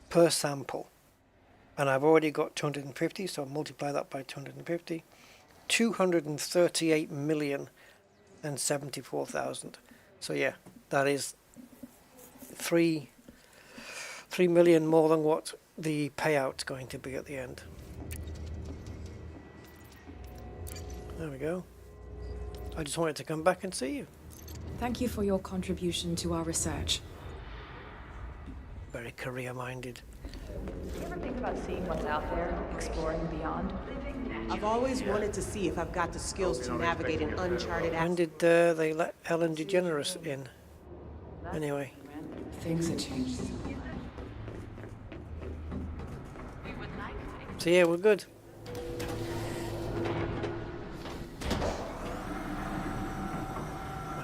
per sample. And I've already got 250, so multiply that by 250. 238,074,000. So yeah, that is 3 million more than what the payout's going to be at the end. There we go. I just wanted to come back and see you. Thank you for your contribution to our research. Very career-minded. You ever think about seeing what's out there, exploring beyond? I've always wanted to see if I've got the skills to navigate an uncharted When did they let Ellen DeGeneres in? Anyway. Things have changed. So yeah, we're good.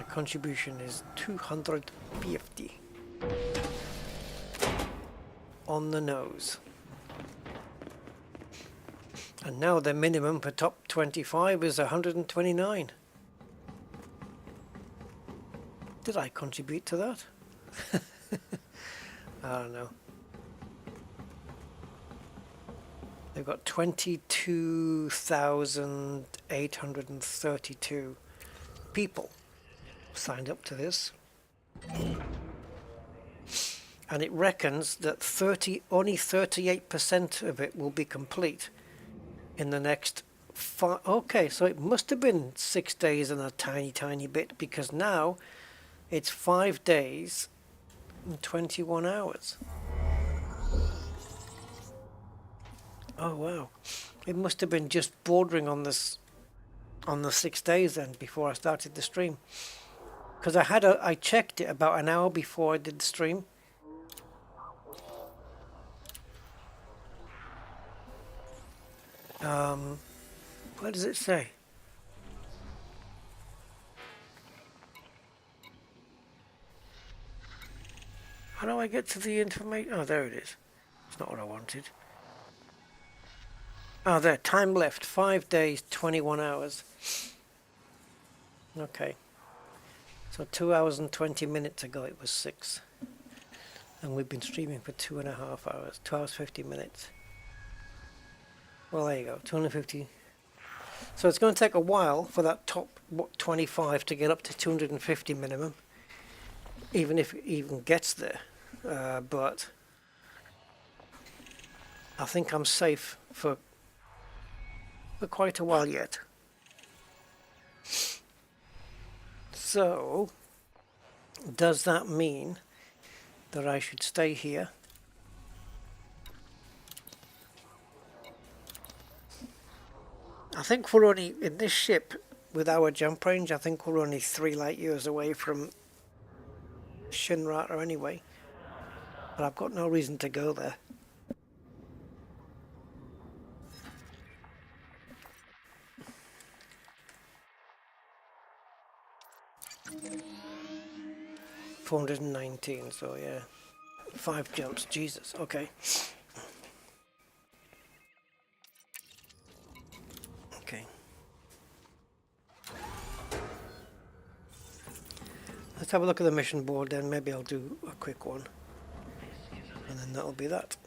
contribution is 250. On the nose. And now the minimum for top 25 is 129. Did I contribute to that? I don't know. They've got 22,832 people signed up to this. And it reckons that only 38% of it will be complete in the next okay, so it must have been 6 days and a tiny bit, because now it's 5 days and 21 hours. Oh wow. It must have been just bordering on this, on the 6 days then, before I started the stream. Because I checked it about an hour before I did the stream. What does it say? How do I get to the information? Oh, there it is. It's not what I wanted. Oh, there. Time left. 5 days, 21 hours. Okay. So 2 hours and 20 minutes ago it was 6. And we've been streaming for 2.5 hours. 2 hours, 50 minutes. Well, there you go. 250. So it's going to take a while for that top 25 to get up to 250 minimum. Even if it even gets there. But I think I'm safe for quite a while yet. So, does that mean that I should stay here? I think we're only, in this ship, with our jump range, I think we're only 3 light years away from Shinrata anyway. But I've got no reason to go there. $419, so yeah. 5 jumps, Jesus, okay. Okay. Let's have a look at the mission board then, maybe I'll do a quick one. And then that'll be that.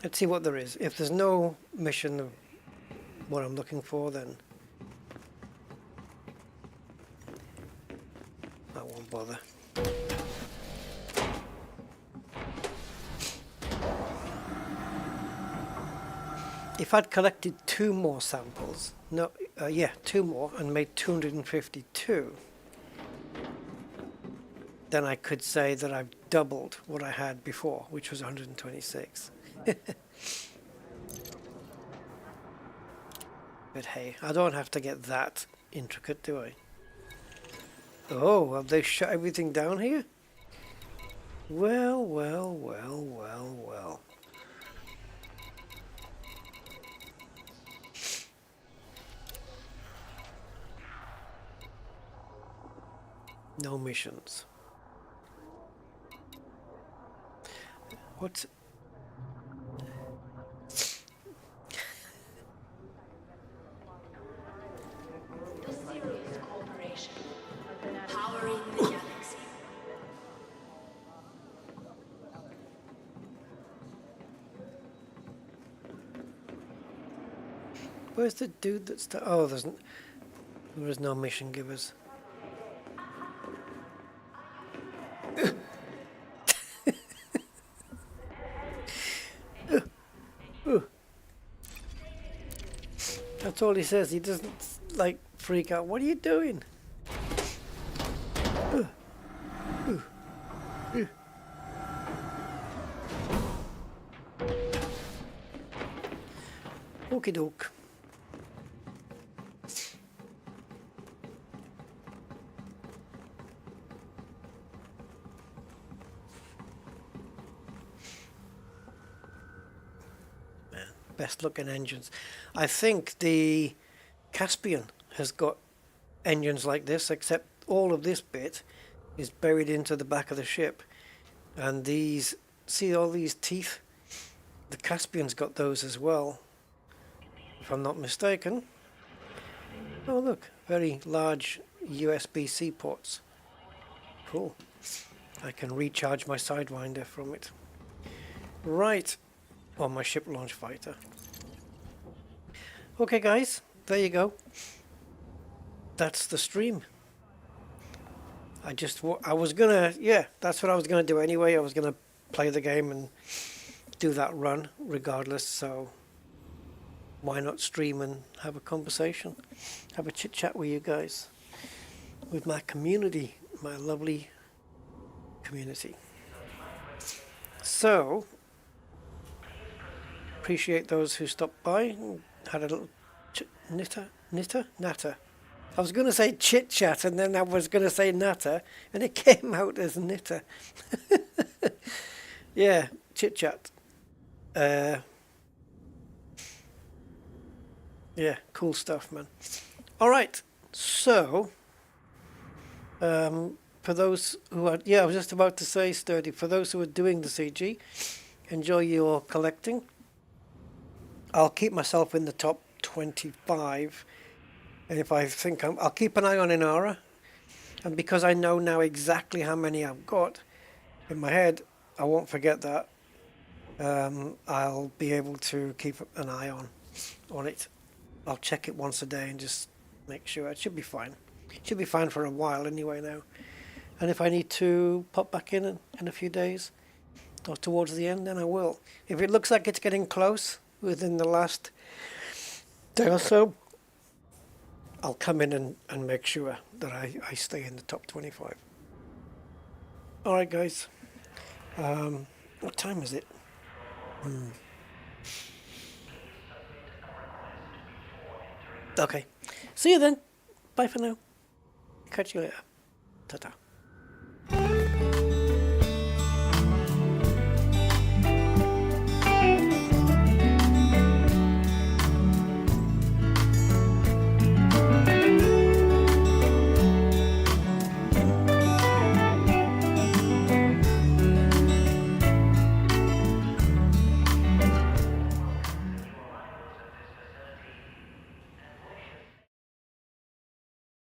Let's see what there is. If there's no mission of what I'm looking for, then I won't bother. If I'd collected 2 more samples, yeah, 2 more, and made 252, then I could say that I've doubled what I had before, which was 126. But hey, I don't have to get that intricate, do I? Oh, have they shut everything down here? Well, well, well, well, well. No missions. What's... The Sirius Corporation. Powering the galaxy. Where's the dude that's... Oh, there is no mission givers. That's all he says. He doesn't, like, freak out. What are you doing? Okie doke. Best looking engines. I think the Caspian has got engines like this, except all of this bit is buried into the back of the ship. And these, see all these teeth? The Caspian's got those as well, if I'm not mistaken. Oh look, very large USB-C ports. Cool. I can recharge my Sidewinder from it. Right, on my ship launch fighter. Okay guys, there you go. That's the stream. I was gonna, yeah, that's what I was gonna do anyway. I was gonna play the game and do that run regardless, so why not stream and have a conversation, have a chit chat with you guys, with my community, my lovely community. So appreciate those who stopped by, had a little natter. I was going to say chit chat and then I was going to say natter and it came out as knitter. Yeah, chit chat. Yeah, cool stuff, man. All right, so for those who are, yeah, I was just about to say, Sturdy, for those who are doing the CG, enjoy your collecting. I'll keep myself in the top 25, and if I think I'll keep an eye on Inara, and because I know now exactly how many I've got in my head, I won't forget that. I'll be able to keep an eye on it. I'll check it once a day and just make sure. It should be fine. It should be fine for a while anyway now. And if I need to pop back in a few days or towards the end, then I will. If it looks like it's getting close within the last day or so, I'll come in and make sure that I stay in the top 25. Alright guys, what time is it? Okay, see you then. Bye for now. Catch you later. Ta-ta.